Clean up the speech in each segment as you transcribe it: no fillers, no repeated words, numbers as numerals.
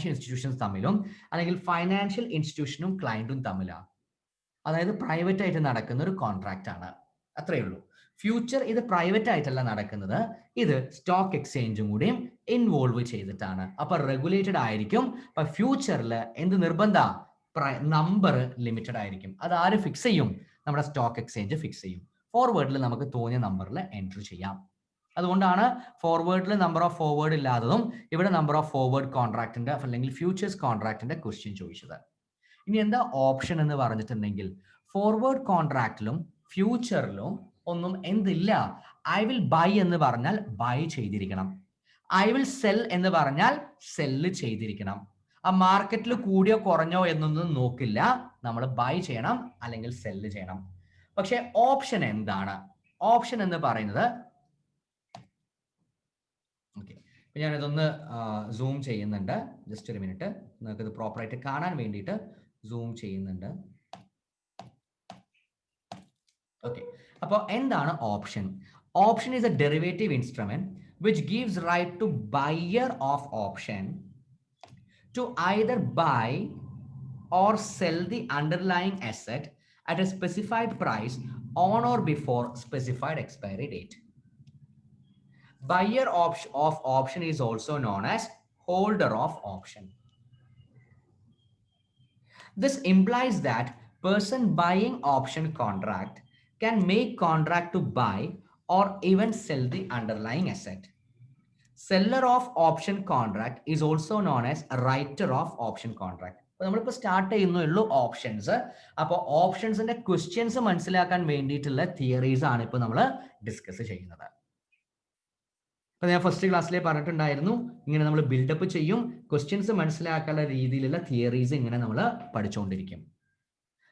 Financial institutions തമ്മിലും അല്ലെങ്കിൽ financial ഇൻസ്റ്റിറ്റ്യൂഷനും ക്ലയന്റും തമ്മിലാണ്. അതായത് പ്രൈവറ്റ് ആയിട്ട് നടക്കുന്ന ഒരു കോൺട്രാക്റ്റ് ആണ്. അത്രയേ ഉള്ളൂ. ഫ്യൂച്ചർ ഇത് പ്രൈവറ്റ് ആയിട്ടല്ല നടക്കുന്നത്, ഇത് സ്റ്റോക്ക് എക്സ്ചേഞ്ചും കൂടിയും ഇൻവോൾവ് ചെയ്തിട്ടാണ്. അപ്പൊ റെഗുലേറ്റഡ് ആയിരിക്കും. അപ്പൊ ഫ്യൂച്ചറിൽ എന്ത് നിർബന്ധ, നമ്പർ ലിമിറ്റഡ് ആയിരിക്കും. അത് ആര് ഫിക്സ് ചെയ്യും? നമ്മുടെ സ്റ്റോക്ക് എക്സ്ചേഞ്ച് ഫിക്സ് ചെയ്യും. ഫോർവേഡിൽ നമുക്ക് തോന്നിയ നമ്പറിൽ എൻട്രി ചെയ്യാം. അതുകൊണ്ടാണ് ഫോർവേഡിൽ നമ്പർ ഓഫ് ഫോർവേഡ് ഇല്ലാത്തതും ഇവിടെ നമ്പർ ഓഫ് ഫോർവേഡ് കോൺട്രാക്ടിന്റെ അല്ലെങ്കിൽ ഫ്യൂച്ചേഴ്സ് കോൺട്രാക്ടിന്റെ ക്വസ്റ്റ്യൻ ചോദിച്ചത്. ഇനി എന്താ ഓപ്ഷൻ എന്ന് പറഞ്ഞിട്ടുണ്ടെങ്കിൽ ഫോർവേഡ് കോൺട്രാക്റ്റിലും ഫ്യൂച്ചറിലും ഒന്നും എന്തില്ല. ഐ വിൽ ബൈ എന്ന് പറഞ്ഞാൽ ബൈ ചെയ്തിരിക്കണം. ഐ വിൽ സെൽ എന്ന് പറഞ്ഞാൽ സെല്ല് ചെയ്തിരിക്കണം. ആ മാർക്കറ്റിൽ കൂടിയോ കുറഞ്ഞോ എന്നൊന്നും നോക്കില്ല. നമ്മൾ ബൈ ചെയ്യണം അല്ലെങ്കിൽ സെല്ല് ചെയ്യണം. പക്ഷെ ഓപ്ഷൻ എന്താണ്? ഓപ്ഷൻ എന്ന് പറയുന്നത്, ഓക്കെ, ഞാനിതൊന്ന് സൂം ചെയ്യുന്നുണ്ട്. ജസ്റ്റ് ഒരു മിനിറ്റ്, നിങ്ങൾക്ക് ഇത് പ്രോപ്പറായിട്ട് കാണാൻ വേണ്ടിയിട്ട് സൂം ചെയ്യുന്നുണ്ട്. ഓക്കെ, അപ്പോൾ എന്താണ് option? Option is A derivative instrument which gives right to buyer of option to either buy or sell the underlying asset at a specified price on or before specified expiry date. Buyer of option is also known as holder of option. This implies that person buying option contract can make contract to buy or even sell the underlying asset. Seller of option contract is also known as writer of option contract. നമ്മളിപ്പോൾ start ചെയ്യുന്നുള്ളൂ options. അപ്പോൾ ഓപ്ഷൻസിന്റെ questions മനസ്സിലാക്കാൻ വേണ്ടിയിട്ടുള്ള theories ആണ് ഇപ്പോൾ നമ്മൾ discuss ചെയ്യുന്നത്. അപ്പൊ ഞാൻ ഫസ്റ്റ് ക്ലാസ്സിലെ പറഞ്ഞിട്ടുണ്ടായിരുന്നു, ഇങ്ങനെ നമ്മൾ ബിൽഡപ്പ് ചെയ്യും, ക്വസ്റ്റ്യൻസ് മനസ്സിലാക്കാനുള്ള രീതിയിലുള്ള തിയറീസ് ഇങ്ങനെ നമ്മൾ പഠിച്ചുകൊണ്ടിരിക്കും.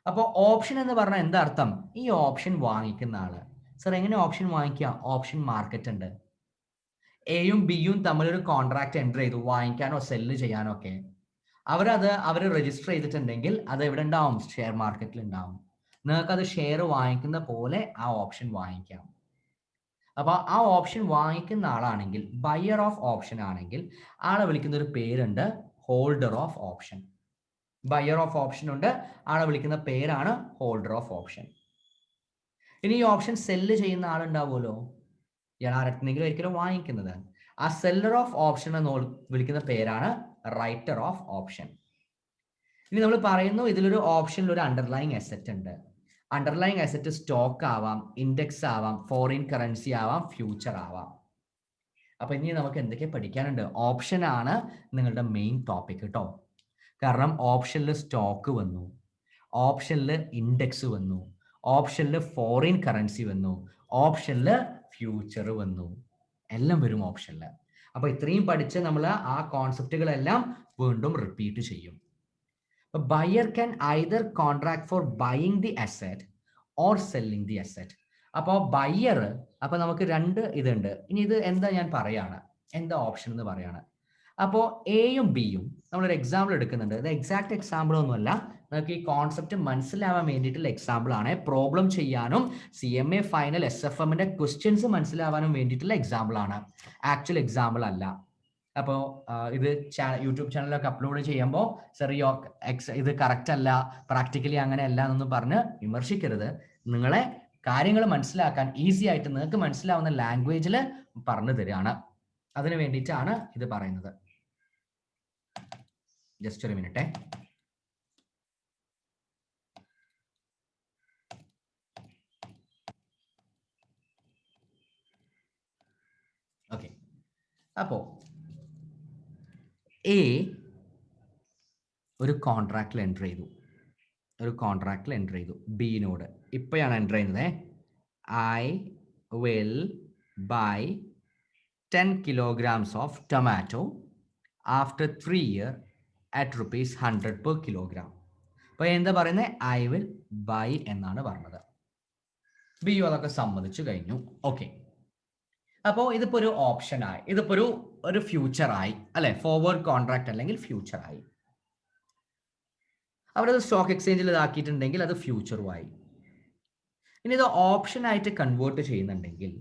അപ്പോൾ ഓപ്ഷൻ എന്ന് പറഞ്ഞാൽ എന്താ അർത്ഥം? ഈ ഓപ്ഷൻ വാങ്ങിക്കുന്ന ആള്. സർ എങ്ങനെ ഓപ്ഷൻ വാങ്ങിക്കുക? ഓപ്ഷൻ മാർക്കറ്റ് ഉണ്ട്. എയും ബിയും തമ്മിലൊരു കോൺട്രാക്ട് എൻ്റർ ചെയ്തു, വാങ്ങിക്കാനോ സെല്ല് ചെയ്യാനോ ഒക്കെ. അവർ രജിസ്റ്റർ ചെയ്തിട്ടുണ്ടെങ്കിൽ അത് എവിടെ ഉണ്ടാവും? ഷെയർ മാർക്കറ്റിൽ ഉണ്ടാവും. നിങ്ങൾക്ക് അത് ഷെയർ വാങ്ങിക്കുന്ന പോലെ ആ ഓപ്ഷൻ വാങ്ങിക്കാം. അപ്പൊ ആ ഓപ്ഷൻ വാങ്ങിക്കുന്ന ആളാണെങ്കിൽ, ബയർ ഓഫ് ഓപ്ഷൻ ആണെങ്കിൽ, ആളെ വിളിക്കുന്ന ഒരു പേരുണ്ട്, holder of option. Buyer of option ഉണ്ട്, ആളെ വിളിക്കുന്ന പേരാണ് ഹോൾഡർ ഓഫ് ഓപ്ഷൻ. ഇനി ഈ ഓപ്ഷൻ സെല്ല് ചെയ്യുന്ന ആളുണ്ടാവുമല്ലോ, ഇയാൾ ആരെങ്കിലും ഒരിക്കലും വാങ്ങിക്കുന്നത്. ആ സെല്ലർ ഓഫ് ഓപ്ഷൻ എന്ന് വിളിക്കുന്ന പേരാണ് റൈറ്റർ ഓഫ് ഓപ്ഷൻ. ഇനി നമ്മൾ പറയുന്നു ഇതിലൊരു ഓപ്ഷനിൽ ഒരു അണ്ടർലൈങ് അസറ്റ് ഉണ്ട്. അണ്ടർലൈങ് അസറ്റ് സ്റ്റോക്ക് ആവാം, ഇൻഡെക്സ് ആവാം, ഫോറിൻ കറൻസി ആവാം, ഫ്യൂച്ചർ ആവാം. അപ്പൊ ഇനി നമുക്ക് എന്തൊക്കെ പഠിക്കാനുണ്ട്? ഓപ്ഷൻ ആണ് നിങ്ങളുടെ മെയിൻ ടോപ്പിക് കേട്ടോ. കാരണം ഓപ്ഷനിൽ സ്റ്റോക്ക് വന്നു, ഓപ്ഷനിൽ ഇൻഡെക്സ് വന്നു, ഓപ്ഷനിൽ ഫോറിൻ കറൻസി വന്നു, ഓപ്ഷനിൽ ഫ്യൂച്ചർ വന്നു, എല്ലാം വരും ഓപ്ഷനിൽ. അപ്പൊ ഇത്രയും പഠിച്ച് നമ്മൾ ആ കോൺസെപ്റ്റുകളെല്ലാം വീണ്ടും റിപ്പീറ്റ് ചെയ്യും. Buyer can either contract four buying the asset or selling the asset. അപ്പോൾ ബയർ, അപ്പൊ നമുക്ക് രണ്ട് ഇതുണ്ട്. ഇനി ഇത് എന്താ ഞാൻ പറയാണ്, എന്താ ഓപ്ഷൻ എന്ന് പറയാണ്. അപ്പോൾ എയും ബിയും നമ്മളൊരു എക്സാമ്പിൾ എടുക്കുന്നുണ്ട്. ഇത് എക്സാക്ട് എക്സാമ്പിൾ ഒന്നുമല്ല, നമുക്ക് ഈ കോൺസെപ്റ്റ് മനസ്സിലാവാൻ വേണ്ടിയിട്ടുള്ള എക്സാമ്പിൾ ആണ്. പ്രോബ്ലം ചെയ്യാനും CMA ഫൈനൽ SFMന്റെ ക്വസ്റ്റ്യൻസ് മനസ്സിലാവാനും വേണ്ടിയിട്ടുള്ള എക്സാമ്പിൾ ആണ്, ആക്ച്വൽ എക്സാമ്പിൾ അല്ല. അപ്പോൾ ഇത് യൂട്യൂബ് ചാനലൊക്കെ അപ്ലോഡ് ചെയ്യുമ്പോൾ ചെറിയ ഇത് കറക്റ്റ് അല്ല, പ്രാക്ടിക്കലി അങ്ങനെ അല്ല എന്നൊന്നും പറഞ്ഞ് വിമർശിക്കരുത്. നിങ്ങളെ കാര്യങ്ങൾ മനസ്സിലാക്കാൻ ഈസി ആയിട്ട് നിങ്ങൾക്ക് മനസ്സിലാവുന്ന ലാംഗ്വേജിൽ പറഞ്ഞു തരികയാണ്. അതിനു വേണ്ടിയിട്ടാണ് ഇത് പറയുന്നത്. ജസ്റ്റ് ഒരു മിനിറ്റ്. ഓക്കെ, അപ്പോ എ ഒരു കോൺട്രാക്റ്റിൽ എൻ്റർ ചെയ്തു, ബിനോട് ഇപ്പോഴാണ് എൻ്റർ ചെയ്യുന്നത്. I will by 10 kilograms of tomato after 3 years at ₹100 per kilogram. അപ്പോൾ എന്താ പറയുന്നത്? ഐ വിൽ ബൈ എന്നാണ് പറഞ്ഞത്. ബി അതൊക്കെ സമ്മതിച്ചു കഴിഞ്ഞു. ഓക്കെ, അപ്പോൾ ഇതിപ്പോ ഒരു ഓപ്ഷൻ ആയി, ഇതിപ്പോ ഒരു ഫ്യൂച്ചർ ആയി അല്ലെ, ഫോർവേഡ് കോൺട്രാക്ട് അല്ലെങ്കിൽ ഫ്യൂച്ചർ ആയി. അവരത് സ്റ്റോക്ക് എക്സ്ചേഞ്ചിൽ ഇതാക്കിയിട്ടുണ്ടെങ്കിൽ അത് ഫ്യൂച്ചറും ആയി. ഇനി ഇത് ഓപ്ഷൻ ആയിട്ട് കൺവേർട്ട് ചെയ്യുന്നുണ്ടെങ്കിൽ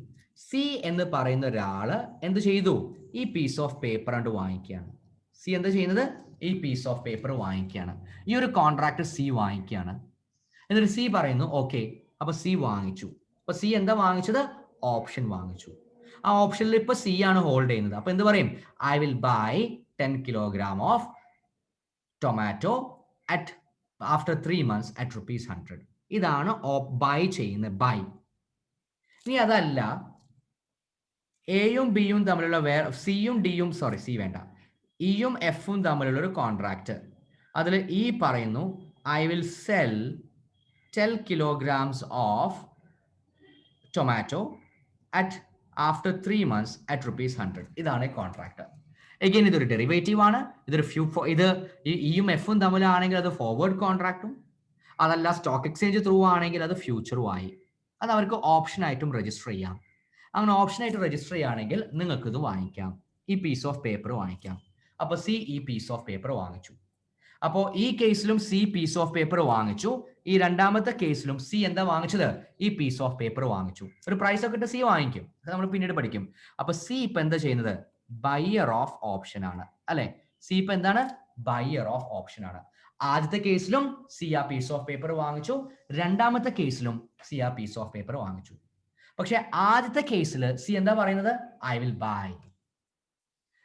സി എന്ന് പറയുന്ന ഒരാള് എന്ത് ചെയ്തു? ഈ പീസ് ഓഫ് പേപ്പർ കണ്ട് വാങ്ങിക്കുകയാണ്. സി എന്താ ചെയ്യുന്നത്? ഈ പീസ് ഓഫ് പേപ്പർ വാങ്ങിക്കുകയാണ്. ഈ ഒരു കോൺട്രാക്ട് സി വാങ്ങിക്കുകയാണ്. എന്നിട്ട് സി പറയുന്നു ഓക്കെ, അപ്പൊ സി വാങ്ങിച്ചു. അപ്പൊ സി എന്താ വാങ്ങിച്ചത്? ഓപ്ഷൻ വാങ്ങിച്ചു. ആ ഓപ്ഷനിൽ ഇപ്പൊ സി ആണ് ഹോൾഡ് ചെയ്യുന്നത്. അപ്പൊ എന്ത് പറയും? I will by 10 kilogram of tomato at after 3 months at ₹100. ഇതാണ് ബൈ ചെയ്യുന്നത്, ബൈ. ഇനി അതല്ല, എയും ബിയും തമ്മിലുള്ള സിയും ഡിയും, സോറി സി വേണ്ട, ഇയും എഫും തമ്മിലുള്ള ഒരു കോൺട്രാക്ട്. അതിൽ ഇ പറയുന്നു I will cell 10 kilograms of tomato at after 3 months at ₹100. ഇതാണ് കോൺട്രാക്ട്. എഗെയിൻ ഇതൊരു ഡെറിവേറ്റീവ് ആണ്. ഇതൊരു ഇത് ഇയും എഫും തമ്മിലാണെങ്കിൽ അത് ഫോർവേഡ് കോൺട്രാക്റ്റും, അതല്ല സ്റ്റോക്ക് എക്സ്ചേഞ്ച് ത്രൂ ആണെങ്കിൽ അത് ഫ്യൂച്ചറും ആയി. അത് അവർക്ക് ഓപ്ഷൻ ആയിട്ടും രജിസ്റ്റർ ചെയ്യാം. അങ്ങനെ ഓപ്ഷൻ ആയിട്ട് രജിസ്റ്റർ ചെയ്യുകയാണെങ്കിൽ നിങ്ങൾക്ക് ഇത് വാങ്ങിക്കാം, ഈ പീസ് ഓഫ് പേപ്പർ വാങ്ങിക്കാം. അപ്പൊ സി ഈ പീസ് ഓഫ് പേപ്പർ വാങ്ങിച്ചു. അപ്പോൾ ഈ കേസിലും സി പീസ് ഓഫ് പേപ്പർ വാങ്ങിച്ചു. ഈ രണ്ടാമത്തെ കേസിലും സി എന്താ വാങ്ങിച്ചത്? ഈ പീസ് ഓഫ് പേപ്പർ വാങ്ങിച്ചു. ഒരു പ്രൈസ് ഒക്കെ ഇട്ട് സി വാങ്ങിക്കും, അത് നമ്മൾ പിന്നീട് പഠിക്കും. അപ്പൊ സി ഇപ്പൊ എന്താ ചെയ്യുന്നത്? ബയർ ഓഫ് ഓപ്ഷൻ ആണ്, അല്ലെ? സി ഇപ്പൊ എന്താണ്? ബയർ ഓഫ് ഓപ്ഷൻ ആണ്. ആദ്യത്തെ കേസിലും സി ആ പീസ് ഓഫ് പേപ്പർ വാങ്ങിച്ചു, രണ്ടാമത്തെ കേസിലും സി ആ പീസ് ഓഫ് പേപ്പർ വാങ്ങിച്ചു. പക്ഷെ ആദ്യത്തെ കേസിൽ സി എന്താ പറയുന്നത്? I will by.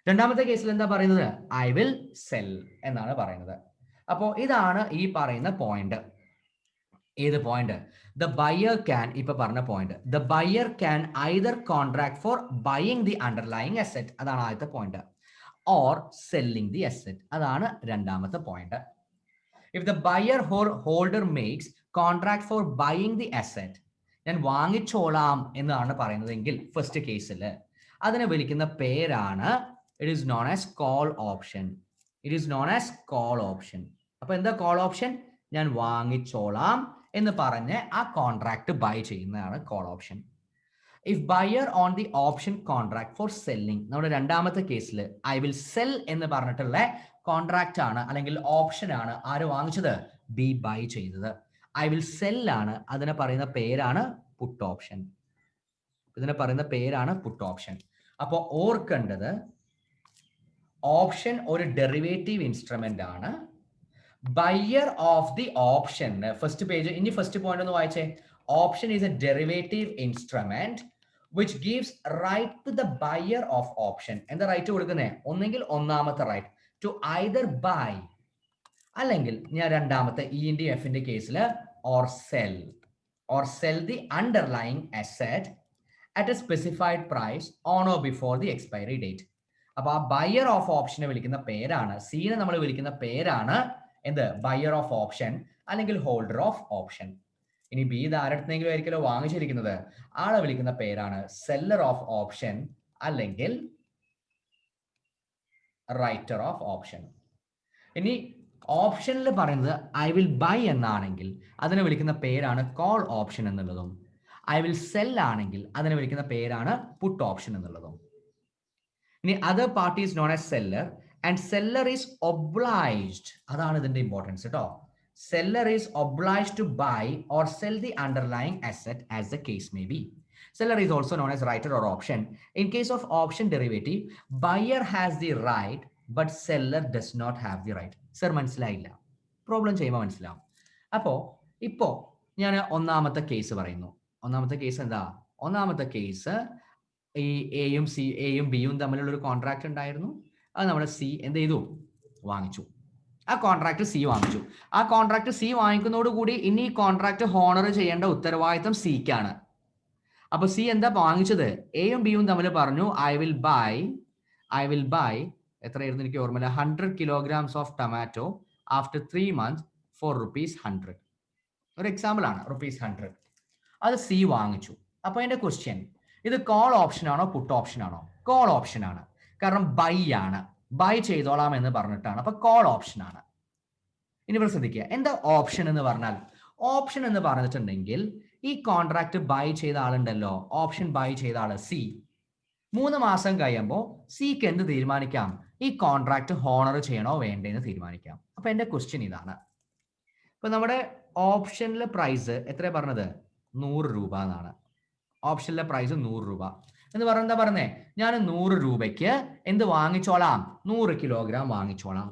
രണ്ടാമത്തെ കേസിൽ എന്താ പറയുന്നത്? ഐ വിൽ സെൽ എന്നാണ് പറയുന്നത്. അപ്പോൾ ഇതാണ് ഈ പറയുന്ന പോയിന്റ്. ഏത് പോയിന്റ്? ദ ബയർ ക്യാൻ, ഇപ്പൊ പറഞ്ഞ point, the buyer can either contract four buying the underlying asset, അതാണ് ആദ്യത്തെ point, or selling the asset, അതാണ് രണ്ടാമത്തെ point. If the buyer holder makes contract four buying the asset, ഞാൻ വാങ്ങിച്ചോളാം എന്നാണ് പറയുന്നതെങ്കിൽ ഫസ്റ്റ് കേസിൽ അതിനെ വിളിക്കുന്ന പേരാണ്, it is known as call option. It is known as call option. അപ്പൊ എന്താ കോൾ ഓപ്ഷൻ? ഞാൻ വാങ്ങിച്ചോളാം എന്ന് പറഞ്ഞ് ആ കോൺട്രാക്ട് ബൈ ചെയ്യുന്നതാണ് call option. If buyer on the option contract four selling, നമ്മുടെ രണ്ടാമത്തെ കേസിൽ ഐ വിൽ സെൽ എന്ന് പറഞ്ഞിട്ടുള്ള കോൺട്രാക്ട് ആണ് അല്ലെങ്കിൽ ഓപ്ഷൻ ആണ് ആര് വാങ്ങിച്ചത്? ബി ബൈ ചെയ്തത്. ഐ വിൽ സെൽ ആണ്, അതിനെ പറയുന്ന പേരാണ് പുട്ട് ഓപ്ഷൻ. ഇതിനെ പറയുന്ന പേരാണ് പുട്ട് ഓപ്ഷൻ. അപ്പോൾ ഓർക്കേണ്ടത്, ഓപ്ഷൻ ഒരു ഡെറിവേറ്റീവ് ഇൻസ്ട്രുമെന്റ് ആണ്. Buyer of the option, first page, ഇനി ഫസ്റ്റ് പോയിന്റ് ഒന്ന് വായിച്ചേ. Option is A derivative instrument which gives right to the buyer of option. എന്താ റൈറ്റ് കൊടുക്കുന്നത്? ഒന്നെങ്കിൽ ഒന്നാമത്തെ റൈറ്റ് ടു ഐദർ ബൈ, അല്ലെങ്കിൽ ഞാൻ രണ്ടാമത്തെ ഇന്റെ എഫിന്റെ കേസിൽ or sell the underlying asset at a specified price on or before the expiry date. അപ്പൊ ആ ബയർ ഓഫ് ഓപ്ഷനെ വിളിക്കുന്ന പേരാണ്, സീനെ നമ്മൾ വിളിക്കുന്ന പേരാണ് എന്ത്? ബയർ ഓഫ് ഓപ്ഷൻ അല്ലെങ്കിൽ ഹോൾഡർ ഓഫ് ഓപ്ഷൻ. ഇനി ബി ഇത് ആരടുത്തെങ്കിലും ആയിരിക്കലോ വാങ്ങിച്ചിരിക്കുന്നത്, ആളെ വിളിക്കുന്ന പേരാണ് സെല്ലർ ഓഫ് ഓപ്ഷൻ അല്ലെങ്കിൽ റൈറ്റർ ഓഫ് ഓപ്ഷൻ. ഇനി ഓപ്ഷനിൽ പറയുന്നത് ഐ വിൽ ബൈ എന്നാണെങ്കിൽ അതിനെ വിളിക്കുന്ന പേരാണ് കോൾ ഓപ്ഷൻ എന്നുള്ളതും, ഐ വിൽ സെൽ ആണെങ്കിൽ അതിനെ വിളിക്കുന്ന പേരാണ് പുട്ട് ഓപ്ഷൻ എന്നുള്ളതും. ഇനി other party is known as seller and seller is obliged, അതാണ് ഇതിന്റെ ഇമ്പോർട്ടൻസ് കേട്ടോ. Seller is obliged to buy or sell the underlying asset as the case may be. Seller is also known as writer or option. In case of option derivative, buyer has the right but seller does not have the right. Sir, മനസ്സിലായില്ല? Problem ചെയ്യുമ്പോൾ മനസ്സിലാവും. അപ്പോ ഇപ്പോ ഞാൻ ഒന്നാമത്തെ case പറയുന്നു. ഒന്നാമത്തെ case എന്താ? ഒന്നാമത്തെ കേസ് ഈ എയും ബിയും തമ്മിലുള്ള ഒരു കോൺട്രാക്ട് ഉണ്ടായിരുന്നു. അത് നമ്മുടെ സി എന്ത് ചെയ്തു? വാങ്ങിച്ചു. ആ കോൺട്രാക്ട് സി വാങ്ങിച്ചു. ആ കോൺട്രാക്ട് സി വാങ്ങിക്കുന്നതോടുകൂടി ഇനി ഈ കോൺട്രാക്ട് ഹോണർ ചെയ്യേണ്ട ഉത്തരവാദിത്തം സിക്കാണ്. അപ്പൊ സി എന്താ വാങ്ങിച്ചത്? എയും ബിയും തമ്മിൽ പറഞ്ഞു ഐ വിൽ ബൈ എത്രയായിരുന്നു എനിക്ക് ഓർമ്മയില്ല, 100 kilograms of tomato after 3 months for ₹100. ഒരു എക്സാമ്പിൾ ആണ്, ₹100. അത് സി വാങ്ങിച്ചു. അപ്പൊ അതിന്റെ ക്വസ്റ്റ്യൻ, ഇത് കോൾ ഓപ്ഷൻ ആണോ പുട്ട് ഓപ്ഷൻ ആണോ? കോൾ ഓപ്ഷൻ ആണ്, കാരണം ബൈ ആണ്, ബൈ ചെയ്തോളാം എന്ന് പറഞ്ഞിട്ടാണ്. അപ്പൊ കോൾ ഓപ്ഷൻ ആണ്. ഇനി ഇവിടെ ശ്രദ്ധിക്കുക, എന്താ ഓപ്ഷൻ എന്ന് പറഞ്ഞാൽ? ഓപ്ഷൻ എന്ന് പറഞ്ഞിട്ടുണ്ടെങ്കിൽ ഈ കോൺട്രാക്ട് ബൈ ചെയ്ത ആളുണ്ടല്ലോ, ഓപ്ഷൻ ബൈ ചെയ്ത ആള് സി, 3 മാസം കഴിയുമ്പോൾ സിക്ക് എന്ത് തീരുമാനിക്കാം? ഈ കോൺട്രാക്ട് ഹോണർ ചെയ്യണോ വേണ്ടേന്ന് തീരുമാനിക്കാം. അപ്പൊ എന്റെ ക്വസ്റ്റ്യൻ ഇതാണ്. ഇപ്പൊ നമ്മുടെ ഓപ്ഷനിലെ പ്രൈസ് എത്ര പറഞ്ഞത്? 100 രൂപ എന്നാണ്. ഓപ്ഷനിലെ പ്രൈസ് 100 രൂപ. എന്ന് പറഞ്ഞ എന്താ പറഞ്ഞേ, ഞാൻ 100 രൂപയ്ക്ക് എന്ത് വാങ്ങിച്ചോളാം, 100 കിലോഗ്രാം വാങ്ങിച്ചോളാം.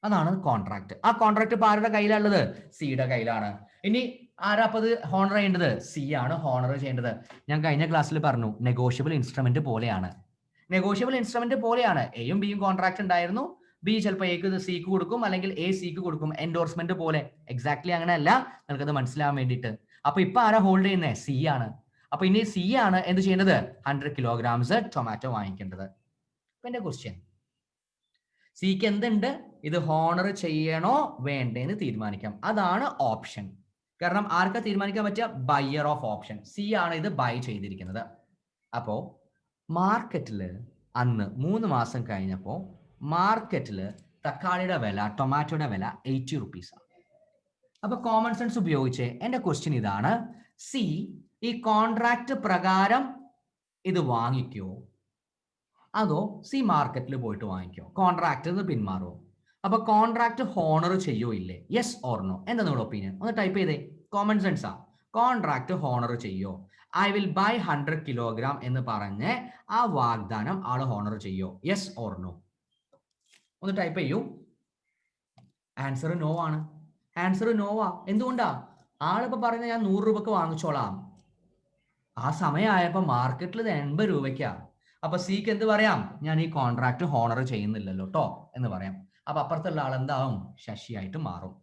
അതാണ് കോൺട്രാക്ട്. ആ കോൺട്രാക്ട് ഇപ്പൊ ആരുടെ കയ്യിലുള്ളത്, സിയുടെ കയ്യിലാണ്. ഇനി ആരാ അപ്പൊ ഇത് ഹോണർ ചെയ്യേണ്ടത്, സി ആണ് ഹോണർ ചെയ്യേണ്ടത്. ഞാൻ കഴിഞ്ഞ ക്ലാസ്സിൽ പറഞ്ഞു നെഗോഷ്യബിൾ ഇൻസ്ട്രുമെന്റ് പോലെയാണ്. നെഗോഷ്യബിൾ ഇൻസ്ട്രുമെന്റ് പോലെയാണ്. എയും ബിയും കോൺട്രാക്ട് ഉണ്ടായിരുന്നു, ബി ചിലപ്പോൾ എക്ക് സിക്ക് കൊടുക്കും, അല്ലെങ്കിൽ എ സിക്ക് കൊടുക്കും, എൻഡോഴ്സ്മെന്റ് പോലെ. എക്സാക്ട്ലി അങ്ങനെയല്ല, നിങ്ങൾക്കത് മനസ്സിലാവാൻ വേണ്ടിയിട്ട്. അപ്പൊ ഇപ്പൊ ആരാ ഹോൾഡ് ചെയ്യുന്നത്, സി ആണ്. അപ്പൊ ഇനി സി ആണ് എന്ത് ചെയ്യേണ്ടത്, 100 കിലോഗ്രാംസ് ടൊമാറ്റോ വാങ്ങിക്കേണ്ടത്. അപ്പൊ എന്റെ ക്വസ്റ്റ്യൻ, സിക്ക് എന്തുണ്ട്, ഇത് ഹോണർ ചെയ്യണോ വേണ്ടേന്ന് തീരുമാനിക്കാം. അതാണ് ഓപ്ഷൻ. കാരണം ആർക്കാ തീരുമാനിക്കാൻ പറ്റുക, ബയർ ഓഫ് ഓപ്ഷൻ. സി ആണ് ഇത് ബൈ ചെയ്തിരിക്കുന്നത്. അപ്പോ മാർക്കറ്റില് അന്ന് 3 മാസം കഴിഞ്ഞപ്പോൾ മാർക്കറ്റില് തക്കാളിയുടെ വില, ടൊമാറ്റോയുടെ വില 80 റുപ്പീസാണ്. അപ്പൊ കോമൺ സെൻസ് ഉപയോഗിച്ച് എന്റെ ക്വസ്റ്റ്യൻ ഇതാണ്, സി ഈ കോൺട്രാക്ട് പ്രകാരം ഇത് വാങ്ങിക്കോ, അതോ സി മാർക്കറ്റിൽ പോയിട്ട് വാങ്ങിക്കോ, കോൺട്രാക്ട് പിന്മാറുമോ? അപ്പൊ കോൺട്രാക്ട് ഹോണർ ചെയ്യോ ഇല്ലേ, യെസ് ഓർ നോ, എന്താ നിങ്ങളുടെ ഒപ്പീനിയൻ? ഒന്ന് ടൈപ്പ് ചെയ്തേ. കോമൺ സെൻസാ. കോൺട്രാക്ട് ഹോണർ ചെയ്യോ, ഐ വിൽ ബൈ 100 കിലോഗ്രാം എന്ന് പറഞ്ഞ് ആ വാഗ്ദാനം ആള് ഹോണർ ചെയ്യോ, യെസ് ഓർ നോ? ഒന്ന് ടൈപ്പ് ചെയ്യൂ. ആൻസർ നോ ആണ്. ആൻസർ നോ ആ. എന്തുകൊണ്ടാ? ആളിപ്പോ പറയുന്നത് ഞാൻ 100 രൂപക്ക് വാങ്ങിച്ചോളാം, ആ സമയമായപ്പോ മാർക്കറ്റിൽ ഇത് 80 രൂപയ്ക്കാ. അപ്പൊ സിക്ക് എന്ത് പറയാം, ഞാൻ ഈ കോൺട്രാക്ട് ഹോണർ ചെയ്യുന്നില്ലല്ലോ ട്ടോ എന്ന് പറയാം. അപ്പൊ അപ്പുറത്തുള്ള ആൾ എന്താവും, ശശിയായിട്ട് മാറും.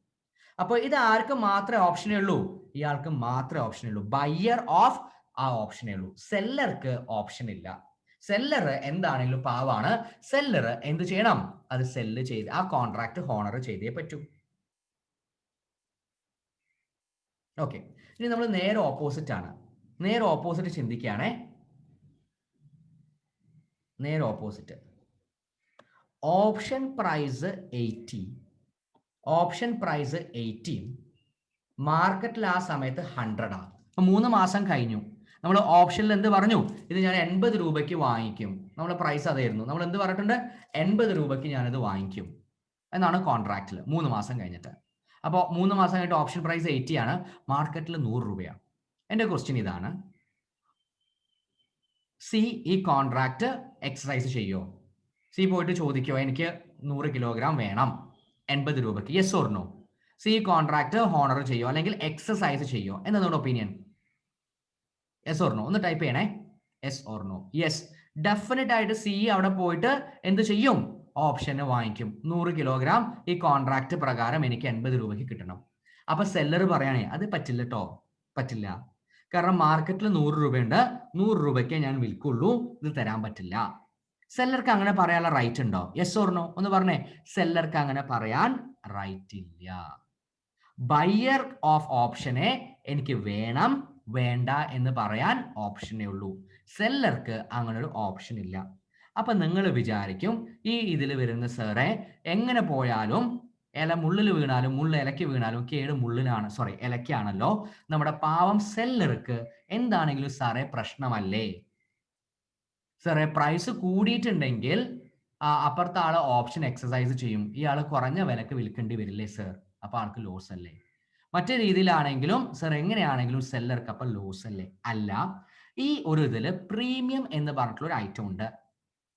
അപ്പൊ ഇത് ആർക്ക് മാത്രമേ ഓപ്ഷനേ ഉള്ളൂ, ഇയാൾക്ക് മാത്രമേ ഓപ്ഷനേ ഉള്ളൂ. ബയ്യർ ഓഫ് ആ ഓപ്ഷനേ ഉള്ളൂ. സെല്ലർക്ക് ഓപ്ഷൻ ഇല്ല. സെല്ലർ എന്താണെങ്കിലും പാവാണ്. സെല്ലർ എന്ത് ചെയ്യണം, അത് സെല്ല് ചെയ്ത് ആ കോൺട്രാക്ട് ഹോണർ ചെയ്തേ പറ്റൂ. ഓക്കെ, ഇനി നമ്മൾ നേരെ ഓപ്പോസിറ്റ് ആണ്. നേരെ ഓപ്പോസിറ്റ് ചിന്തിക്കുകയാണേ. നേരെ opposite, option price 80, option price 80, മാർക്കറ്റിൽ ആ സമയത്ത് 100 ആണ്. അപ്പൊ 3 മാസം കഴിഞ്ഞു. നമ്മൾ ഓപ്ഷനിൽ എന്ത് പറഞ്ഞു, ഇത് ഞാൻ 80 രൂപയ്ക്ക് വാങ്ങിക്കും. നമ്മളെ പ്രൈസ് അതായിരുന്നു. നമ്മൾ എന്ത് പറഞ്ഞിട്ടുണ്ട്, 80 രൂപയ്ക്ക് ഞാനിത് വാങ്ങിക്കും എന്നാണ് കോൺട്രാക്റ്റിൽ 3 മാസം കഴിഞ്ഞിട്ട്. അപ്പോൾ 3 മാസം കഴിഞ്ഞിട്ട് ഓപ്ഷൻ പ്രൈസ് 80 ആണ്, മാർക്കറ്റിൽ 100 രൂപയാണ്. എൻ്റെ ക്വസ്റ്റ്യൻ ഇതാണ്, സി ഈ കോൺട്രാക്ട് എക്സസൈസ് ചെയ്യോ? സി പോയിട്ട് ചോദിക്കോ, എനിക്ക് 100 കിലോഗ്രാം വേണം 80 രൂപയ്ക്ക്, yes or no? See contract honour ചെയ്യോ അല്ലെങ്കിൽ എക്സസൈസ് ചെയ്യോ എന്നതാണ് ഒപ്പീനിയൻ? യെസ് ഓർ നോ ഒന്ന് ടൈപ്പ് ചെയ്യണേ. Yes or no? Yes, definite ആയിട്ട് സി അവിടെ പോയിട്ട് എന്ത് ചെയ്യും, ഓപ്ഷന് വാങ്ങിക്കും. 100 കിലോഗ്രാം ഈ കോൺട്രാക്ട് പ്രകാരം എനിക്ക് 80 രൂപയ്ക്ക് കിട്ടണം. അപ്പൊ സെല്ലർ പറയണേ, അത് പറ്റില്ല കേട്ടോ, പറ്റില്ല. കാരണം മാർക്കറ്റിൽ 100 രൂപയുണ്ട്, 100 രൂപയ്ക്ക് ഞാൻ വിൽക്കുള്ളൂ, ഇത് തരാൻ പറ്റില്ല. സെല്ലർക്ക് അങ്ങനെ പറയാനുള്ള റൈറ്റ് ഉണ്ടോ? യെസ് ഓർ നോ ഒന്ന് പറഞ്ഞേ. സെല്ലർക്ക് അങ്ങനെ പറയാൻ റൈറ്റ് ഇല്ല. ബയ്യർ ഓഫ് ഓപ്ഷനെ എനിക്ക് വേണം വേണ്ട എന്ന് പറയാൻ ഓപ്ഷനേ ഉള്ളൂ. സെല്ലർക്ക് അങ്ങനെ ഒരു ഓപ്ഷൻ ഇല്ല. അപ്പൊ നിങ്ങൾ വിചാരിക്കും, ഈ ഇതിൽ വരുന്ന സാറേ എങ്ങനെ പോയാലും ഇല മുള്ളിൽ വീണാലും മുള്ള ഇലയ്ക്ക് വീണാലും കേട് മുള്ളിനാണ്, സോറി ഇലയ്ക്കാണല്ലോ. നമ്മുടെ പാവം സെല്ലർക്ക് എന്താണെങ്കിലും സാറേ പ്രശ്നമല്ലേ? സാറേ പ്രൈസ് കൂടിയിട്ടുണ്ടെങ്കിൽ അപ്പുറത്തെ ആള് ഓപ്ഷൻ എക്സസൈസ് ചെയ്യും, ഇയാൾ കുറഞ്ഞ വിലക്ക് വിൽക്കേണ്ടി വരില്ലേ സർ? അപ്പൊ ആൾക്ക് ലോസ് അല്ലേ? മറ്റേ രീതിയിലാണെങ്കിലും സർ എങ്ങനെയാണെങ്കിലും സെല്ലർക്ക് അപ്പൊ ലോസ് അല്ലേ? അല്ല, ഈ ഒരു ഇതിൽ പ്രീമിയം എന്ന് പറഞ്ഞിട്ടുള്ള ഒരു ഐറ്റം ഉണ്ട്.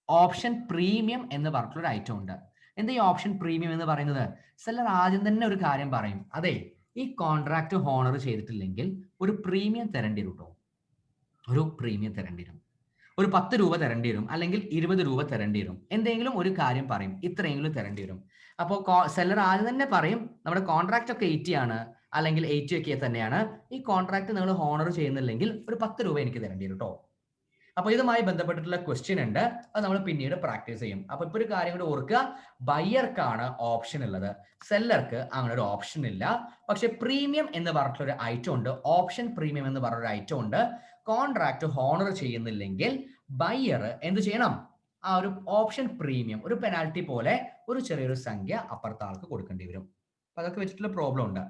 ഓപ്ഷൻ പ്രീമിയം എന്ന് പറഞ്ഞിട്ടുള്ള ഒരു ഐറ്റം ഉണ്ട്. എന്താ ഈ ഓപ്ഷൻ പ്രീമിയം എന്ന് പറയുന്നത്? സെല്ലർ ആദ്യം തന്നെ ഒരു കാര്യം പറയും, അതെ ഈ കോൺട്രാക്ട് ഹോണർ ചെയ്തിട്ടില്ലെങ്കിൽ ഒരു പ്രീമിയം തരേണ്ടി വരും കേട്ടോ, ഒരു പ്രീമിയം തരേണ്ടി വരും, ഒരു 10 രൂപ തരേണ്ടി വരും, അല്ലെങ്കിൽ 20 രൂപ തരേണ്ടി വരും, എന്തെങ്കിലും ഒരു കാര്യം പറയും, ഇത്രയെങ്കിലും തരേണ്ടി വരും. അപ്പോൾ സെല്ലർ ആദ്യം തന്നെ പറയും, നമ്മുടെ കോൺട്രാക്ട് ഒക്കെ 80 ആണ്, അല്ലെങ്കിൽ 80 ഒക്കെ തന്നെയാണ്, ഈ കോൺട്രാക്ട് നിങ്ങൾ ഹോണർ ചെയ്യുന്നില്ലെങ്കിൽ ഒരു 10 രൂപ എനിക്ക് തരേണ്ടി വരും കേട്ടോ. അപ്പൊ ഇതുമായി ബന്ധപ്പെട്ടിട്ടുള്ള ക്വസ്റ്റ്യൻ ഉണ്ട്, അത് നമ്മൾ പിന്നീട് പ്രാക്ടീസ് ചെയ്യും. അപ്പൊ ഇപ്പൊ ഒരു കാര്യം കൂടി ഓർക്കുക, ബയ്യർക്കാണ് ഓപ്ഷൻ ഉള്ളത്, സെല്ലർക്ക് അങ്ങനെ ഒരു ഓപ്ഷൻ ഇല്ല. പക്ഷെ പ്രീമിയം എന്ന് പറഞ്ഞിട്ടുള്ള ഒരു ഐറ്റം ഉണ്ട്, ഓപ്ഷൻ പ്രീമിയം എന്ന് പറഞ്ഞൊരു ഐറ്റം ഉണ്ട്. കോൺട്രാക്ട് ഹോണർ ചെയ്യുന്നില്ലെങ്കിൽ ബയ്യർ എന്ത് ചെയ്യണം, ആ ഒരു ഓപ്ഷൻ പ്രീമിയം ഒരു പെനാൽറ്റി പോലെ ഒരു ചെറിയൊരു സംഖ്യ അപ്പുറത്തെ ആൾക്ക് കൊടുക്കേണ്ടി വരും. അപ്പൊ അതൊക്കെ വെച്ചിട്ടുള്ള പ്രോബ്ലം ഉണ്ട്.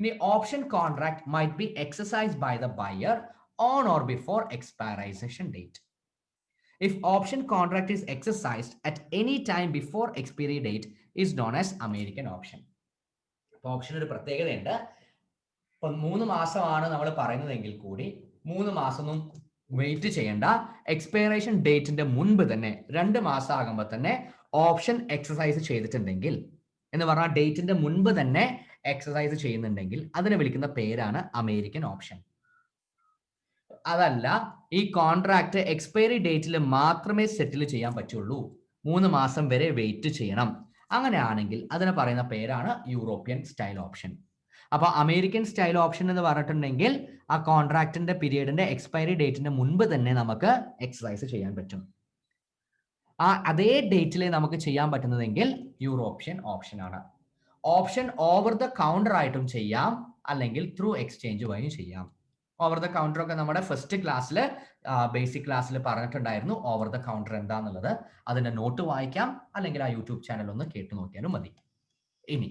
ഇനി option contract might be exercised by the buyer on or before expiration date. If option contract is exercised at any time before expiry date is known as American option. Option ഒരു പ്രത്യേകതയുണ്ട്. ഇപ്പൊ 3 മാസമാണ് നമ്മൾ പറയുന്നതെങ്കിൽ കൂടി 3 മാസമൊന്നും wait ചെയ്യേണ്ട. Expiration ഡേറ്റിന്റെ മുൻപ് തന്നെ 2 മാസം ആകുമ്പോൾ തന്നെ ഓപ്ഷൻ എക്സസൈസ് ചെയ്തിട്ടുണ്ടെങ്കിൽ എന്ന് പറഞ്ഞാൽ ഡേറ്റിന്റെ മുൻപ് തന്നെ എക്സസൈസ് ചെയ്യുന്നുണ്ടെങ്കിൽ അതിനെ വിളിക്കുന്ന പേരാണ് അമേരിക്കൻ ഓപ്ഷൻ. അതല്ല, ഈ കോൺട്രാക്ട് എക്സ്പയറി ഡേറ്റിൽ മാത്രമേ സെറ്റിൽ ചെയ്യാൻ പറ്റുള്ളൂ, 3 മാസം വരെ വെയിറ്റ് ചെയ്യണം, അങ്ങനെയാണെങ്കിൽ അതിനെ പറയുന്ന പേരാണ് യൂറോപ്യൻ സ്റ്റൈൽ ഓപ്ഷൻ. അപ്പൊ അമേരിക്കൻ സ്റ്റൈൽ ഓപ്ഷൻ എന്ന് പറഞ്ഞിട്ടുണ്ടെങ്കിൽ ആ കോൺട്രാക്ടിന്റെ പീരീഡിന്റെ എക്സ്പയറി ഡേറ്റിന്റെ മുൻപ് തന്നെ നമുക്ക് എക്സസൈസ് ചെയ്യാൻ പറ്റും. അതേ ഡേറ്റിൽ നമുക്ക് ചെയ്യാൻ പറ്റുന്നതെങ്കിൽ യൂറോപ്യൻ ഓപ്ഷൻ ആണ്. ഓപ്ഷൻ ഓവർ ദ കൗണ്ടർ ആയിട്ടും ചെയ്യാം, അല്ലെങ്കിൽ ത്രൂ എക്സ്ചേഞ്ച് വഴിയും ചെയ്യാം. ഓവർ ദ കൗണ്ടർ ഒക്കെ നമ്മുടെ ഫസ്റ്റ് ക്ലാസ്സിൽ ബേസിക് ക്ലാസ്സിൽ പറഞ്ഞിട്ടുണ്ടായിരുന്നു ഓവർ ദ കൗണ്ടർ എന്താന്നുള്ളത്. അതിന്റെ നോട്ട് വായിക്കാം, അല്ലെങ്കിൽ ആ യൂട്യൂബ് ചാനൽ ഒന്ന് കേട്ടു നോക്കിയാലും മതി. ഇനി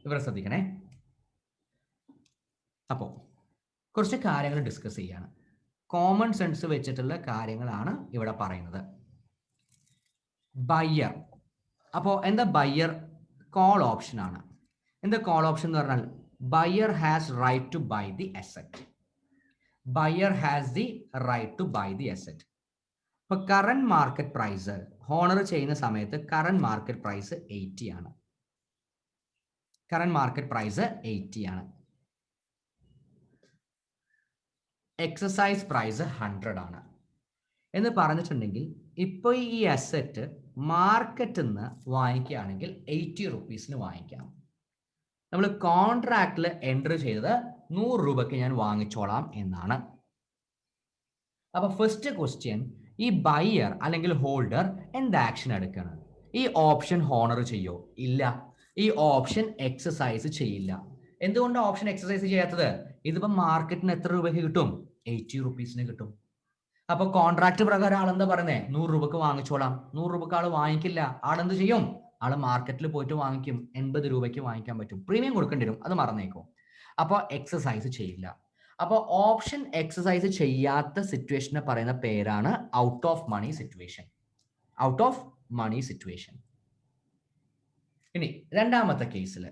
ഇവരെ ശ്രദ്ധിക്കണേ. അപ്പോൾ കുറച്ച് കാര്യങ്ങൾ ഡിസ്കസ് ചെയ്യാണ്. കോമൺ സെൻസ് വെച്ചിട്ടുള്ള കാര്യങ്ങളാണ് ഇവിടെ പറയുന്നത്. ബയ്യർ. അപ്പോൾ എന്താ ബയ്യർ? കോൾ ഓപ്ഷൻ ആണ്. എന്താ കോൾ ഓപ്ഷൻ എന്ന് പറഞ്ഞാൽ buyer has right to buy the asset. Buyer has the right to buy the asset. ഇപ്പോൾ കറന്റ് മാർക്കറ്റ് പ്രൈസ് ഹോണർ ചെയ്യുന്ന സമയത്ത് കറന്റ് മാർക്കറ്റ് പ്രൈസ് 80 ആണ്. കറന്റ് മാർക്കറ്റ് പ്രൈസ് 80 ആണ്. എക്സസൈസ് പ്രൈസ് 100 ആണ് എന്ന് പറഞ്ഞിട്ടുണ്ടെങ്കിൽ ഇപ്പോൾ ഈ അസറ്റ് മാർക്കറ്റിൽ നിന്ന് വാങ്ങിക്കുകയാണെങ്കിൽ 80 റുപ്പീസിന് വാങ്ങിക്കാം. നമ്മൾ കോൺട്രാക്റ്റിൽ എൻറ്റർ ചെയ്തത് 100 രൂപയ്ക്ക് ഞാൻ വാങ്ങിച്ചോളാം എന്നാണ്. അപ്പൊ ഫസ്റ്റ് ക്വസ്റ്റ്യൻ, ഈ ബയ്യർ അല്ലെങ്കിൽ ഹോൾഡർ എന്ത് ആക്ഷൻ എടുക്കണം? ഈ ഓപ്ഷൻ ഹോണർ ചെയ്യോ? ഇല്ല, ഈ ഓപ്ഷൻ എക്സസൈസ് ചെയ്യില്ല. എന്തുകൊണ്ട് ഓപ്ഷൻ എക്സസൈസ് ചെയ്യാത്തത്? ഇതിപ്പോ മാർക്കറ്റിന് എത്ര രൂപയ്ക്ക് കിട്ടും? 80 റുപ്പീസിന് കിട്ടും. അപ്പൊ കോൺട്രാക്ട് പ്രകാരം ആളെന്താ പറയുന്നത്? 100 രൂപക്ക് വാങ്ങിച്ചോളാം. 100 രൂപക്ക് ആള് വാങ്ങിക്കില്ല. ആളെന്ത് ചെയ്യും? ആള് മാർക്കറ്റിൽ പോയിട്ട് വാങ്ങിക്കും. 80 രൂപയ്ക്ക് വാങ്ങിക്കാൻ പറ്റും. പ്രീമിയം കൊടുക്കേണ്ടി വരും, അത് മറന്നേക്കും. അപ്പോൾ എക്സസൈസ് ചെയ്യില്ല. അപ്പോൾ ഓപ്ഷൻ എക്സസൈസ് ചെയ്യാത്ത സിറ്റുവേഷനെ പറയുന്ന പേരാണ് out of money situation. Out of money situation. ഇനി രണ്ടാമത്തെ കേസിൽ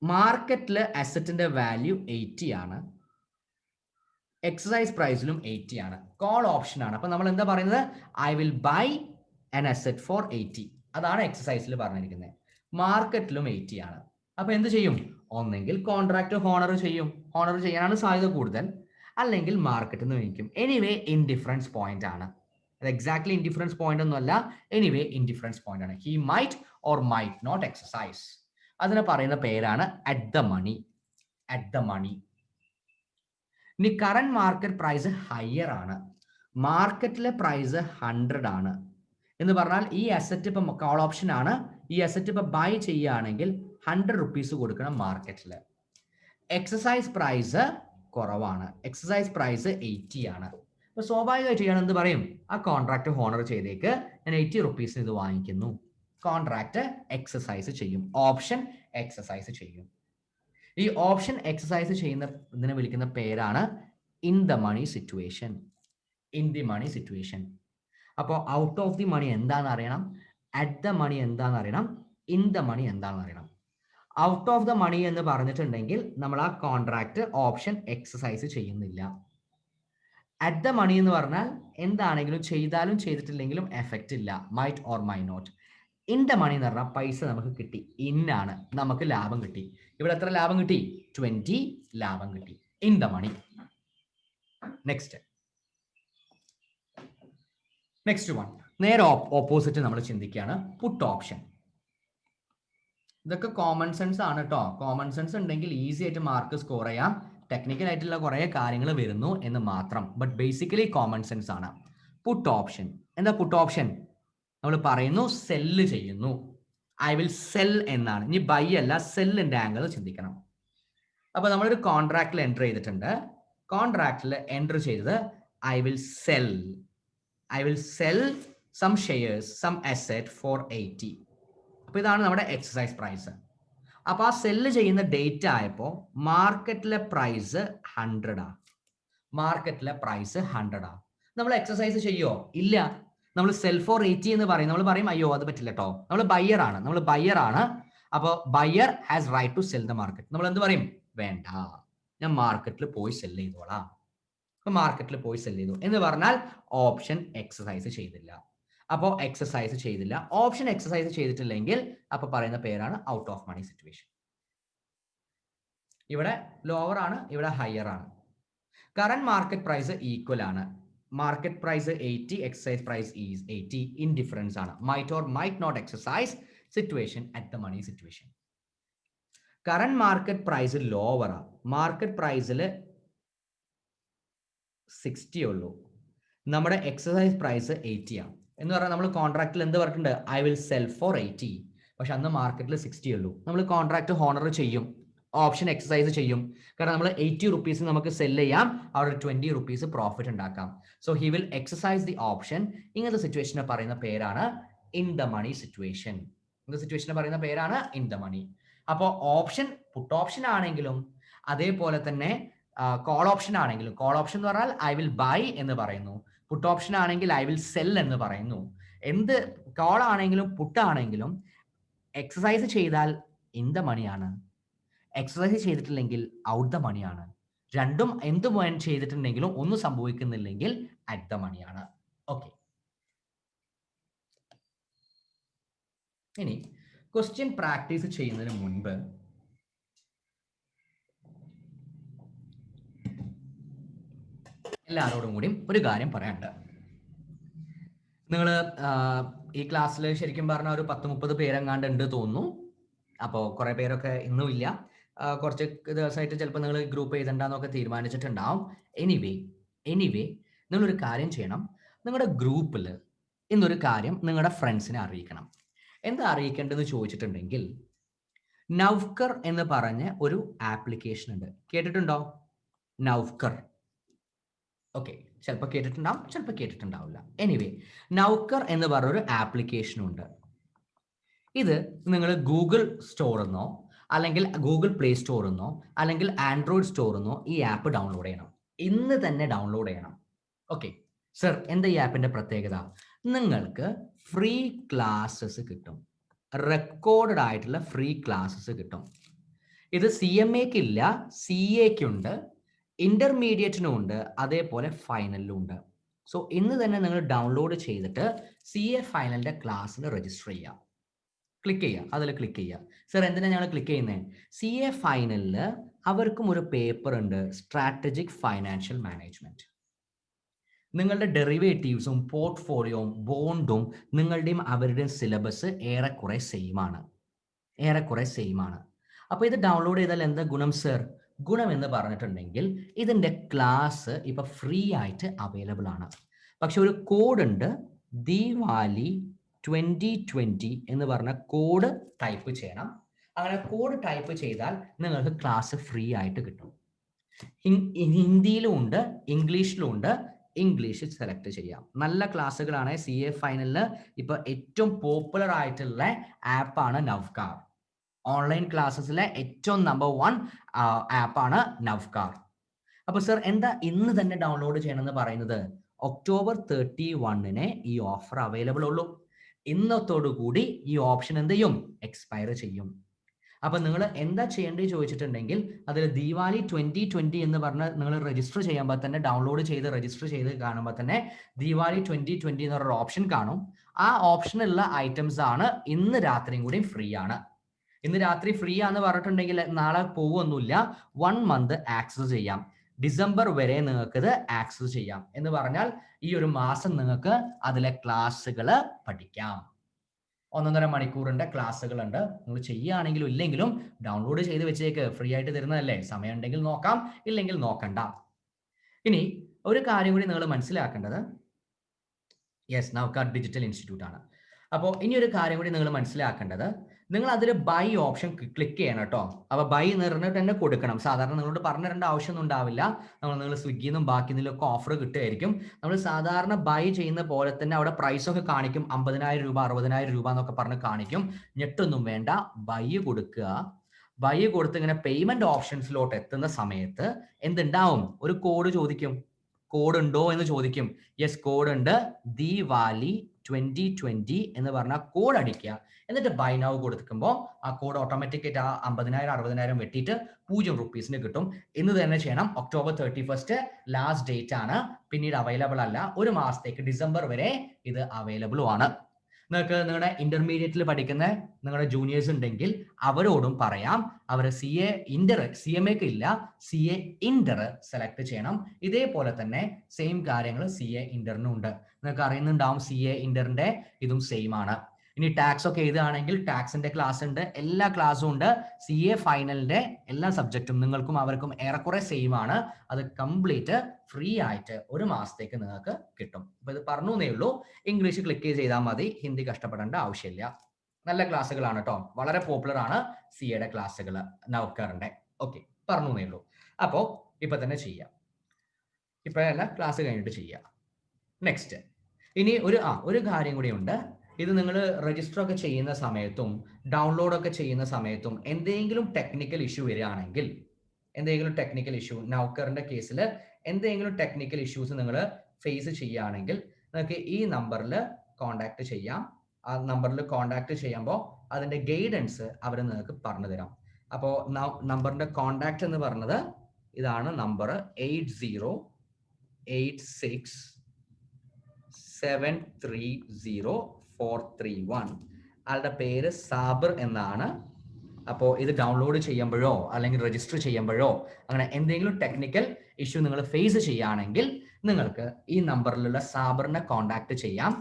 മാർക്കറ്റിൽ അസറ്റിന്റെ വാല്യൂ 80 ആണ്, എക്സസൈസ് പ്രൈസിലും 80 ആണ്, കോൾ ഓപ്ഷൻ ആണ്. അപ്പൊ നമ്മൾ എന്താ പറയുന്നത്? I will by an asset four 80. അതാണ് എക്സസൈസിൽ പറഞ്ഞിരിക്കുന്നത്. മാർക്കറ്റിലും 80 ആണ്. അപ്പൊ എന്ത് ചെയ്യും? ഒന്നെങ്കിൽ കോൺട്രാക്ട് ഹോണർ ചെയ്യും, ഹോണർ ചെയ്യാനാണ് സാധ്യത കൂടുതൽ, അല്ലെങ്കിൽ മാർക്കറ്റിൽ നിന്ന് മേടിക്കും. എനിവേ ഇൻഡിഫറൻസ് പോയിന്റ് ആണ്. അത് എക്സാക്ട്ലി ഇൻഡിഫറൻസ് പോയിന്റ് ഒന്നുമല്ല, എനിവേ ഇൻഡിഫറൻസ് പോയിന്റ് ആണ്. He might or might not exercise. അതിനെ പറയുന്ന പേരാണ് at the money. At the money. ഇനി കറന്റ് മാർക്കറ്റ് പ്രൈസ് ഹയർ ആണ്, മാർക്കറ്റിലെ പ്രൈസ് 100 ആണ് എന്ന് പറഞ്ഞാൽ ഈ അസറ്റ് ഇപ്പം കോൾ ഓപ്ഷൻ ആണ്. ഈ അസറ്റ് ഇപ്പൊ ബൈ ചെയ്യുകയാണെങ്കിൽ 100 റുപ്പീസ് കൊടുക്കണം മാർക്കറ്റിൽ. എക്സസൈസ് പ്രൈസ് കുറവാണ്, എക്സസൈസ് പ്രൈസ് 80 ആണ്. അപ്പൊ സ്വാഭാവികമായിട്ട് ഞാൻ എന്ത് പറയും? ആ കോൺട്രാക്ട് ഹോണർ ചെയ്തേക്ക്, ഞാൻ 80 റുപ്പീസിന് ഇത് വാങ്ങിക്കുന്നു. കോൺട്രാക്ട് എക്സസൈസ് ചെയ്യും, ഓപ്ഷൻ എക്സസൈസ് ചെയ്യും. ഈ ഓപ്ഷൻ എക്സസൈസ് ചെയ്യുന്ന ഇതിനെ വിളിക്കുന്ന പേരാണ് in the money situation. In the money situation. അപ്പോൾ ഔട്ട് ഓഫ് ദി മണി എന്താണെന്ന് അറിയണം, അറ്റ് ദ മണി എന്താണെന്ന് അറിയണം, ഇൻ ദ മണി എന്താണെന്ന് അറിയണം. ഔട്ട് ഓഫ് ദ മണി എന്ന് പറഞ്ഞിട്ടുണ്ടെങ്കിൽ നമ്മൾ ആ കോൺട്രാക്ട് ഓപ്ഷൻ എക്സസൈസ് ചെയ്യുന്നില്ല. അറ്റ് ദ മണി എന്ന് പറഞ്ഞാൽ എന്താണെങ്കിലും ചെയ്താലും ചെയ്തിട്ടില്ലെങ്കിലും എഫക്റ്റ് ഇല്ല, might or might not. In the money എന്ന് പറഞ്ഞാൽ പൈസ നമുക്ക് കിട്ടി, ഇന്നാണ്, നമുക്ക് ലാഭം കിട്ടി. ഇവിടെ എത്ര ലാഭം കിട്ടി? 20 ലാഭം കിട്ടി. In the money. Next one, നേരെ ഓപ്പോസിറ്റ് നമ്മൾ ചിന്തിക്കുകയാണ്, പുട്ട് ഓപ്ഷൻ. ഇതൊക്കെ കോമൺ സെൻസ് ആണ് കേട്ടോ. കോമൺ സെൻസ് ഉണ്ടെങ്കിൽ ഈസി ആയിട്ട് മാർക്ക് സ്കോർ ചെയ്യാം. ടെക്നിക്കൽ ആയിട്ടുള്ള കുറെ കാര്യങ്ങൾ വരുന്നു എന്ന് മാത്രം, ബട്ട് ബേസിക്കലി കോമൺ സെൻസ് ആണ്. പുട്ട് ഓപ്ഷൻ എന്താ? പുട്ട് ഓപ്ഷൻ നമ്മൾ പറയുന്നു സെല്ല് ചെയ്യുന്നു. ഐ വിൽ സെൽ എന്നാണ്. ഇനി ബൈ അല്ല, സെല്ലിന്റെ ആംഗിൾ ചിന്തിക്കണം. അപ്പൊ നമ്മളൊരു കോൺട്രാക്റ്റിൽ എൻ്റർ ചെയ്തിട്ടുണ്ട്. കോൺട്രാക്റ്റിൽ എൻ്റർ ചെയ്തത് I will sell some shares, some asset for 80. അപ്പൊ ഇതാണ് നമ്മുടെ എക്സസൈസ് പ്രൈസ്. അപ്പൊ ആ സെല്ല് ചെയ്യുന്ന ഡേറ്റ് ആയപ്പോൾ മാർക്കറ്റിലെ പ്രൈസ് 100 ആ. മാർക്കറ്റിലെ പ്രൈസ് 100 ആ. നമ്മൾ എക്സസൈസ് ചെയ്യോ? ഇല്ല. നമ്മൾ സെൽ ഫോർ 80 എന്ന് പറയും. നമ്മൾ പറയും അയ്യോ അത് പറ്റില്ല കേട്ടോ, നമ്മൾ ബയ്യർ ആണ്. അപ്പോൾ buyer has right to sell the market. നമ്മൾ എന്ത് പറയും? വേണ്ട, ഞാൻ മാർക്കറ്റിൽ പോയി സെല് ചെയ്തോളാം. അപ്പൊ മാർക്കറ്റിൽ പോയി സെല് ചെയ്തു എന്ന് പറഞ്ഞാൽ ഓപ്ഷൻ എക്സസൈസ് ചെയ്തില്ല. അപ്പോൾ എക്സസൈസ് ചെയ്തില്ല, ഓപ്ഷൻ എക്സസൈസ് ചെയ്തിട്ടില്ലെങ്കിൽ അപ്പൊ പറയുന്ന പേരാണ് ഔട്ട് ഓഫ് മണി സിറ്റുവേഷൻ. ഇവിടെ ലോവർ ആണ്, ഇവിടെ ഹയർ ആണ്. കറന്റ് മാർക്കറ്റ് പ്രൈസ് ഈക്വൽ ആണ്. Market price 80, exercise price is 80. Indifference ആണ്. Might or might not exercise situation at the money situation. Current market price lower ആണ്. മാർക്കറ്റ് പ്രൈസിൽ 60 ഉള്ളൂ. നമ്മുടെ എക്സസൈസ് പ്രൈസ് 80 ആണ്. എന്ന് പറഞ്ഞാൽ നമ്മൾ കോൺട്രാക്റ്റിൽ എന്ത് പറഞ്ഞിട്ടുണ്ട്? I will sell for 80. പക്ഷെ അന്ന് മാർക്കറ്റിൽ 60 ഉള്ളൂ. നമ്മൾ കോൺട്രാക്ട് ഹോണർ ചെയ്യും, ഓപ്ഷൻ എക്സസൈസ് ചെയ്യും. കാരണം നമ്മൾ 80 റുപ്പീസ് നമുക്ക് സെൽ ചെയ്യാം, അവിടെ 20 റുപ്പീസ് പ്രോഫിറ്റ് ഉണ്ടാക്കാം. So he will exercise the option. ഇങ്ങനത്തെ സിറ്റുവേഷനെ പറയുന്ന പേരാണ് ഇൻ ദ മണി സിറ്റുവേഷൻ. ഇങ്ങനത്തെ സിറ്റുവേഷനെ പറയുന്ന പേരാണ് ഇൻ ദ മണി. അപ്പോൾ ഓപ്ഷൻ പുട്ട് ഓപ്ഷൻ ആണെങ്കിലും അതേപോലെ തന്നെ കോൾ ഓപ്ഷൻ ആണെങ്കിലും, കോൾ ഓപ്ഷൻ എന്ന് പറഞ്ഞാൽ ഐ വിൽ ബൈ എന്ന് പറയുന്നു, പുട്ട് ഓപ്ഷൻ ആണെങ്കിൽ ഐ വിൽ സെൽ എന്ന് പറയുന്നു. എന്ത് കോൾ ആണെങ്കിലും പുട്ട് ആണെങ്കിലും എക്സസൈസ് ചെയ്താൽ ഇൻ ദ മണിയാണ്, എക്സസൈസ് ചെയ്തിട്ടില്ലെങ്കിൽ ഔട്ട് ദ മണിയാണ്. രണ്ടും എന്ത് ചെയ്തിട്ടുണ്ടെങ്കിലും ഒന്നും സംഭവിക്കുന്നില്ലെങ്കിൽ അറ്റ് ദ മണിയാണ്. ഓക്കെ, ഇനി ക്വസ്റ്റ്യൻ പ്രാക്ടീസ് ചെയ്യുന്നതിന് മുൻപ് എല്ലാവരോടും കൂടി ഒരു കാര്യം പറയാനുണ്ട്. നിങ്ങൾ ഈ ക്ലാസ്സിൽ ശരിക്കും പറഞ്ഞാൽ ഒരു 10-30 പേരെങ്ങാണ്ട് ഉണ്ട് തോന്നുന്നു. അപ്പോൾ കുറേ പേരൊക്കെ ഇന്നും ഇല്ല, കുറച്ച് ദിവസമായിട്ട് ചിലപ്പോൾ നിങ്ങൾ ഗ്രൂപ്പ് ചെയ്തിട്ടുണ്ടെന്നൊക്കെ തീരുമാനിച്ചിട്ടുണ്ടാവും. എനിവേ നിങ്ങളൊരു കാര്യം ചെയ്യണം. നിങ്ങളുടെ ഗ്രൂപ്പിൽ ഇന്നൊരു കാര്യം നിങ്ങളുടെ ഫ്രണ്ട്സിനെ അറിയിക്കണം. എന്താ അറിയിക്കേണ്ടതെന്ന് ചോദിച്ചിട്ടുണ്ടെങ്കിൽ, നൗഫ്കർ എന്ന് പറഞ്ഞ ഒരു ആപ്ലിക്കേഷൻ ഉണ്ട്. കേട്ടിട്ടുണ്ടോ? നൗഫ്കർ. ഓക്കെ, ചിലപ്പോൾ കേട്ടിട്ടുണ്ടാവും, ചിലപ്പോൾ കേട്ടിട്ടുണ്ടാവില്ല. എനിവേ, നൗക്കർ എന്ന് പറഞ്ഞൊരു ആപ്ലിക്കേഷൻ ഉണ്ട്. ഇത് നിങ്ങൾ ഗൂഗിൾ സ്റ്റോറിൽ നിന്നോ അല്ലെങ്കിൽ ഗൂഗിൾ പ്ലേ സ്റ്റോറിൽ നിന്നോ അല്ലെങ്കിൽ ആൻഡ്രോയിഡ് സ്റ്റോറിൽ നിന്നോ ഈ ആപ്പ് ഡൗൺലോഡ് ചെയ്യണം. ഇന്ന് തന്നെ ഡൗൺലോഡ് ചെയ്യണം. ഓക്കെ സർ, എന്താ ഈ ആപ്പിന്റെ പ്രത്യേകത? നിങ്ങൾക്ക് ഫ്രീ ക്ലാസ്സസ് കിട്ടും. റെക്കോർഡഡ് ആയിട്ടുള്ള ഫ്രീ ക്ലാസ്സസ് കിട്ടും. ഇത് CMAക്ക് ഇല്ല, CAക്കുണ്ട്, ഇന്റർമീഡിയറ്റിനും ഉണ്ട്, അതേപോലെ ഫൈനലിലും ഉണ്ട്. സോ ഇന്ന് തന്നെ നിങ്ങൾ ഡൗൺലോഡ് ചെയ്തിട്ട് CA ഫൈനലിന്റെ ക്ലാസ്സിന് രജിസ്റ്റർ ചെയ്യുക. ക്ലിക്ക് ചെയ്യുക, അതിൽ ക്ലിക്ക് ചെയ്യുക. സർ, എന്തിനാണ് ഞങ്ങൾ ക്ലിക്ക് ചെയ്യുന്നത്? CA ഫൈനലിൽ അവർക്കും ഒരു പേപ്പർ ഉണ്ട്, സ്ട്രാറ്റജിക് ഫൈനാൻഷ്യൽ മാനേജ്മെന്റ്. നിങ്ങളുടെ ഡെറിവേറ്റീവ്സും പോർട്ട്ഫോളിയോയും ബോണ്ടും നിങ്ങളുടെയും അവരുടെയും സിലബസ് ഏറെക്കുറെ സെയിം ആണ്. അപ്പോൾ ഇത് ഡൗൺലോഡ് ചെയ്താൽ എന്താ ഗുണം സർ? ഗുണം എന്ന് പറഞ്ഞിട്ടുണ്ടെങ്കിൽ ഇതിന്റെ ക്ലാസ് ഇപ്പൊ ഫ്രീ ആയിട്ട് അവൈലബിൾ ആണ്. പക്ഷെ ഒരു കോഡ് ഉണ്ട്, ദീവാലി 2020 എന്ന് പറഞ്ഞ കോഡ് ടൈപ്പ് ചെയ്യണം. അങ്ങനെ കോഡ് ടൈപ്പ് ചെയ്താൽ നിങ്ങൾക്ക് ക്ലാസ് ഫ്രീ ആയിട്ട് കിട്ടും. ഹിന്ദിയിലും ഉണ്ട്, ഇംഗ്ലീഷിലും ഉണ്ട്. ഇംഗ്ലീഷ് സെലക്ട് ചെയ്യാം. നല്ല ക്ലാസ്സുകളാണ്. CA ഫൈനലിന് ഇപ്പൊ ഏറ്റവും പോപ്പുലർ ആയിട്ടുള്ള ആപ്പാണ് നൗഫ്കാർ. ഓൺലൈൻ ക്ലാസ്സസിലെ ഏറ്റവും നമ്പർ 1 ആപ്പാണ് നൗഫ്കാർ. അപ്പൊ സർ, എന്താ ഇന്ന് തന്നെ ഡൗൺലോഡ് ചെയ്യണമെന്ന് പറയുന്നത്? ഒക്ടോബർ 31 ഈ ഓഫർ അവൈലബിൾ ഉള്ളൂ. ഇന്നത്തോടു കൂടി ഈ ഓപ്ഷൻ എന്ത് ചെയ്യും? എക്സ്പയർ ചെയ്യും. അപ്പൊ നിങ്ങൾ എന്താ ചെയ്യേണ്ടത് ചോദിച്ചിട്ടുണ്ടെങ്കിൽ, അതിൽ ദീവാലി 2020 എന്ന് പറഞ്ഞ് നിങ്ങൾ രജിസ്റ്റർ ചെയ്യുമ്പോൾ തന്നെ, ഡൗൺലോഡ് ചെയ്ത് രജിസ്റ്റർ ചെയ്ത് കാണുമ്പോൾ തന്നെ ദീവാലി 2020 എന്ന് പറഞ്ഞൊരു ഓപ്ഷൻ കാണും. ആ ഓപ്ഷനുള്ള ഐറ്റംസ് ആണ് ഇന്ന് രാത്രിയും കൂടി ഫ്രീ ആണ്. ഇന്ന് രാത്രി ഫ്രീ ആണെന്ന് പറഞ്ഞിട്ടുണ്ടെങ്കിൽ നാളെ പോവൊന്നുമില്ല. 1 മന്ത് ആക്സസ് ചെയ്യാം. ഡിസംബർ വരെ നിങ്ങൾക്ക് ഇത് ആക്സസ് ചെയ്യാം. എന്ന് പറഞ്ഞാൽ ഈ ഒരു മാസം നിങ്ങൾക്ക് അതിലെ ക്ലാസ്സുകൾ പഠിക്കാം. 1.5 മണിക്കൂറിന്റെ ക്ലാസ്സുകൾ ഉണ്ട്. നിങ്ങൾ ചെയ്യുകയാണെങ്കിലും ഇല്ലെങ്കിലും ഡൗൺലോഡ് ചെയ്ത് വെച്ചേക്ക്. ഫ്രീ ആയിട്ട് തരുന്നതല്ലേ. സമയം ഉണ്ടെങ്കിൽ നോക്കാം, ഇല്ലെങ്കിൽ നോക്കണ്ട. ഇനി ഒരു കാര്യം കൂടി നിങ്ങൾ മനസ്സിലാക്കേണ്ടത്, യെസ്, നൗഫ്കാർ ഡിജിറ്റൽ ഇൻസ്റ്റിറ്റ്യൂട്ട് ആണ്. അപ്പോൾ ഇനി ഒരു കാര്യം കൂടി നിങ്ങൾ മനസ്സിലാക്കേണ്ടത്, നിങ്ങൾ അതിൽ ബൈ ഓപ്ഷൻ ക്ലിക്ക് ചെയ്യണം കേട്ടോ. അപ്പോൾ ബൈ നിറഞ്ഞിട്ട് തന്നെ കൊടുക്കണം. സാധാരണ നിങ്ങളോട് പറഞ്ഞു തരേണ്ട ആവശ്യമൊന്നും ഉണ്ടാവില്ല. നിങ്ങൾ സ്വിഗ്ഗിയിൽ നിന്നും ബാക്കി നിന്നൊക്കെ ഓഫർ കിട്ടുമായിരിക്കും. നമ്മൾ സാധാരണ ബൈ ചെയ്യുന്ന പോലെ തന്നെ അവിടെ പ്രൈസ് ഒക്കെ കാണിക്കും. 50,000 രൂപ, 60,000 രൂപ എന്നൊക്കെ പറഞ്ഞ് കാണിക്കും. ഞെട്ടൊന്നും വേണ്ട, ബൈ കൊടുക്കുക. ബൈ കൊടുത്ത് ഇങ്ങനെ പേയ്മെന്റ് ഓപ്ഷൻസിലോട്ട് എത്തുന്ന സമയത്ത് എന്തുണ്ടാവും? ഒരു കോഡ് ചോദിക്കും. കോഡ് ഉണ്ടോ എന്ന് ചോദിക്കും. യെസ്, കോഡ് ഉണ്ട്. ദീവാലി 2020 എന്ന് പറഞ്ഞ കോഡ് അടിക്കുക. എന്നിട്ട് ബൈ നൗ കൊടുക്കുമ്പോൾ ആ കോഡ് ഓട്ടോമാറ്റിക്കായിട്ട് ആ 50,000 60,000 വെട്ടിയിട്ട് 0 rupees കിട്ടും. ഇന്ന് തന്നെ ചെയ്യണം. October 31st ലാസ്റ്റ് ഡേറ്റ് ആണ്. പിന്നീട് അവൈലബിൾ അല്ല. ഒരു മാസത്തേക്ക് ഡിസംബർ വരെ ഇത് അവൈലബിളും ആണ്. നിങ്ങൾക്ക് നിങ്ങളുടെ ഇന്റർമീഡിയറ്റിൽ പഠിക്കുന്ന നിങ്ങളുടെ ജൂനിയേഴ്സ് ഉണ്ടെങ്കിൽ അവരോടും പറയാം. അവർ CA ഇന്റർ CMA ഇല്ല, CA ഇന്റർ സെലക്ട് ചെയ്യണം. ഇതേപോലെ തന്നെ സെയിം കാര്യങ്ങൾ CA ഇന്ററിനും ഉണ്ട്. നിങ്ങൾക്ക് അറിയുന്നുണ്ടാവും CA ഇന്ററിന്റെ ഇതും സെയിം ആണ്. ഇനി ടാക്സ് ഒക്കെ എഴുതുകയാണെങ്കിൽ ടാക്സിന്റെ ക്ലാസ് ഉണ്ട്, എല്ലാ ക്ലാസ്സും ഉണ്ട്. CA ഫൈനലിന്റെ എല്ലാ സബ്ജക്റ്റും നിങ്ങൾക്കും അവർക്കും ഏറെക്കുറെ സെയിം ആണ്. അത് കംപ്ലീറ്റ് ഫ്രീ ആയിട്ട് ഒരു മാസത്തേക്ക് നിങ്ങൾക്ക് കിട്ടും. അപ്പൊ ഇത് പറഞ്ഞു എന്നേ ഉള്ളൂ. ഇംഗ്ലീഷ് ക്ലിക്ക് ചെയ്താൽ മതി, ഹിന്ദി കഷ്ടപ്പെടേണ്ട ആവശ്യമില്ല. നല്ല ക്ലാസ്സുകളാണ് കേട്ടോ, വളരെ പോപ്പുലർ ആണ് CAയുടെ ക്ലാസ്സുകൾ നൗക്കറിന്റെ. ഓക്കെ, പറഞ്ഞു എന്നേ ഉള്ളൂ. അപ്പോൾ ഇപ്പൊ തന്നെ ചെയ്യാം, ഇപ്പോഴല്ല ക്ലാസ് കഴിഞ്ഞിട്ട് ചെയ്യാം. നെക്സ്റ്റ് ഇനി ഒരു കാര്യം കൂടി ഉണ്ട്. ഇത് നിങ്ങൾ രജിസ്റ്റർ ഒക്കെ ചെയ്യുന്ന സമയത്തും ഡൗൺലോഡ് ഒക്കെ ചെയ്യുന്ന സമയത്തും എന്തെങ്കിലും ടെക്നിക്കൽ ഇഷ്യൂ വരികയാണെങ്കിൽ, എന്തെങ്കിലും ടെക്നിക്കൽ ഇഷ്യൂ നൗക്കറിന്റെ കേസിൽ എന്തെങ്കിലും ടെക്നിക്കൽ ഇഷ്യൂസ് നിങ്ങൾ ഫേസ് ചെയ്യുകയാണെങ്കിൽ നിങ്ങൾക്ക് ഈ നമ്പറിൽ കോൺടാക്ട് ചെയ്യാം. ആ നമ്പറിൽ കോൺടാക്ട് ചെയ്യുമ്പോൾ അതിന്റെ ഗൈഡൻസ് അവർ നിങ്ങൾക്ക് പറഞ്ഞു തരാം. അപ്പോൾ നമ്പറിന്റെ കോൺടാക്ട് എന്ന് പറഞ്ഞത് ഇതാണ്. നമ്പർ 8086730431. ആളുടെ പേര് സാബിർ എന്നാണ്. അപ്പോൾ ഇത് ഡൗൺലോഡ് ചെയ്യുമ്പോഴോ അല്ലെങ്കിൽ രജിസ്റ്റർ ചെയ്യുമ്പോഴോ അങ്ങനെ എന്തെങ്കിലും ടെക്നിക്കൽ ഇഷ്യൂ നിങ്ങൾ ഫേസ് ചെയ്യുകയാണെങ്കിൽ നിങ്ങൾക്ക് ഈ നമ്പറിലുള്ള സാബിറിനെ കോൺടാക്ട് ചെയ്യാം.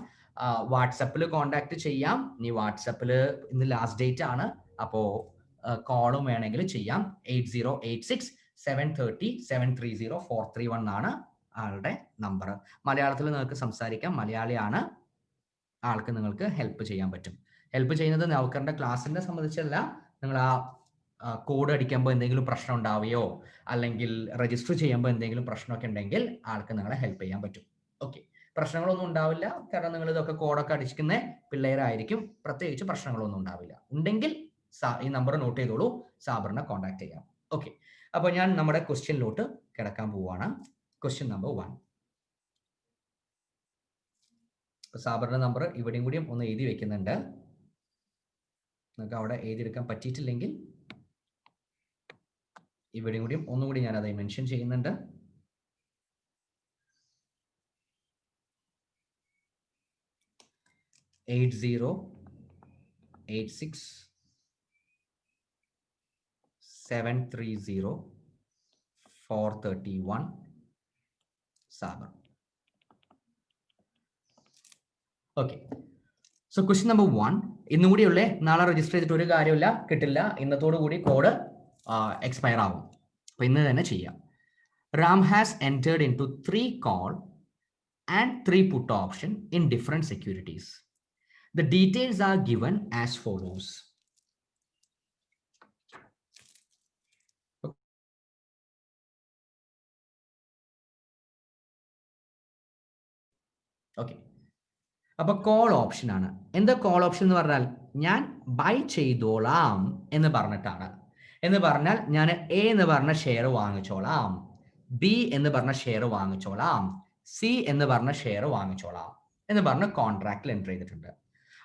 വാട്സപ്പിൽ കോൺടാക്ട് ചെയ്യാം. ഇനി വാട്സപ്പിൽ ഇന്ന് ലാസ്റ്റ് ഡേറ്റ് ആണ്, അപ്പോൾ കോളും വേണമെങ്കിൽ ചെയ്യാം. 8086730431 എന്നാണ് ആളുടെ നമ്പർ. മലയാളത്തിൽ നിങ്ങൾക്ക് സംസാരിക്കാം, മലയാളിയാണ്. ആൾക്ക് നിങ്ങൾക്ക് ഹെൽപ്പ് ചെയ്യാൻ പറ്റും. ഹെൽപ്പ് ചെയ്യുന്നത് നൗക്കറിന്റെ ക്ലാസ്സിനെ സംബന്ധിച്ചല്ല, നിങ്ങൾ ആ കോഡ് അടിക്കുമ്പോൾ എന്തെങ്കിലും പ്രശ്നം ഉണ്ടാവുകയോ അല്ലെങ്കിൽ രജിസ്റ്റർ ചെയ്യുമ്പോൾ എന്തെങ്കിലും പ്രശ്നമൊക്കെ ഉണ്ടെങ്കിൽ ആൾക്ക് നിങ്ങളെ ഹെൽപ്പ് ചെയ്യാൻ പറ്റും. ഓക്കെ, പ്രശ്നങ്ങളൊന്നും ഉണ്ടാവില്ല, കാരണം നിങ്ങൾ ഇതൊക്കെ കോഡൊക്കെ അടിക്കുന്ന പിള്ളേരായിരിക്കും. പ്രത്യേകിച്ച് പ്രശ്നങ്ങളൊന്നും ഉണ്ടാവില്ല. ഉണ്ടെങ്കിൽ ഈ നമ്പർ നോട്ട് ചെയ്തോളൂ, സാബറിനെ കോൺടാക്ട് ചെയ്യാം. ഓക്കെ, അപ്പോൾ ഞാൻ നമ്മുടെ ക്വസ്റ്റ്യനിലോട്ട് കിടക്കാൻ പോവുകയാണ്. Question number 1. സാബറിന്റെ നമ്പർ ഇവിടെയും കൂടിയും ഒന്ന് എഴുതി വെക്കുന്നുണ്ട്. നിങ്ങൾക്ക് അവിടെ എഴുതിയെടുക്കാൻ പറ്റിയിട്ടില്ലെങ്കിൽ ഇവിടെയും കൂടിയും ഒന്നുകൂടി ഞാൻ അത് മെൻഷൻ ചെയ്യുന്നുണ്ട്. എയ്റ്റ് 8086730431 സാബർ. ഓക്കെ, സോ ക്വസ്റ്റ്യൻ നമ്പർ 1 ഇന്നും കൂടിയുള്ളേ. നാളെ രജിസ്റ്റർ ചെയ്തിട്ട് ഒരു കാര്യമില്ല, കിട്ടില്ല. ഇന്നത്തോടു കൂടി കോഡ് എക്സ്പയർ ആവും. അപ്പൊ ഇന്ന് തന്നെ ചെയ്യാം. Ram has entered into 3 call and 3 put option in different securities. The details are given as follows. Okay, അപ്പൊ കോൾ ഓപ്ഷൻ ആണ്. എന്താ കോൾ ഓപ്ഷൻ എന്ന് പറഞ്ഞാൽ ഞാൻ ബൈ ചെയ്തോളാം എന്ന് പറഞ്ഞിട്ടാണ്. എന്ന് പറഞ്ഞാൽ ഞാൻ എ എന്ന് പറഞ്ഞ ഷെയർ വാങ്ങിച്ചോളാം, ബി എന്ന് പറഞ്ഞ ഷെയർ വാങ്ങിച്ചോളാം, സി എന്ന് പറഞ്ഞ ഷെയർ വാങ്ങിച്ചോളാം എന്ന് പറഞ്ഞ് കോൺട്രാക്റ്റിൽ എൻ്റർ ചെയ്തിട്ടുണ്ട്.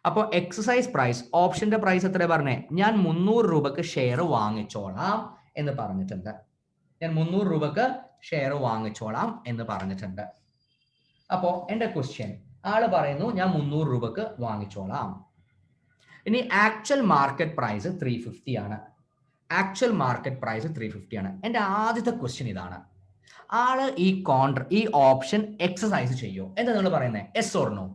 അപ്പോൾ എക്സസൈസ് പ്രൈസ് ഓപ്ഷന്റെ പ്രൈസ് എത്ര പറഞ്ഞേ? ഞാൻ 300 രൂപക്ക് ഷെയർ വാങ്ങിച്ചോളാം എന്ന് പറഞ്ഞിട്ടുണ്ട്. ഞാൻ 300 രൂപക്ക് ഷെയർ വാങ്ങിച്ചോളാം എന്ന് പറഞ്ഞിട്ടുണ്ട്. അപ്പോ എന്റെ ക്വസ്റ്റ്യൻ, ആള് പറയുന്നു ഞാൻ 300 രൂപക്ക് വാങ്ങിച്ചോളാം. ഇനി ആക്ച്വൽ മാർക്കറ്റ് പ്രൈസ് 350 ആണ്. ആക്ച്വൽ മാർക്കറ്റ് പ്രൈസ് 350 ആണ്. എന്റെ ആദ്യത്തെ ക്വസ്റ്റ്യൻ ഇതാണ്, ആള് ഈ ഓപ്ഷൻ എക്സസൈസ് ചെയ്യോ? എന്താ നിങ്ങൾ പറയുന്നത്? Yes or no?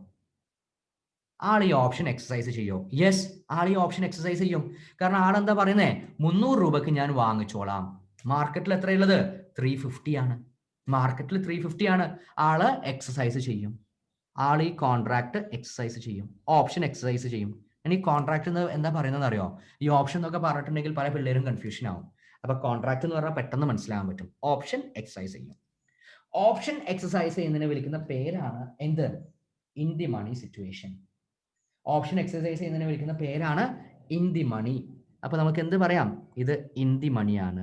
ആൾ ഈ ഓപ്ഷൻ എക്സസൈസ് ചെയ്യോ? യെസ്, ആൾ ഈ ഓപ്ഷൻ എക്സസൈസ് ചെയ്യും. കാരണം ആളെന്താ പറയുന്നേ? 300 രൂപക്ക് ഞാൻ വാങ്ങിച്ചോളാം. മാർക്കറ്റിൽ എത്രയുള്ളത്? 350 ആണ്. മാർക്കറ്റിൽ 350 ആണ്. ആള് എക്സസൈസ് ചെയ്യും. ആൾ ഈ കോൺട്രാക്ട് എക്സസൈസ് ചെയ്യും, ഓപ്ഷൻ എക്സസൈസ് ചെയ്യും. ഇനി കോൺട്രാക്ട് എന്താ പറയുന്നത് അറിയോ? ഈ ഓപ്ഷൻ എന്നൊക്കെ പറഞ്ഞിട്ടുണ്ടെങ്കിൽ പല പിള്ളേരും കൺഫ്യൂഷൻ ആവും. അപ്പൊ കോൺട്രാക്ട് എന്ന് പറഞ്ഞാൽ പെട്ടെന്ന് മനസ്സിലാകാൻ പറ്റും. ഓപ്ഷൻ എക്സസൈസ് ചെയ്യും. ഓപ്ഷൻ എക്സസൈസ് ചെയ്യുന്നതിനെ വിളിക്കുന്ന പേരാണ് എന്ത്? In the money situation. Option exercise ചെയ്യുന്നതിനെ വിളിക്കുന്ന പേരാണ് ഇൻ ദി മണി. അപ്പൊ നമുക്ക് എന്ത് പറയാം? ഇത് ഇൻ ദി മണിയാണ്.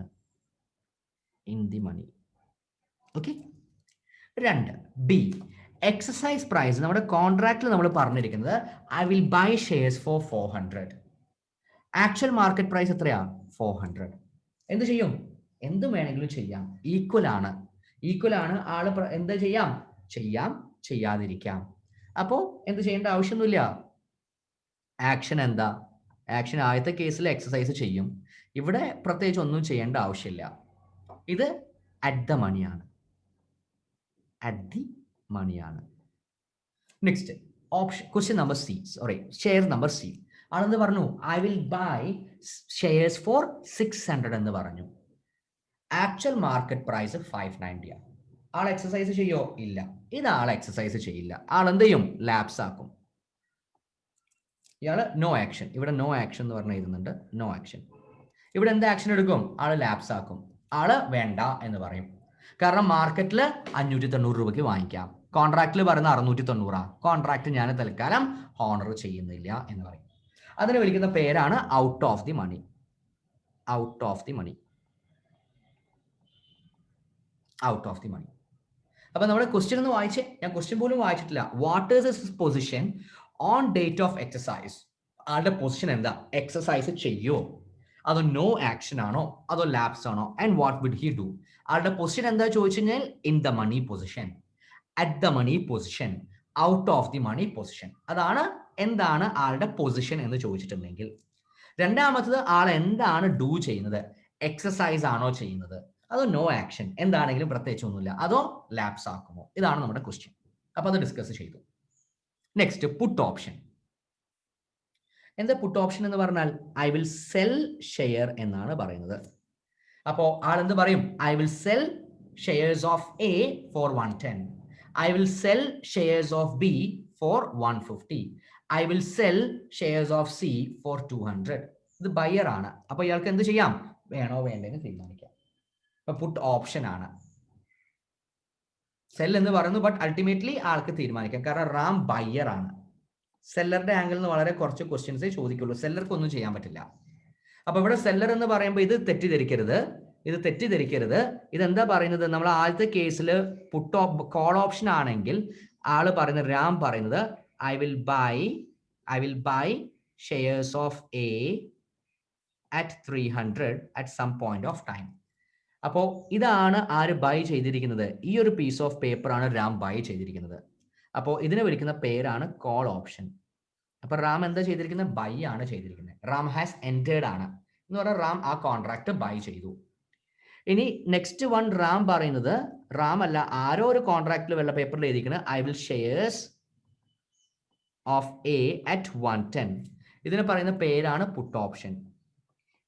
In the money. Okay. 2 B, exercise price നമ്മുടെ കോൺട്രാക്റ്റിൽ നമ്മൾ പറഞ്ഞിരിക്കുന്നത് I will buy shares for 400. Actual market price എത്രയാ? 400. എന്ത് ചെയ്യും? എന്തും വേണമെങ്കിലും ചെയ്യാം. ഈക്വൽ ആണ്. ആള് എന്ത് ചെയ്യാം? ചെയ്യാതിരിക്കാം. അപ്പോൾ എന്ത് ചെയ്യേണ്ട ആവശ്യമൊന്നുമില്ല. ആക്ഷൻ എന്താ? ആക്ഷൻ ആദ്യത്തെ കേസിൽ എക്സസൈസ് ചെയ്യും. ഇവിടെ പ്രത്യേകിച്ച് ഒന്നും ചെയ്യേണ്ട ആവശ്യമില്ല. ഇത് അറ്റ് ദ മണിയാണ്. Next option question number C, share number C. ആളെന്ന് പറഞ്ഞു I will buy shares four 600 എന്ന് പറഞ്ഞു. ആക്ച്വൽ മാർക്കറ്റ് പ്രൈസ് 590 ആണ്. ആൾ എക്സസൈസ് ചെയ്യോ? ഇല്ല. ഇത് ആൾ എക്സസൈസ് ചെയ്യില്ല. ആൾ എന്ത് ചെയ്യും? ലാപ്സ് ആക്കും. ഇയാള് നോ ആക്ഷൻ. ഇവിടെ നോ ആക്ഷൻ എന്ന് പറഞ്ഞ് എഴുതുന്നുണ്ട്. No action. ഇവിടെ എന്ത് ആക്ഷൻ എടുക്കും? ആള് ലാപ്സ് ആക്കും. ആള് വേണ്ട എന്ന് പറയും. കാരണം മാർക്കറ്റിൽ 590 രൂപയ്ക്ക് വാങ്ങിക്കാം. കോൺട്രാക്റ്റിൽ പറയുന്ന 690. കോൺട്രാക്ട് ഞാൻ തൽക്കാലം ഹോണർ ചെയ്യുന്നില്ല എന്ന് പറയും. അതിനെ വിളിക്കുന്ന പേരാണ് ഔട്ട് ഓഫ് ദി മണി. അപ്പൊ നമ്മുടെ ക്വസ്റ്റ്യൻ ഒന്ന് വായിച്ചേ. ഞാൻ ക്വസ്റ്റ്യൻ പോലും വായിച്ചിട്ടില്ല. What is his position on date of exercise? ആളുടെ പൊസിഷൻ എന്താ? എക്സസൈസ് ചെയ്യോ, അതോ നോ ആക്ഷൻ ആണോ, അതോ ലാപ്സ് ആണോ? And what would he do? ആളുടെ പൊസിഷൻ എന്താ ചോദിച്ചു കഴിഞ്ഞാൽ in the money position, at the money position, out of the money position. അതാണ് എന്താണ് ആളുടെ പൊസിഷൻ എന്ന് ചോദിച്ചിട്ടുണ്ടെങ്കിൽ. രണ്ടാമത്തത് ആൾ എന്താണ് ഡു ചെയ്യുന്നത്? എക്സസൈസ് ആണോ ചെയ്യുന്നത്, അതോ നോ ആക്ഷൻ, എന്താണെങ്കിലും പ്രത്യേകിച്ച് ഒന്നുമില്ല, അതോ ലാപ്സ് ആക്കുമോ? ഇതാണ് നമ്മുടെ ക്വസ്റ്റ്യൻ. അപ്പൊ അത് ഡിസ്കസ് ചെയ്തു. Next put option. എന്താ പുട്ട് ഓപ്ഷൻ എന്ന് പറഞ്ഞാൽ ഐ വിൽ സെൽ ഷെയർ എന്നാണ് പറയുന്നത്. അപ്പോ ആൾ എന്ത് പറയും? I will sell shares of A for 110. I will sell shares of B for 150. I will sell shares of C for 200. ഇത് ബയർ ആണ്. അപ്പൊ ഇയാൾക്ക് എന്ത് ചെയ്യാം? വേണോ വേണ്ടെന്ന് തീരുമാനിക്കാം. അപ്പൊ പുട്ട് ഓപ്ഷൻ ആണ്. സെൽ എന്ന് പറയുന്നു, ബട്ട് അൾട്ടിമേറ്റ്ലി ആൾക്ക് തീരുമാനിക്കാം. കാരണം റാം ബയ്യർ ആണ്. സെല്ലറുടെ ആംഗിളിൽ നിന്ന് വളരെ കുറച്ച് ക്വസ്റ്റ്യൻസേ ചോദിക്കുള്ളൂ. സെല്ലർക്ക് ഒന്നും ചെയ്യാൻ പറ്റില്ല. അപ്പൊ ഇവിടെ സെല്ലർ എന്ന് പറയുമ്പോൾ ഇത് തെറ്റിദ്ധരിക്കരുത്. ഇതെന്താ പറയുന്നത്? നമ്മൾ ആദ്യത്തെ കേസിൽ കോൾ ഓപ്ഷൻ ആണെങ്കിൽ ആള് പറയുന്നത്, രാം പറയുന്നത് I will buy shares of A at 300 at some point of time. അപ്പോൾ ഇതാണ് ആര് ബൈ ചെയ്തിരിക്കുന്നത്? ഈ ഒരു പീസ് ഓഫ് പേപ്പർ ആണ് രാം ബൈ ചെയ്തിരിക്കുന്നത്. അപ്പോൾ ഇതിനെ വിളിക്കുന്ന പേരാണ് കോൾ ഓപ്ഷൻ. അപ്പൊ റാം എന്താ ചെയ്തിരിക്കുന്നത്? ബൈ ആണ് ചെയ്തിരിക്കുന്നത്. റാം ഹാസ് എൻറ്റേർഡ് ആണ് എന്ന് പറഞ്ഞാൽ റാം ആ കോൺട്രാക്ട് ബൈ ചെയ്തു. ഇനി നെക്സ്റ്റ് വൺ റാം പറയുന്നത്, റാം അല്ല, ആരോ ഒരു കോൺട്രാക്റ്റിൽ വെള്ള പേപ്പറിൽ എഴുതിക്കുന്നത് I will shares of A at 110. ഇതിന് പറയുന്ന പേരാണ് പുട്ട് ഓപ്ഷൻ.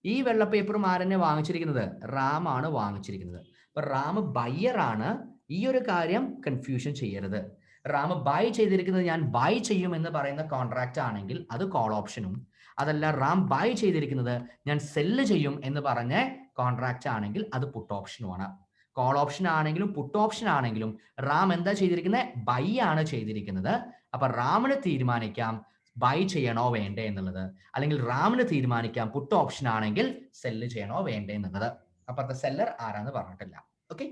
ഈ വെള്ള പേപ്പറും ആരെന്നെ വാങ്ങിച്ചിരിക്കുന്നത്? റാം ആണ് വാങ്ങിച്ചിരിക്കുന്നത്. അപ്പൊ റാം ബയ്യർ ആണ്. ഈ ഒരു കാര്യം കൺഫ്യൂഷൻ ചെയ്യരുത്. റാം ബൈ ചെയ്തിരിക്കുന്നത് ഞാൻ ബൈ ചെയ്യും എന്ന് പറയുന്ന കോൺട്രാക്ട് ആണെങ്കിൽ അത് കോൾ ഓപ്ഷനും, അതല്ല റാം ബൈ ചെയ്തിരിക്കുന്നത് ഞാൻ സെല്ല് ചെയ്യും എന്ന് പറഞ്ഞ കോൺട്രാക്ട് ആണെങ്കിൽ അത് പുട്ട് ഓപ്ഷനുമാണ്. കോൾ ഓപ്ഷൻ ആണെങ്കിലും പുട്ട് ഓപ്ഷൻ ആണെങ്കിലും റാം എന്താ ചെയ്തിരിക്കുന്നത്? ബൈ ആണ് ചെയ്തിരിക്കുന്നത്. അപ്പൊ റാമിന് തീരുമാനിക്കാം ബൈ ചെയ്യണോ വേണ്ടേ എന്നുള്ളത്, അല്ലെങ്കിൽ റാമിന് തീരുമാനിക്കാം പുട്ട് ഓപ്ഷൻ ആണെങ്കിൽ സെല്ല് ചെയ്യണോ വേണ്ടേ എന്നുള്ളത്. അപ്പത്തെ സെല്ലർ ആരാന്ന് പറഞ്ഞിട്ടില്ല. ഓക്കെ,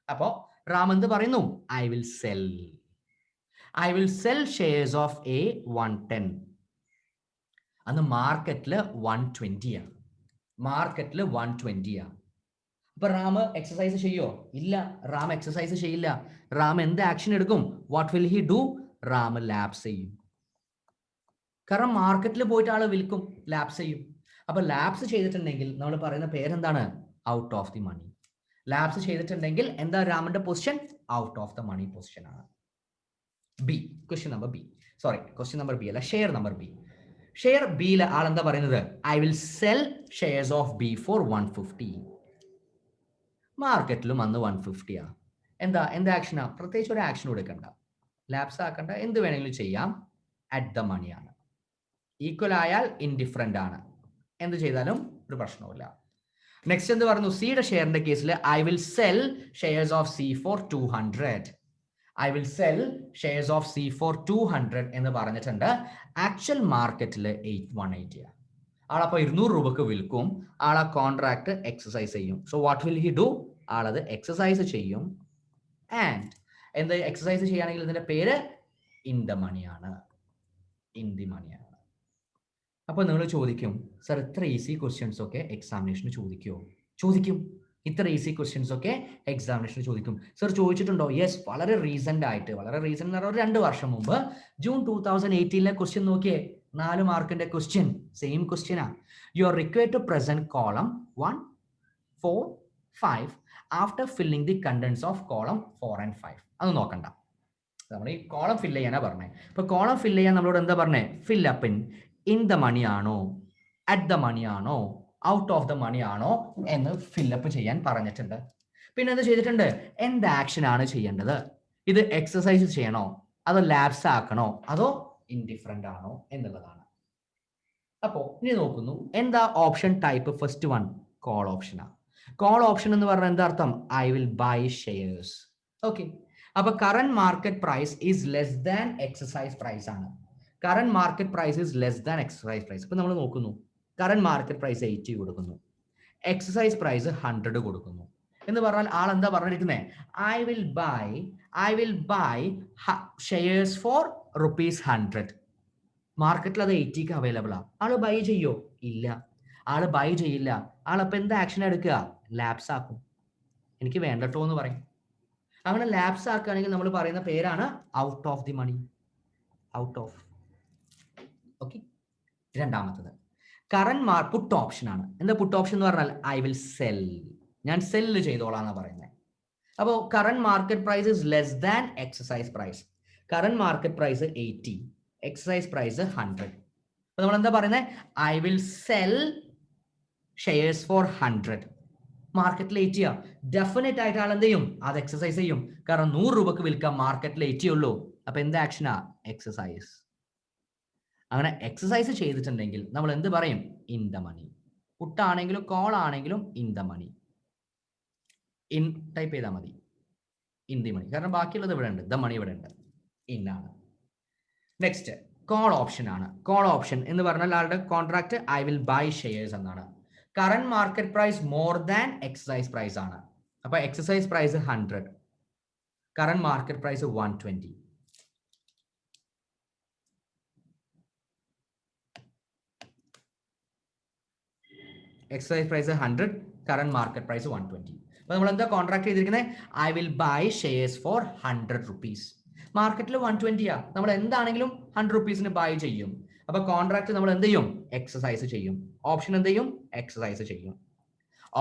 അപ്പോ റാം എന്ത് പറയുന്നു? I will sell shares of A 110. അന്ന് മാർക്കറ്റില് 120 ആണ്. അപ്പൊ റാം എക്സസൈസ് ചെയ്യോ? ഇല്ല, റാം എക്സസൈസ് ചെയ്യില്ല. റാം എന്ത് ആക്ഷൻ എടുക്കും? What will he do? Ram lapse ചെയ്യും. കാരണം മാർക്കറ്റിൽ പോയിട്ട് ആള് വിൽക്കും, ലാപ്സ് ചെയ്യും. അപ്പൊ ലാപ്സ് ചെയ്തിട്ടുണ്ടെങ്കിൽ നമ്മൾ പറയുന്ന പേരെന്താണ്? Out of the money. Lapse ചെയ്തിട്ടുണ്ടെങ്കിൽ എന്താ രാമന്റെ position? Out of the money position ആണ്. ബി, ക്വസ്റ്റ്യൻ നമ്പർ ബി അല്ല, ഷെയർ നമ്പർ ബി. ഷെയർ ബിയിലെ ആളെന്താ പറയുന്നത്? I will sell shares of B for 150. മാർക്കറ്റിലും അന്ന് 150 ആ. എന്ത് ആക്ഷനാ? പ്രത്യേകിച്ച് ഒരു ആക്ഷൻ എടുക്കണ്ട, ലാപ്സ് ആക്കണ്ട, എന്ത് വേണമെങ്കിലും ചെയ്യാം. അറ്റ് ദ മണിയാണ്. ഈക്വൽ ആയാൽ ഇൻഡിഫറന്റ് ആണ്. എന്ത് ചെയ്താലും ഒരു പ്രശ്നവുമില്ല. നെക്സ്റ്റ് എന്ത് പറഞ്ഞു? സിയുടെ ഷെയറിന്റെ കേസിൽ I will sell shares of C for 200. എന്ന് പറഞ്ഞിട്ടുണ്ട്. ആക്ച്വൽ മാർക്കറ്റിൽ 180. ആളപ്പോൾ 200 രൂപക്ക് വിൽക്കും. ആളാ കോൺട്രാക്ട് എക്സസൈസ് ചെയ്യും. So what will he do? ആളത് എക്സസൈസ് ചെയ്യും. ആൻഡ് എന്ത് എക്സസൈസ് ചെയ്യുകയാണെങ്കിൽ ഇതിന്റെ പേര് ഇൻ ദ മണിയാണ്. ഇൻ ദി മണിയാണ്. അപ്പോൾ നിങ്ങൾ ചോദിക്കും, സർ ഇത്ര ഈസി ക്വസ്റ്റ്യൻസ് ഒക്കെ എക്സാമിനേഷന് ചോദിക്കുമോ? ചോദിക്കും. ഇത്ര ഈസി ക്വസ്റ്റ്യൻസ് ഒക്കെ എക്സാമിനേഷന് ചോദിക്കും. സർ ചോദിച്ചിട്ടുണ്ടോ? യെസ്, വളരെ റീസെന്റ് ആയിട്ട്, വളരെ റീസെന്റ് എന്ന് പറഞ്ഞാൽ 2 വർഷം മുമ്പ് ജൂൺ 2018 ക്വസ്റ്റ്യൻ നോക്കിയേ, 4 മാർക്കിന്റെ ക്വസ്റ്റ്യൻ, സെയിം ക്വസ്റ്റ്യനാ. You are required to present column 1, 4, 5 after filling the contents of column 4 and 5. അത് നോക്കണ്ട, നമ്മൾ ഈ കോളം ഫില്ല് ചെയ്യാനാ പറഞ്ഞേ. ഇപ്പൊ കോളം ഫില്ല് ചെയ്യാൻ നമ്മളോട് എന്താ പറഞ്ഞേ? Fill up in the money ആണോ, അറ്റ് ദ മണി ആണോ, ഔട്ട് ഓഫ് ദ മണി ആണോ എന്ന് ഫില്ലപ്പ് ചെയ്യാൻ പറഞ്ഞിട്ടുണ്ട്. പിന്നെ എന്ത് ചെയ്തിട്ടുണ്ട്? എന്ത് ആക്ഷൻ ആണ് ചെയ്യേണ്ടത്? ഇത് എക്സസൈസ് ചെയ്യണോ, അതോ ലാപ്സ് ആക്കണോ, അതോ ഇൻഡിഫറന്റ് ആണോ എന്നുള്ളതാണ്. അപ്പോ ഇനി നോക്കുന്നു, എന്താ option type? First one call ഓപ്ഷനാ. കോൾ ഓപ്ഷൻ എന്ന് പറഞ്ഞാൽ എന്താ അർത്ഥം? I will buy shares. Okay, അപ്പൊ current market price is less than exercise price ആണ്. Current market price is less than exercise price. ഇപ്പൊ നമ്മൾ നോക്കുന്നു, കറന്റ് മാർക്കറ്റ് പ്രൈസ് 80 കൊടുക്കുന്നു, എക്സസൈസ് പ്രൈസ് 100 കൊടുക്കുന്നു എന്ന് പറഞ്ഞാൽ ആൾ എന്താ പറഞ്ഞിരിക്കുന്നത്? I will buy shares for ₹100. മാർക്കറ്റിൽ അത് 80ക്ക് അവൈലബിൾ ആ. ആള് ബൈ ചെയ്യോ? ഇല്ല, ആള് ബൈ ചെയ്യില്ല. ആളപ്പൊ എന്താ ആക്ഷൻ എടുക്കുക? ലാപ്സ് ആക്കും. എനിക്ക് വേണ്ടട്ടോ എന്ന് പറയും. അങ്ങനെ ലാപ്സ് ആക്കുകയാണെങ്കിൽ നമ്മൾ പറയുന്ന പേരാണ് out of the money. Out of. Okay, രണ്ടാമത്തത് കറന്റ് പുട്ട് ഓപ്ഷൻ ആണ്. എന്താ പുട്ട് ഓപ്ഷൻ എന്ന് പറഞ്ഞാൽ? ഐ വിൽ സെൽ, ഞാൻ സെല്ല് ചെയ്തോളാം എന്നാ പറയുന്നത്. അപ്പോൾ current market price is less than exercise price. Current market price 80, exercise price 100. അപ്പൊ നമ്മൾ എന്താ പറയുന്നത്? I will sell shares for 100. മാർക്കറ്റിൽ 80 ആ, ഡെഫിനറ്റ് ആയിട്ട് ആൾ എന്ത് ചെയ്യും? അത് എക്സസൈസ് ചെയ്യും. കാരണം 100 രൂപക്ക് വിൽക്കാം, മാർക്കറ്റിൽ 80 ഉള്ളൂ. അപ്പൊ എന്ത് ആക്ഷനാ? എക്സസൈസ്. അങ്ങനെ എക്സസൈസ് ചെയ്തിട്ടുണ്ടെങ്കിൽ നമ്മൾ എന്ത് പറയും? In the money. പുട്ടാണെങ്കിലും കോൾ ആണെങ്കിലും in the money. In type ചെയ്താൽ മതി, ഇൻ ദി മണി. കാരണം ബാക്കിയുള്ളത് ഇവിടെ ഉണ്ട്, ദ മണി ഇവിടെ ഉണ്ട്, ഇൻ ആണ്. നെക്സ്റ്റ് കോൾ ഓപ്ഷൻ ആണ്. കോൾ ഓപ്ഷൻ എന്ന് പറഞ്ഞാൽ ആളുടെ contract I will buy shares എന്നാണ്. Current market price more than exercise price ആണ്. അപ്പൊ exercise price 100, current market price 120. Exercise price 100, current market price 120. അപ്പൊ നമ്മൾ എന്താ കോൺട്രാക്ട് ചെയ്തിരിക്കുന്നത്? I will buy shares for 100 rupees. മാർക്കറ്റിൽ 120 ആ, നമ്മൾ എന്താണെങ്കിലും 100 rupeesന് ബൈ ചെയ്യും. അപ്പൊ കോൺട്രാക്ട് നമ്മൾ എന്ത് ചെയ്യും? എക്സസൈസ് ചെയ്യും. ഓപ്ഷൻ എന്ത് ചെയ്യും? എക്സസൈസ് ചെയ്യും.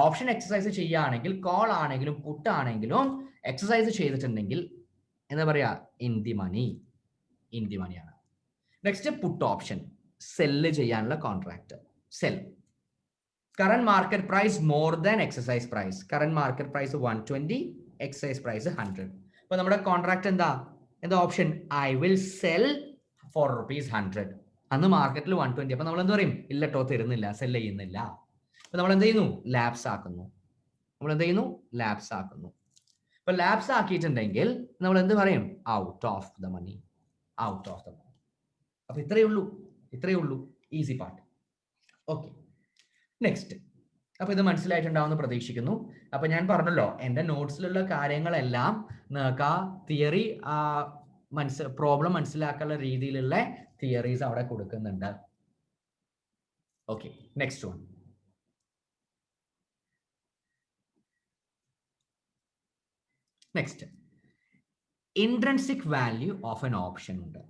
ഓപ്ഷൻ എക്സസൈസ് ചെയ്യുകയാണെങ്കിൽ കോൾ ആണെങ്കിലും പുട്ട് ആണെങ്കിലും എക്സസൈസ് ചെയ്തിട്ടുണ്ടെങ്കിൽ എന്താ പറയാ? In the money. In the മണിയാണ്. നെക്സ്റ്റ് പുട്ട് ഓപ്ഷൻ, സെല്ല് ചെയ്യാനുള്ള contract. Sell. Current market price more than exercise price. Current market price 120, exercise price 100. അപ്പൊ നമ്മുടെ കോൺട്രാക്ട് എന്താ? Option I will sell for ₹100. അന്ന് മാർക്കറ്റിൽ 120. അപ്പൊ നമ്മൾ എന്ത് പറയും? ഇല്ലട്ടോ, തരുന്നില്ല, സെൽ ചെയ്യുന്നില്ല. അപ്പൊ നമ്മൾ എന്ത് ചെയ്യുന്നു? ലാപ്സ് ആക്കുന്നു. ലാപ്സ് ആക്കുന്നു. അപ്പൊ ലാപ്സ് ആക്കിയിട്ടുണ്ടെങ്കിൽ നമ്മൾ എന്ത് പറയും? Out of the money. Out of the money. അപ്പൊ ഇത്രയേ ഉള്ളൂ ഈസി പാർട്ട്. Okay, next. അപ്പൊ ഇത് മനസ്സിലായിട്ടുണ്ടാവുമെന്ന് പ്രതീക്ഷിക്കുന്നു. അപ്പൊ ഞാൻ പറഞ്ഞല്ലോ, എൻ്റെ നോട്ട്സിലുള്ള കാര്യങ്ങളെല്ലാം നിങ്ങൾക്ക് ആ തിയറി പ്രോബ്ലം മനസ്സിലാക്കാനുള്ള രീതിയിലുള്ള തിയറീസ് അവിടെ കൊടുക്കുന്നുണ്ട്. Okay, next one. Next, intrinsic value of an option ഉണ്ട്.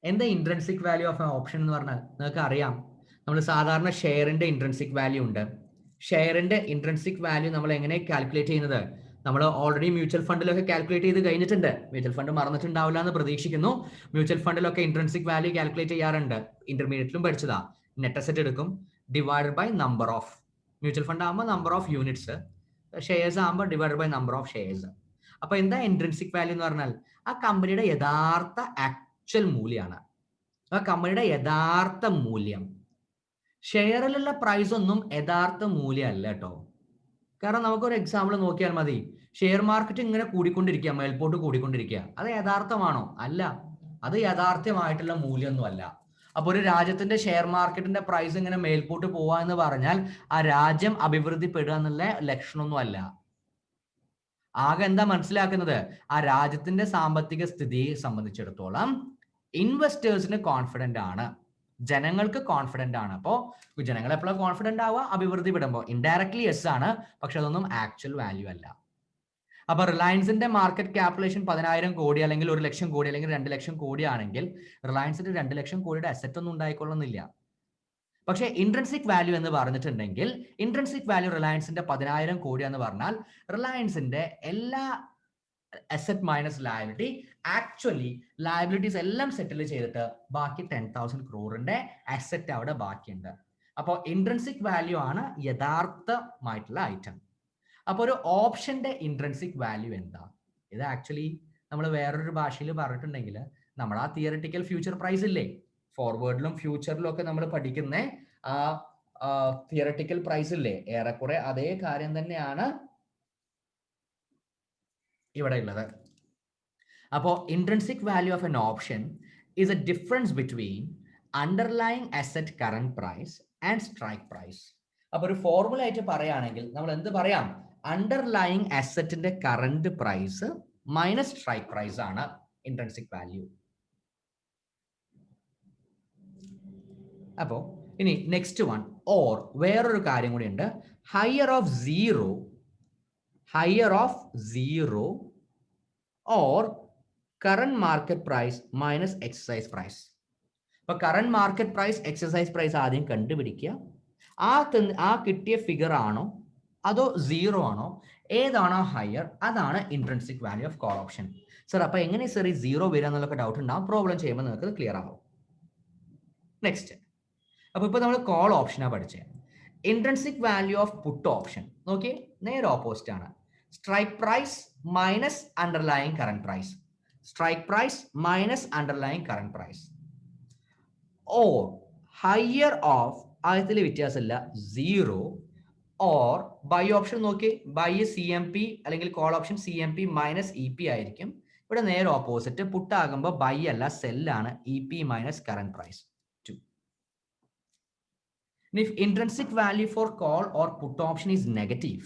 എന്താ intrinsic value of an option എന്ന് പറഞ്ഞാൽ? നിങ്ങൾക്ക് അറിയാം, നമ്മൾ സാധാരണ ഷെയറിന്റെ ഇൻട്രിൻസിക് വാല്യൂ ഉണ്ട്. ഷെയറിന്റെ ഇൻട്രിൻസിക് വാല്യൂ നമ്മൾ എങ്ങനെ കാൽക്കുലേറ്റ് ചെയ്യുന്നത്? നമ്മൾ ഓൾറെഡി മ്യൂച്വൽ ഫണ്ടിലൊക്കെ കാൽക്കുലേറ്റ് ചെയ്ത് കഴിഞ്ഞിട്ടുണ്ട്. മ്യൂച്വൽ ഫണ്ട് മറന്നിട്ടുണ്ടാവില്ല എന്ന് പ്രതീക്ഷിക്കുന്നു. മ്യൂച്വൽ ഫണ്ടിലൊക്കെ ഇൻട്രിൻസിക് വാല്യൂ കാൽക്കുലേറ്റ് ചെയ്യാറുണ്ട്. ഇന്റർമീഡിയറ്റിലും പഠിച്ചതാ. നെറ്റ് അസറ്റ് എടുക്കും, divided by number of. Mutual fund ആകുമ്പോൾ നമ്പർ ഓഫ് യൂണിറ്റ്സ്, ഷെയർസ് ആകുമ്പോൾ divided by number of shares. അപ്പൊ എന്താ ഇൻട്രിൻസിക് വാല്യൂ എന്ന് പറഞ്ഞാൽ? ആ കമ്പനിയുടെ യഥാർത്ഥ ആക്ച്വൽ മൂല്യമാണ്. ആ കമ്പനിയുടെ യഥാർത്ഥ മൂല്യം. ഷെയറിലുള്ള പ്രൈസ് ഒന്നും യഥാർത്ഥ മൂല്യമല്ല കേട്ടോ. കാരണം നമുക്കൊരു എക്സാമ്പിൾ നോക്കിയാൽ മതി. ഷെയർ മാർക്കറ്റ് ഇങ്ങനെ കൂടിക്കൊണ്ടിരിക്കുക, മേൽപോട്ട് കൂടിക്കൊണ്ടിരിക്കുക. അത് യഥാർത്ഥമാണോ? അല്ല, അത് യഥാർത്ഥമായിട്ടുള്ള മൂല്യമൊന്നും അല്ല. അപ്പൊ ഒരു രാജ്യത്തിന്റെ ഷെയർ മാർക്കറ്റിന്റെ പ്രൈസ് ഇങ്ങനെ മേൽപോട്ട് പോവാ എന്ന് പറഞ്ഞാൽ ആ രാജ്യം അഭിവൃദ്ധിപ്പെടുക എന്നുള്ള ലക്ഷണമൊന്നും അല്ല. ആകെ എന്താ മനസ്സിലാക്കുന്നത്? ആ രാജ്യത്തിന്റെ സാമ്പത്തിക സ്ഥിതിയെ സംബന്ധിച്ചിടത്തോളം ഇൻവെസ്റ്റേഴ്സിന് കോൺഫിഡന്റ് ആണ്, ജനങ്ങൾക്ക് കോൺഫിഡന്റ് ആണ്. അപ്പോൾ ജനങ്ങൾ എപ്പോഴും കോൺഫിഡന്റ് ആവുക അഭിവൃദ്ധി വിടുമ്പോൾ. ഇൻഡയറക്ട്ലി യെസ് ആണ്, പക്ഷെ അതൊന്നും ആക്ച്വൽ വാല്യൂ അല്ല. അപ്പൊ റിലയൻസിന്റെ മാർക്കറ്റ് ക്യാപിറ്റലേഷൻ 10,000 കോടി അല്ലെങ്കിൽ 1 ലക്ഷം കോടി അല്ലെങ്കിൽ 2 ലക്ഷം കോടി ആണെങ്കിൽ റിലയൻസിന്റെ 2 ലക്ഷം കോടിയുടെ അസറ്റ് ഒന്നും ഉണ്ടായിക്കൊള്ളുന്നില്ല. പക്ഷേ ഇൻട്രൻസിക് വാല്യൂ എന്ന് പറഞ്ഞിട്ടുണ്ടെങ്കിൽ ഇൻട്രൻസിക് വാല്യൂ റിലയൻസിന്റെ 10,000 കോടി എന്ന് പറഞ്ഞാൽ റിലയൻസിന്റെ എല്ലാ asset minus liability, actually liabilities എല്ലാം സെറ്റിൽ ചെയ്തിട്ട് ബാക്കി 10,000 ക്രോറിന്റെ അസറ്റ് അവിടെ ബാക്കിയുണ്ട്. അപ്പോൾ ഇൻട്രൻസിക് വാല്യൂ ആണ് യഥാർത്ഥമായിട്ടുള്ള ഐറ്റം. അപ്പോൾ ഒരു ഓപ്ഷന്റെ ഇൻട്രൻസിക് വാല്യൂ എന്താ? ഇത് ആക്ച്വലി നമ്മൾ വേറൊരു ഭാഷയിൽ പറഞ്ഞിട്ടുണ്ടെങ്കിൽ നമ്മൾ ആ തിയറിറ്റിക്കൽ ഫ്യൂച്ചർ പ്രൈസ് ഇല്ലേ, ഫോർവേഡിലും ഫ്യൂച്ചറിലും ഒക്കെ നമ്മൾ പഠിക്കുന്ന ആ തിയറിറ്റിക്കൽ പ്രൈസ് ഇല്ലേ, ഏറെക്കുറെ അതേ കാര്യം തന്നെയാണ് ഇവിടെ ഉള്ളത്. അപ്പോൾ intrinsic value of an option is a difference between underlying asset current price and strike price. അപ്പോൾ ഒരു ഫോർമുല ആയിട്ട് പറയുകയാണെങ്കിൽ നമ്മൾ എന്ത് പറയാം? അണ്ടർലൈങ് അസറ്റിന്റെ current price minus strike price ആണ് ഇൻട്രൻസിക് വാല്യൂ. അപ്പോൾ ഇനി നെക്സ്റ്റ് വൺ, ഓർ വേറൊരു കാര്യം കൂടി ഉണ്ട്, higher of zero or current market price minus exercise price. അപ്പൊ current market price, exercise price ആദ്യം കണ്ടുപിടിക്കുക. ആ കിട്ടിയ ഫിഗർ ആണോ അതോ സീറോ ആണോ, ഏതാണോ ഹയർ അതാണ് intrinsic value of call option. Sir അപ്പൊ എങ്ങനെ സർ ഈ സീറോ വരിക എന്നുള്ള ഡൗട്ട് ഉണ്ടാവും, പ്രോബ്ലം ചെയ്യുമ്പോൾ നിങ്ങൾക്ക് ക്ലിയർ ആവും. നെക്സ്റ്റ്, അപ്പൊ ഇപ്പൊ നമ്മൾ കോൾ ഓപ്ഷനാണ് പഠിച്ചത്. Intrinsic value of put option നോക്കി, നേരെ ഓപ്പോസിറ്റ് ആണ്. Strike price minus underlying current price, strike price minus underlying current price. Or higher of, ആദ്യത്തിൽ വ്യത്യാസമില്ല, സീറോ ഓർ ബൈ ഓപ്ഷൻ നോക്കി, ബൈ CMP അല്ലെങ്കിൽ call option CMP minus EP ആയിരിക്കും. ഇവിടെ നേരെ ഓപ്പോസിറ്റ്, പുട്ടാകുമ്പോൾ ബൈ അല്ല സെല്ലാണ്, EP minus current price 2. If intrinsic value for call or put option is negative,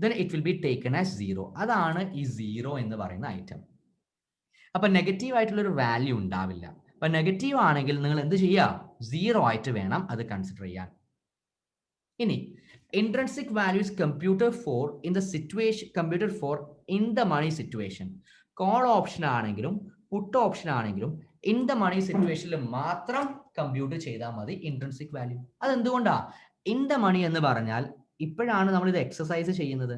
then it will be taken as 0. അതാണ് ഈ 0 എന്ന് പറയുന്ന ഐറ്റം. അപ്പൊ നെഗറ്റീവ് ആയിട്ടുള്ള ഒരു വാല്യൂ ഉണ്ടാവില്ല. അപ്പൊ നെഗറ്റീവ് ആണെങ്കിൽ നിങ്ങൾ എന്ത് ചെയ്യുക? 0 ആയിട്ട് വേണം അത് കൺസിഡർ ചെയ്യാൻ. ഇനി intrinsic value is computed for in the money situation. Call option ആണെങ്കിലും പുട്ട് ഓപ്ഷൻ ആണെങ്കിലും ഇൻ ദ മണി സിറ്റുവേഷനിൽ മാത്രം കമ്പ്യൂട്ട് ചെയ്താൽ മതി ഇൻട്രൻസിക് വാല്യൂ. അതെന്തുകൊണ്ടാ? ഇൻ ദ മണി എന്ന് പറഞ്ഞാൽ ഇപ്പോഴാണ് നമ്മൾ ഇത് എക്സസൈസ് ചെയ്യുന്നത്,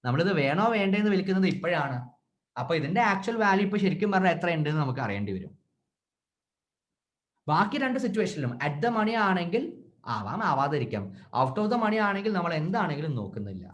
നമ്മളിത് വേണോ വേണ്ടേന്ന് വിളിക്കുന്നത് ഇപ്പോഴാണ്. അപ്പൊ ഇതിന്റെ ആക്ച്വൽ വാല്യൂ ഇപ്പൊ ശരിക്കും പറഞ്ഞാൽ എത്ര ഉണ്ടെന്ന് നമുക്ക് അറിയേണ്ടി വരും. ബാക്കി രണ്ട് സിറ്റുവേഷനിലും അറ്റ് ദ മണി ആണെങ്കിൽ ആവാം, ആവാതിരിക്കാം. ഔട്ട് ഓഫ് ദ മണി ആണെങ്കിൽ നമ്മൾ എന്താണെങ്കിലും നോക്കുന്നില്ല.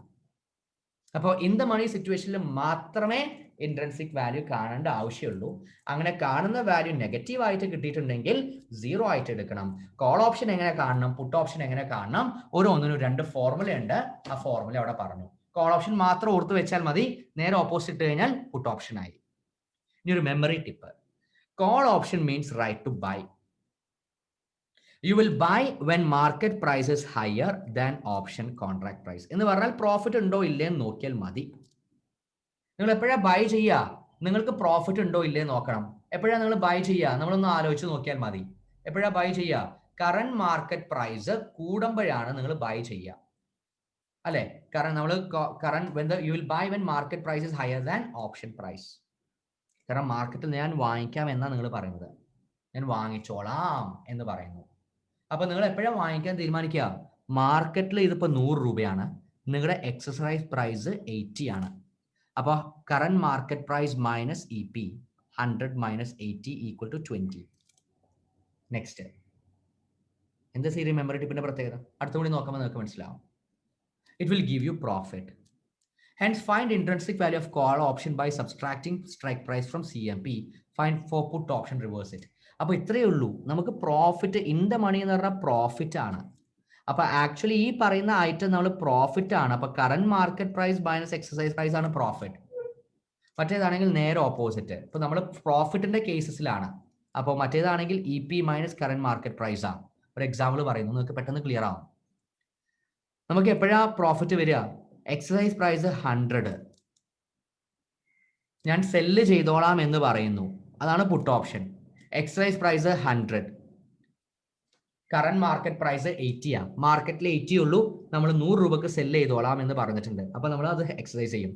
അപ്പോൾ ഇൻ ദ മണി സിറ്റുവേഷനിൽ മാത്രമേ ഇൻട്രൻസിക് വാല്യൂ കാണേണ്ട ആവശ്യമുള്ളൂ. അങ്ങനെ കാണുന്ന വാല്യൂ നെഗറ്റീവ് ആയിട്ട് കിട്ടിയിട്ടുണ്ടെങ്കിൽ 0 ആയിട്ട് എടുക്കണം. കോൾ ഓപ്ഷൻ എങ്ങനെ കാണണം, പുട്ട് ഓപ്ഷൻ എങ്ങനെ കാണണം, ഓരോന്നിനും 2 ഫോർമുല ഉണ്ട്. ആ ഫോർമുല അവിടെ പറഞ്ഞു. കോൾ ഓപ്ഷൻ മാത്രം ഓർത്ത് വെച്ചാൽ മതി, നേരെ ഓപ്പോസിറ്റ് ഇട്ട് കഴിഞ്ഞാൽ പുട്ട് ഓപ്ഷൻ ആയി. ഇനി ഒരു memory tip, call option means right to buy. You will buy when market price is higher than option contract price. എന്ന് പറഞ്ഞാൽ പ്രോഫിറ്റ് ഉണ്ടോ ഇല്ലേ എന്ന് നോക്കിയാൽ മതി. നിങ്ങൾ എപ്പോഴാണ് ബൈ ചെയ്യുക? നിങ്ങൾക്ക് പ്രോഫിറ്റ് ഉണ്ടോ ഇല്ലേ നോക്കണം. എപ്പോഴാണ് നിങ്ങൾ ബൈ ചെയ്യുക? നമ്മളൊന്ന് ആലോചിച്ച് നോക്കിയാൽ മതി. എപ്പോഴാണ് ബൈ ചെയ്യുക? കറന്റ് മാർക്കറ്റ് പ്രൈസ് കൂടുമ്പോഴാണ് നിങ്ങൾ ബൈ ചെയ്യുക, അല്ലെ? കാരണം നമ്മൾ you will buy when market price is higher than option price. കാരണം മാർക്കറ്റിൽ ഞാൻ വാങ്ങിക്കാം എന്നാണ് നിങ്ങൾ പറയുന്നത്, ഞാൻ വാങ്ങിച്ചോളാം എന്ന് പറയുന്നു. അപ്പൊ നിങ്ങൾ എപ്പോഴാണ് വാങ്ങിക്കാൻ തീരുമാനിക്കുക? മാർക്കറ്റിൽ ഇതിപ്പോ 100 രൂപയാണ്, നിങ്ങളുടെ എക്സസൈസ് പ്രൈസ് 80 ആണ്. അപ്പൊ current market price minus EP, 100 minus 80 equal to 20. Next, എന്താ സീരിയൽ മെമ്മറി ടിപ്പിന്റെ പ്രത്യേകത? അടുത്തുകൂടി നോക്കുമ്പോൾ നിങ്ങൾക്ക് മനസ്സിലാവും. It will give you profit. Hence find intrinsic value of call option by subtracting strike price from CMP. Find for put option, reverse it. അപ്പൊ ഇത്രയേ ഉള്ളൂ. നമുക്ക് പ്രോഫിറ്റ് ഇൻ ദ മണി എന്ന് പറഞ്ഞാൽ പ്രോഫിറ്റ് ആണ്. അപ്പൊ ആക്ച്വലി ഈ പറയുന്ന ഐറ്റം നമ്മൾ പ്രോഫിറ്റ് ആണ്. അപ്പൊ current market price minus exercise price ആണ് പ്രോഫിറ്റ്. മറ്റേതാണെങ്കിൽ നേരെ ഓപ്പോസിറ്റ്. ഇപ്പൊ നമ്മൾ പ്രോഫിറ്റിന്റെ കേസസിലാണ്. അപ്പോൾ മറ്റേതാണെങ്കിൽ EP minus current market price ആണ്. ഒരു എക്സാമ്പിൾ പറയുന്നു, നിങ്ങൾക്ക് പെട്ടെന്ന് ക്ലിയർ ആവും. നമുക്ക് എപ്പോഴാ പ്രോഫിറ്റ് വരിക? എക്സസൈസ് പ്രൈസ് 100, ഞാൻ സെല്ല് ചെയ്തോളാം എന്ന് പറയുന്നു, അതാണ് put option. Exercise price 100, current market price 80 ആണ്, മാർക്കറ്റിൽ 80 ഉള്ളൂ, നമ്മൾ 100 രൂപക്ക് സെല്ല് ചെയ്തോളാം എന്ന് പറഞ്ഞിട്ടുണ്ട്. അപ്പൊ നമ്മൾ അത് എക്സസൈസ് ചെയ്യും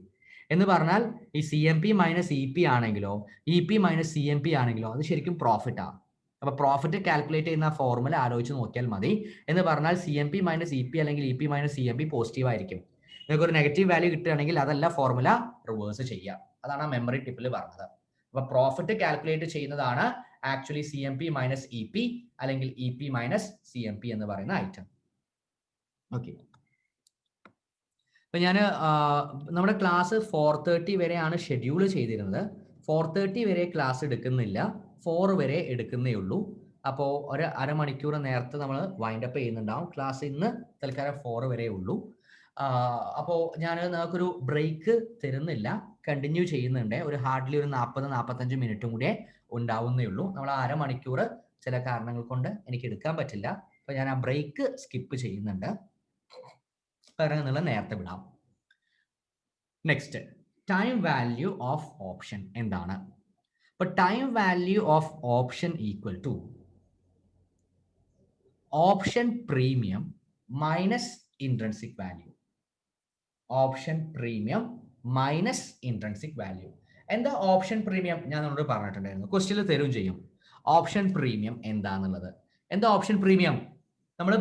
എന്ന് പറഞ്ഞാൽ ഈ CMP മൈനസ് EP ആണെങ്കിലോ EP മൈനസ് CMP ആണെങ്കിലോ അത് ശരിക്കും പ്രോഫിറ്റ് ആണ്. അപ്പൊ പ്രോഫിറ്റ് കാൽക്കുലേറ്റ് ചെയ്യുന്ന ഫോർമുല ആലോചിച്ച് നോക്കിയാൽ മതി. എന്ന് പറഞ്ഞാൽ CMP മൈനസ് EP അല്ലെങ്കിൽ EP മൈനസ് CMP പോസിറ്റീവ് ആയിരിക്കും. നിങ്ങൾക്ക് ഒരു നെഗറ്റീവ് വാല്യൂ കിട്ടുകയാണെങ്കിൽ അതല്ല ഫോർമുല റിവേഴ്സ് ചെയ്യാം. അതാണ് ആ മെമ്മറി ടിപ്പിൽ പറഞ്ഞത്. അപ്പൊ പ്രോഫിറ്റ് കാൽക്കുലേറ്റ് ചെയ്യുന്നതാണ് ആക്ച്വലി CMP മൈനസ് EP അല്ലെങ്കിൽ EP മൈനസ് CMP എന്ന് പറയുന്ന ഐറ്റം. ഓക്കെ, അപ്പൊ ഞാൻ നമ്മുടെ ക്ലാസ് 4:30 വരെയാണ് ഷെഡ്യൂൾ ചെയ്തിരുന്നത്. 4:30 വരെ ക്ലാസ് എടുക്കുന്നില്ല, 4 വരെ എടുക്കുന്നേ ഉള്ളൂ. അപ്പോൾ ഒരു അരമണിക്കൂർ നേരത്തെ നമ്മൾ വൈൻഡ് അപ്പ് ചെയ്യുന്നുണ്ടാവും. ക്ലാസ് ഇന്ന് തൽക്കാലം 4 വരെ ഉള്ളൂ. അപ്പോൾ ഞാൻ നമുക്കൊരു ബ്രേക്ക് തരുന്നില്ല, കണ്ടിന്യൂ ചെയ്യുന്നുണ്ട്. ഒരു ഹാർഡ്ലി ഒരു 40-45 മിനിറ്റും കൂടെ ഉണ്ടാവുന്നേ ഉള്ളൂ. നമ്മൾ അരമണിക്കൂർ ചില കാരണങ്ങൾ കൊണ്ട് എനിക്ക് എടുക്കാൻ പറ്റില്ല. അപ്പൊ ഞാൻ ആ ബ്രേക്ക് സ്കിപ്പ് ചെയ്യുന്നുണ്ട്, പകരം നിങ്ങൾ നേരത്തെ വിടാം. Next, time value of option എന്താണ്? അപ്പൊ time value of option equal to option premium minus intrinsic value. Option premium minus intrinsic value. എന്താ ഓപ്ഷൻ പ്രീമിയം? ഞാൻ നിങ്ങളോട് പറഞ്ഞിട്ടുണ്ടായിരുന്നു, ക്വസ്റ്റ്യനിൽ തരും ചെയ്യും ഓപ്ഷൻ പ്രീമിയം എന്താന്നുള്ളത്. എന്താ ഓപ്ഷൻ പ്രീമിയം? നമ്മൾ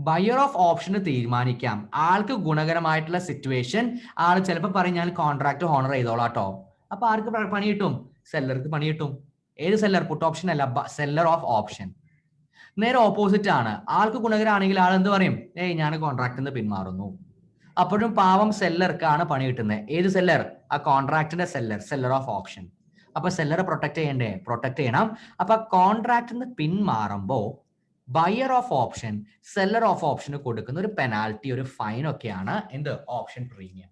ബയർ ഓഫ് ഓപ്ഷന് തീരുമാനിക്കാം ആൾക്ക് ഗുണകരമായിട്ടുള്ള സിറ്റുവേഷൻ. ആൾ ചിലപ്പോൾ പറയും ഞാൻ കോൺട്രാക്ട് ഹോണർ ചെയ്തോളാട്ടോ. അപ്പൊ ആർക്ക് പണി കിട്ടും? സെല്ലർക്ക് പണി കിട്ടും. ഏത് സെല്ലർ? പുട്ട് ഓപ്ഷൻ അല്ല, സെല്ലർ ഓഫ് ഓപ്ഷൻ. നേരെ ഓപ്പോസിറ്റ് ആണ്, ആൾക്ക് ഗുണകരമാണെങ്കിൽ ആൾ എന്ത് പറയും? ഞാൻ കോൺട്രാക്റ്റിൽ നിന്ന് പിന്മാറുന്നു. അപ്പോഴും പാവം സെല്ലർക്കാണ് പണി കിട്ടുന്നത്. ഏത് സെല്ലർ? ആ കോൺട്രാക്റ്റിന്റെ സെല്ലർ ഓഫ് ഓപ്ഷൻ. അപ്പൊ സെല്ലറെ പ്രൊട്ടക്ട് ചെയ്യണ്ടേ? പ്രൊട്ടക്ട് ചെയ്യണം. അപ്പൊ കോൺട്രാക്റ്റിൽ നിന്ന് പിന്മാറുമ്പോ buyer of option seller of ഓപ്ഷന് കൊടുക്കുന്ന ഒരു പെനാൽറ്റി, ഒരു ഫൈൻ ഒക്കെയാണ് എന്ത്? Option premium.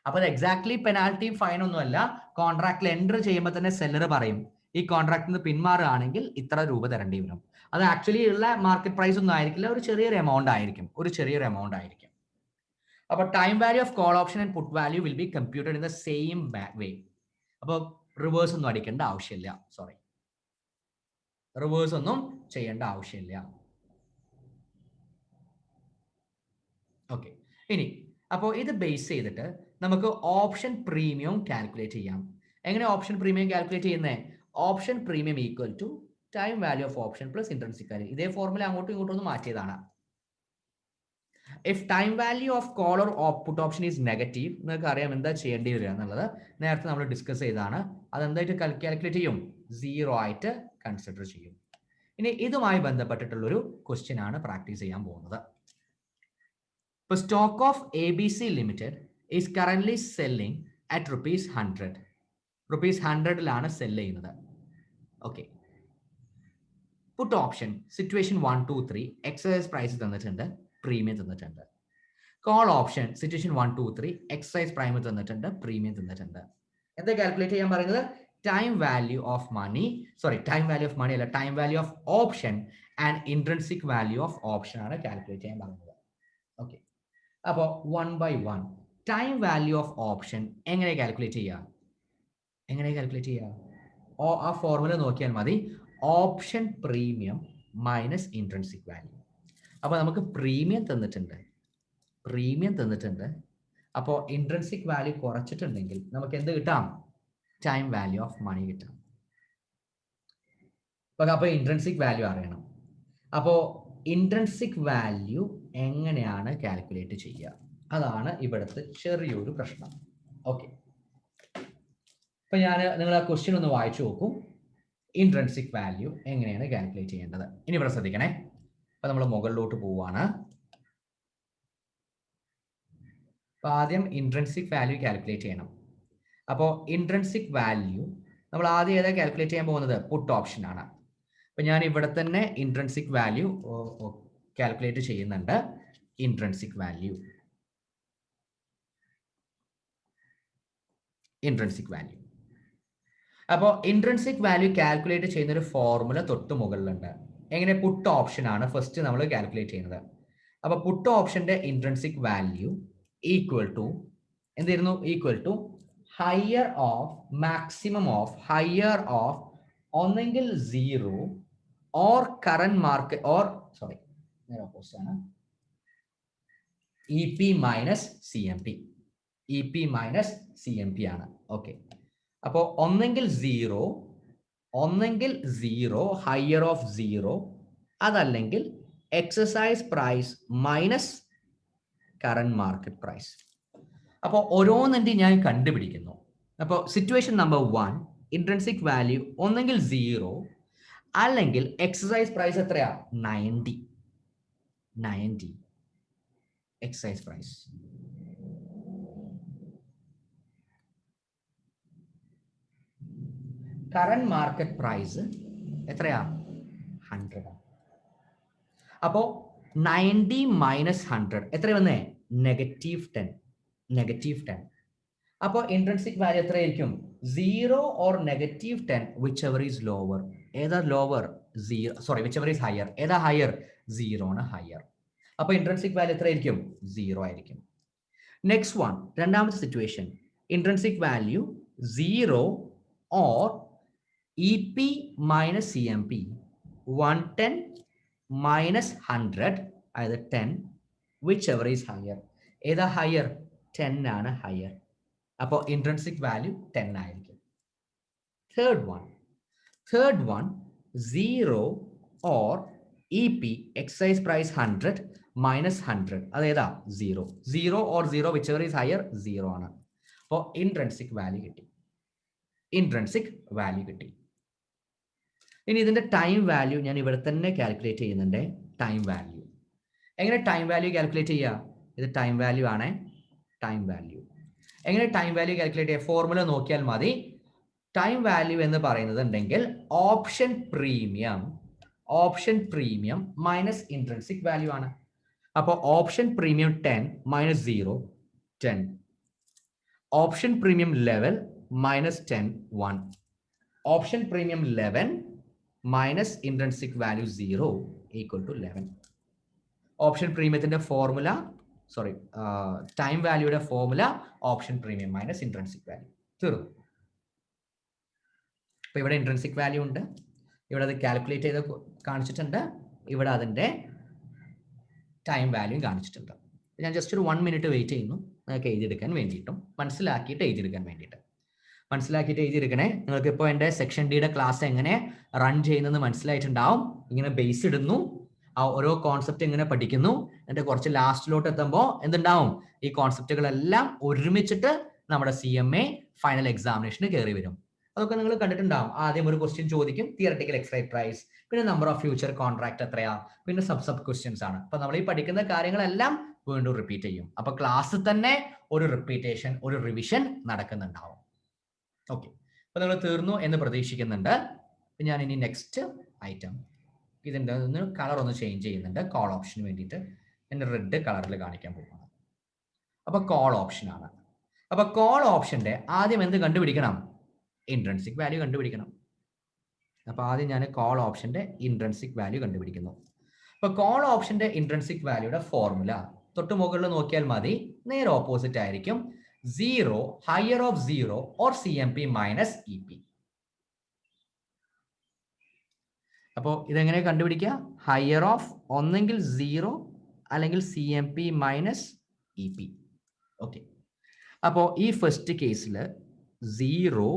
അപ്പൊ അത് എക്സാക്ട്ലി പെനാൽറ്റി ഫൈൻ ഒന്നുമല്ല. കോൺട്രാക്റ്റിൽ എൻറ്റർ ചെയ്യുമ്പോൾ തന്നെ സെല്ലർ പറയും ഈ കോൺട്രാക്റ്റിൽ നിന്ന് പിന്മാറുകയാണെങ്കിൽ ഇത്ര രൂപ തരേണ്ടി വരും. അത് ആക്ച്വലി ഉള്ള മാർക്കറ്റ് പ്രൈസ് ഒന്നും ആയിരിക്കില്ല, ഒരു ചെറിയൊരു എമൗണ്ട് ആയിരിക്കും. അപ്പോൾ time value of call option and put value will be computed in the same way. അപ്പോൾ റിവേഴ്സ് ഒന്നും അടിക്കേണ്ട ആവശ്യമില്ല, റിവേഴ്സ് ഒന്നും ചെയ്യേണ്ട ആവശ്യമില്ല. ഓക്കെ, ഇനി അപ്പോൾ ഇത് ബേസ് ചെയ്തിട്ട് നമുക്ക് ഓപ്ഷൻ പ്രീമിയം കാൽക്കുലേറ്റ് ചെയ്യാം. എങ്ങനെ ഓപ്ഷൻ പ്രീമിയം കാൽക്കുലേറ്റ് ചെയ്യുന്നത്? Option premium equal to time value of option plus intrinsic value. ഇതേ ഫോർമുല അങ്ങോട്ടും ഇങ്ങോട്ടും ഒന്ന് മാറ്റിയതാണ്. If time value of call or put option is negative, നിങ്ങൾക്ക് അറിയാം എന്താ ചെയ്യേണ്ടി വരിക എന്നുള്ളത്. നേരത്തെ നമ്മൾ ഡിസ്കസ് ചെയ്താണ്. അതെന്തായിട്ട് കാൽക്കുലേറ്റ് ചെയ്യും? 0 ആയിട്ട് കൺസിഡർ ചെയ്യും. ഇനി ഇതുമായി ബന്ധപ്പെട്ടിട്ടുള്ളൊരു ക്വസ്റ്റ്യൻ ആണ് പ്രാക്ടീസ് ചെയ്യാൻ പോകുന്നത്. ഇപ്പൊ stock of ABC limited is currently selling at ₹100. ₹100ലാണ് സെല് ചെയ്യുന്നത്. Okay, put option situation 1, 2, 3 exercise price തന്നിട്ടുണ്ട്, പ്രീമിയം തന്നിട്ടുണ്ട്. Call option situation 1, 2, 3 exercise price തന്നിട്ടുണ്ട്, പ്രീമിയം തന്നിട്ടുണ്ട്. എന്താ കാൽക്കുലേറ്റ് ചെയ്യാൻ പറയുന്നത്? ടൈം വാല്യൂ ഓഫ് മണി അല്ല, time value of option and intrinsic value of option ആണ് കാൽക്കുലേറ്റ് ചെയ്യാൻ പറയുന്നത്. ഓക്കെ, അപ്പോൾ 1 by 1 time value of option എങ്ങനെ കാൽക്കുലേറ്റ് ചെയ്യുക? ആ ഫോർമുല നോക്കിയാൽ മതി. Option premium minus intrinsic value. അപ്പോൾ നമുക്ക് പ്രീമിയം തന്നിട്ടുണ്ട്. അപ്പോൾ ഇൻട്രിൻസിക് വാല്യൂ കുറച്ചിട്ടുണ്ടെങ്കിൽ നമുക്ക് എന്ത് കിട്ടാം? ടൈം വാല്യൂ ഓഫ് മണി കിട്ടാം. അപ്പോൾ ഇൻട്രിൻസിക് വാല്യൂ അറിയണം. അപ്പോൾ ഇൻട്രിൻസിക് വാല്യൂ എങ്ങനെയാണ് കാൽക്കുലേറ്റ് ചെയ്യുക? അതാണ് ഇവിടുത്തെ ചെറിയൊരു പ്രശ്നം. ഓക്കെ, അപ്പൊ നിങ്ങൾ ആ ക്വസ്റ്റ്യൻ ഒന്ന് വായിച്ചു നോക്കൂ. ഇൻട്രിൻസിക് വാല്യൂ എങ്ങനെയാണ് കാൽക്കുലേറ്റ് ചെയ്യേണ്ടത്? ഇനി ഇവിടെ ശ്രദ്ധിക്കണേ. അപ്പൊ നമ്മൾ മുകളിലോട്ട് പോവാണ്. അപ്പൊ ആദ്യം ഇൻട്രിൻസിക് വാല്യൂ കാൽക്കുലേറ്റ് ചെയ്യണം. അപ്പോൾ ഇൻട്രിൻസിക് വാല്യൂ നമ്മൾ ആദ്യം ഏതാ കാൽക്കുലേറ്റ് ചെയ്യാൻ പോകുന്നത്? പുട്ട് ഓപ്ഷൻ ആണ്. അപ്പൊ ഞാൻ ഇവിടെ തന്നെ ഇൻട്രിൻസിക് വാല്യൂ കാൽക്കുലേറ്റ് ചെയ്യുന്നുണ്ട്. ഇൻട്രിൻസിക് വാല്യൂ അപ്പോൾ ഇൻട്രിൻസിക് വാല്യൂ കാൽക്കുലേറ്റ് ചെയ്യുന്ന ഒരു ഫോർമുല തൊട്ട് മുകളിലുണ്ട്. എങ്ങനെ? പുട്ട് ഓപ്ഷൻ ആണ് ഫസ്റ്റ് നമ്മൾ കാൽക്കുലേറ്റ് ചെയ്യുന്നത്. അപ്പൊ പുട്ട് ഓപ്ഷന്റെ ഇൻട്രിൻസിക് വാല്യൂ ഈക്വൽ ടു എന്തായിരുന്നു? Equal to higher of maximum of higher of ഒന്നെങ്കിൽ 0 or current market or sorry opposite ആണ് E P minus C M P. E P minus C M P ആണ്. Okay, അപ്പോൾ ഒന്നെങ്കിൽ 0 higher of 0, അതല്ലെങ്കിൽ exercise price minus current market price. അപ്പോൾ ഓരോന്നിൻ്റെ ഞാൻ കണ്ടുപിടിക്കുന്നു. അപ്പോൾ സിറ്റുവേഷൻ നമ്പർ 1 ഇൻട്രിൻസിക് വാല്യൂ ഒന്നെങ്കിൽ 0 അല്ലെങ്കിൽ എക്സസൈസ് പ്രൈസ് എത്രയാ? 90 exercise price. Current market price എത്രയാ? 100. അപ്പോ 90 മൈനസ് 100 എത്ര വന്നേ? -10. അപ്പോൾ ഇൻട്രിൻസിക് വാല്യൂ എത്രയായിരിക്കും? 0 or -10 whichever is lower. ഏതാ lower? 0. Sorry, whichever is higher. ഏതാ ഹയർ? 0 ആണ് ഹയർ. അപ്പൊ ഇൻട്രിൻസിക് വാല്യൂ എത്രയായിരിക്കും? 0 ആയിരിക്കും. നെക്സ്റ്റ് വൺ, രണ്ടാമത്തെ situation, intrinsic value 0 or E P minus C M P 110 minus 100, അതായത് 10 വിച്ച് എവർ ഈസ് ഹയർ. ഏതാ higher? 10 ആണ് ഹയർ. അപ്പോൾ ഇൻട്രിൻസിക് വാല്യൂ 10 ആയിരിക്കും. Third one 0 or E P exercise price 100 minus 100, അതേതാ? 0 or 0 which ever is higher 0 ആണ്. അപ്പോൾ intrinsic value കിട്ടി. ഇനി ഇതിന്റെ ടൈം വാല്യൂ ഞാൻ ഇവിടെ തന്നെ കാൽക്കുലേറ്റ് ചെയ്യുന്നുണ്ട്. ടൈം വാല്യൂ എങ്ങനെ ടൈം വാല്യൂ കാൽക്കുലേറ്റ് ചെയ്യുക? ഇത് ടൈം വാല്യൂ ആണ്. എങ്ങനെ ടൈം വാല്യൂ കാൽക്കുലേറ്റ് ചെയ്യുക? ഫോർമുല നോക്കിയാൽ മതി. ടൈം വാല്യൂ എന്ന് പറയുന്നത് ഉണ്ടെങ്കിൽ option premium minus intrinsic value ആണ്. അപ്പോൾ option premium 10 minus 0 10, option premium 11 minus 10 1, option premium 11 minus intrinsic value 0 equal to 11. Option പ്രീമിയത്തിന്റെ ഫോർമുല, സോറി, ടൈം വാല്യൂയുടെ formula option premium minus intrinsic value. തീർന്നു. അപ്പൊ ഇവിടെ ഇൻട്രിൻസിക് വാല്യൂ ഉണ്ട്, ഇവിടെ അത് കാൽക്കുലേറ്റ് ചെയ്ത് കാണിച്ചിട്ടുണ്ട്, ഇവിടെ അതിന്റെ ടൈം വാല്യൂ കാണിച്ചിട്ടുണ്ട്. ഞാൻ ജസ്റ്റ് ഒരു 1 മിനിറ്റ് വെയിറ്റ് ചെയ്യുന്നു നിങ്ങൾക്ക് എഴുതിയെടുക്കാൻ വേണ്ടിയിട്ടും മനസ്സിലാക്കിയിട്ട് എഴുതിയെടുക്കണേ. നിങ്ങൾക്ക് ഇപ്പോൾ എൻ്റെ സെക്ഷൻ ഡിയുടെ ക്ലാസ് എങ്ങനെ റൺ ചെയ്യുന്നത് മനസ്സിലായിട്ടുണ്ടാവും. ഇങ്ങനെ ബേസ് ഇടുന്നു, ആ ഓരോ കോൺസെപ്റ്റ് ഇങ്ങനെ പഠിക്കുന്നു, എന്നിട്ട് കുറച്ച് ലാസ്റ്റിലോട്ട് എത്തുമ്പോൾ എന്തുണ്ടാവും? ഈ കോൺസെപ്റ്റുകളെല്ലാം ഒരുമിച്ചിട്ട് നമ്മുടെ CMA ഫൈനൽ എക്സാമിനേഷന് കയറി വരും. അതൊക്കെ നിങ്ങൾ കണ്ടിട്ടുണ്ടാവും. ആദ്യം ഒരു ക്വസ്റ്റ്യൻ ചോദിക്കും, തിയററ്റിക്കൽ എക്സൈസ് പ്രൈസ്, പിന്നെ നമ്പർ ഓഫ് ഫ്യൂച്ചർ കോൺട്രാക്ട് എത്രയാ, പിന്നെ സബ് ക്വസ്റ്റ്യൻസ് ആണ്. അപ്പൊ നമ്മൾ ഈ പഠിക്കുന്ന കാര്യങ്ങളെല്ലാം വീണ്ടും റിപ്പീറ്റ് ചെയ്യും. അപ്പൊ ക്ലാസ്സിൽ തന്നെ ഒരു റിപ്പീറ്റേഷൻ, ഒരു റിവിഷൻ നടക്കുന്നുണ്ടാവും. ഓക്കെ, അപ്പൊ നിങ്ങൾ തീർന്നു എന്ന് പ്രതീക്ഷിക്കുന്നുണ്ട്. ഞാൻ ഇനി നെക്സ്റ്റ് ഐറ്റം, ഇതിൻ്റെ ഒന്ന് കളർ ഒന്ന് ചേഞ്ച് ചെയ്യുന്നുണ്ട്. കോൾ ഓപ്ഷന് വേണ്ടിയിട്ട് ഞാൻ റെഡ് കളറിൽ കാണിക്കാൻ പോകുന്നത്. അപ്പൊ കോൾ ഓപ്ഷൻ ആണ്. അപ്പൊ കോൾ ഓപ്ഷന്റെ ആദ്യം എന്ത് കണ്ടുപിടിക്കണം? ഇൻട്രിൻസിക് വാല്യൂ കണ്ടുപിടിക്കണം. അപ്പൊ ആദ്യം ഞാൻ കോൾ ഓപ്ഷന്റെ ഇൻട്രിൻസിക് വാല്യൂ കണ്ടുപിടിക്കുന്നു. അപ്പൊ കോൾ ഓപ്ഷന്റെ ഇൻട്രിൻസിക് വാല്യൂയുടെ ഫോർമുല തൊട്ട് മുകളിൽ നോക്കിയാൽ മതി, നേരെ ഓപ്പോസിറ്റ് ആയിരിക്കും. 0 higher of 0 or CMP minus EP. അപ്പോൾ ഇതെങ്ങനെ കണ്ടുപിടിക്കുക? ഹയർ ഓഫ് ഒന്നെങ്കിൽ 0 അല്ലെങ്കിൽ CMP മൈനസ് EP. ഓക്കെ, അപ്പോൾ ഈ ഫസ്റ്റ് കേസിൽ 0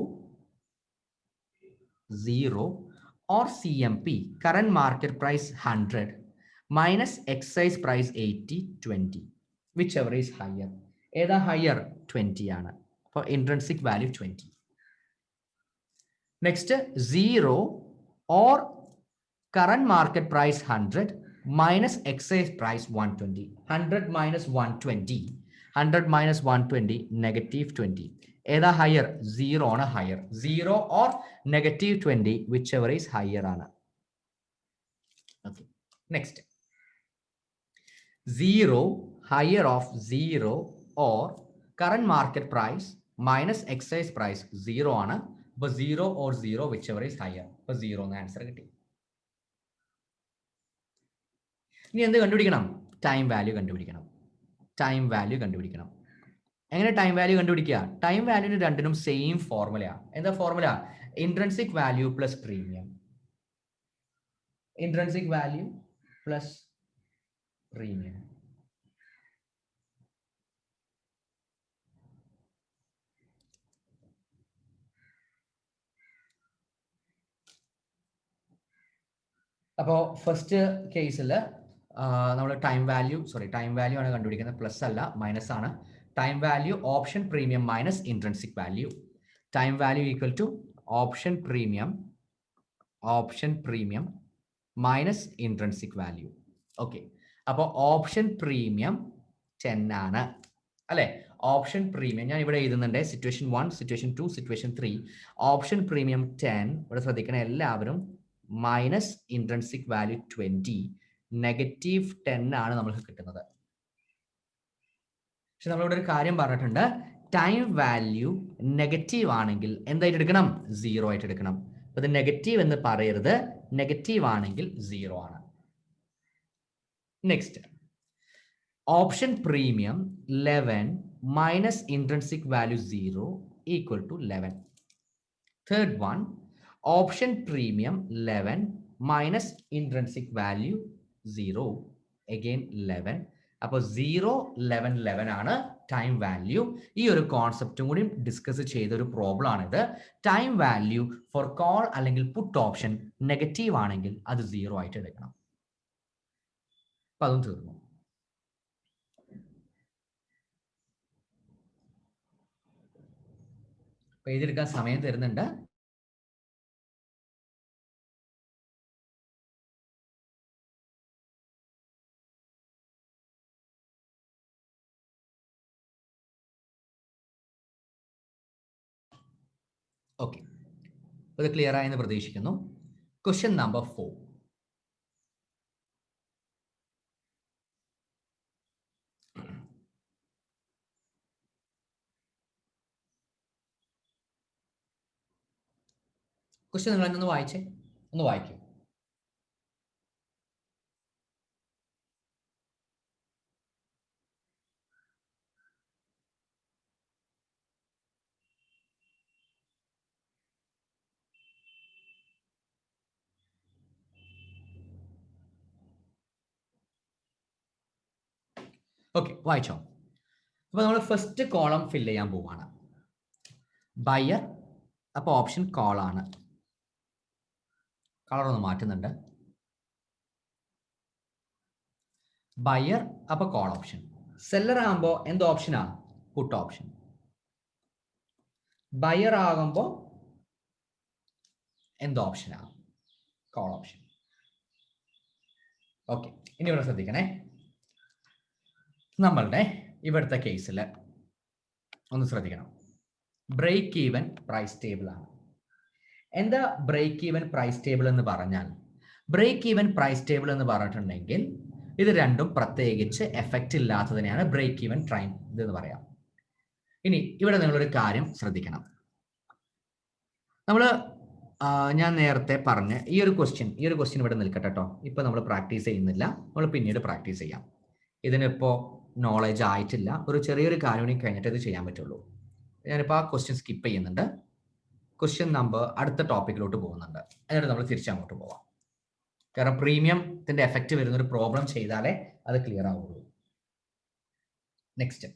or CMP current market price 100 minus excise price 80 20, whichever is higher. ഏതാ ഹയർ? 20 ആണ്. അപ്പോൾ intrinsic value 20. Next 0 or current market price 100 minus excise price 120. 100 minus 120 -120 ഏതാ ഹയർ? 0 ആണ് higher. 0 or -20 whichever is higher ആണ്. Okay, next 0 higher of 0 or current market price minus excise price 0 ആണ്. അപ്പോൾ 0 or 0 whichever is higher. അപ്പോൾ 0 എന്ന answer കിട്ടി. ഇനി എന്ത് കണ്ടുപിടിക്കണം? ടൈം വാല്യൂ കണ്ടുപിടിക്കണം. എങ്ങനെ ടൈം വാല്യൂ കണ്ടുപിടിക്കുക? ടൈം വാല്യൂന് രണ്ടിനും സെയിം ഫോർമുലയാണ്. എന്താ formula? Intrinsic value plus premium. Intrinsic value plus premium. അപ്പോൾ ഫസ്റ്റ് കേസിൽ നമ്മൾ ടൈം വാല്യൂ ആണ് കണ്ടുപിടിക്കുന്നത്. പ്ലസ് അല്ല, മൈനസ് ആണ്. Time value option premium minus intrinsic value. Time value equal to option premium minus intrinsic value. Okay, അപ്പോൾ option premium 10 ആണ് അല്ലെ? ഓപ്ഷൻ പ്രീമിയം ഞാൻ ഇവിടെ എഴുതുന്നുണ്ട്. Situation 1, situation 2, situation 3. Option premium 10. ഇവിടെ ശ്രദ്ധിക്കണം എല്ലാവരും. മൈനസ് ഇൻട്രിൻസിക് വാല്യൂ 20, -10 ആണ് നമുക്ക് കിട്ടുന്നത്. പക്ഷെ നമ്മളിവിടെ ഒരു കാര്യം പറഞ്ഞിട്ടുണ്ട്, ടൈം വാല്യൂ നെഗറ്റീവ് ആണെങ്കിൽ എന്തായിട്ട് എടുക്കണം? 0 ആയിട്ട് എടുക്കണം. അപ്പൊ ഇത് നെഗറ്റീവ് എന്ന് പറയരുത്, നെഗറ്റീവ് ആണെങ്കിൽ 0 ആണ്. Next, option premium 11 minus intrinsic value 0 equal to 11. Third one, option premium 11 minus intrinsic value 0, again 11. അപ്പോൾ 0, 11, 11 ആണ് ടൈം വാല്യൂ. ഈ ഒരു കോൺസെപ്റ്റും കൂടി ഡിസ്കസ് ചെയ്ത ഒരു പ്രോബ്ലം ആണിത്. ടൈം വാല്യൂ ഫോർ കോൾ അല്ലെങ്കിൽ പുട്ട് ഓപ്ഷൻ നെഗറ്റീവ് ആണെങ്കിൽ അത് 0 ആയിട്ട് എടുക്കണം. അപ്പൊ അതും തീർന്നു. എഴുതിയെടുക്കാൻ സമയം തരുന്നുണ്ട്. ഓക്കെ, അത് ക്ലിയർ ആയെന്ന് പ്രതീക്ഷിക്കുന്നു. Question number 4. ക്വസ്റ്റ്യൻ നിങ്ങൾ എന്നൊന്ന് വായിച്ചേ, ഒന്ന് വായിക്കൂ. ഓക്കെ, വായിച്ചോ. അപ്പൊ നമ്മൾ ഫസ്റ്റ് കോളം ഫില്ല് ചെയ്യാൻ പോവാണ്. ബയർ, അപ്പൊ ഓപ്ഷൻ കോൾ ആണ്. കളർ ഒന്ന് മാറ്റുന്നുണ്ട്. ബയർ അപ്പൊ കോൾ ഓപ്ഷൻ. സെല്ലർ ആകുമ്പോ എന്ത് ഓപ്ഷനാ? പുട്ട് ഓപ്ഷൻ. ബയർ ആകുമ്പോ എന്ത് ഓപ്ഷനാ? Call option. ഓക്കെ, ഇനി ഇവിടെ ശ്രദ്ധിക്കണേ. നമ്മളുടെ ഇവിടുത്തെ കേസിൽ ഒന്ന് ശ്രദ്ധിക്കണം. ബ്രേക്ക് ഈവൻ പ്രൈസ് ടേബിൾ ആണ്. എന്താ ബ്രേക്ക് ഈവൻ പ്രൈസ് ടേബിൾ എന്ന് പറഞ്ഞാൽ? ബ്രേക്ക് ഈവൻ പ്രൈസ് ടേബിൾ എന്ന് പറഞ്ഞിട്ടുണ്ടെങ്കിൽ ഇത് രണ്ടും പ്രത്യേകിച്ച് എഫക്റ്റ് ഇല്ലാത്തതിനെയാണ് ബ്രേക്ക് ഈവൻ ടൈം എന്ന് പറയാം. ഇനി ഇവിടെ നിങ്ങളൊരു കാര്യം ശ്രദ്ധിക്കണം. ഞാൻ നേരത്തെ പറഞ്ഞ ഈ ഒരു ക്വസ്റ്റ്യൻ ഇവിടെ നിൽക്കട്ടെ കേട്ടോ. ഇപ്പൊ നമ്മൾ പ്രാക്ടീസ് ചെയ്യുന്നില്ല, നമ്മൾ പിന്നീട് പ്രാക്ടീസ് ചെയ്യാം. ഇതിനിപ്പോ നോളജ് ആയിട്ടില്ല, ഒരു ചെറിയൊരു കാര്യം കഴിഞ്ഞിട്ട് ഇത് ചെയ്യാൻ പറ്റുള്ളൂ. ഞാനിപ്പോൾ ആ ക്വസ്റ്റ്യൻ സ്കിപ്പ് ചെയ്യുന്നുണ്ട്. ക്വസ്റ്റ്യൻ നമ്പർ അടുത്ത ടോപ്പിക്കിലോട്ട് പോകുന്നുണ്ട്. എന്നിട്ട് നമ്മൾ തിരിച്ചങ്ങോട്ട് പോവാം. കാരണം പ്രീമിയത്തിന്റെ എഫക്റ്റ് വരുന്ന ഒരു പ്രോബ്ലം ചെയ്താലേ അത് ക്ലിയർ ആവുള്ളൂ. Next,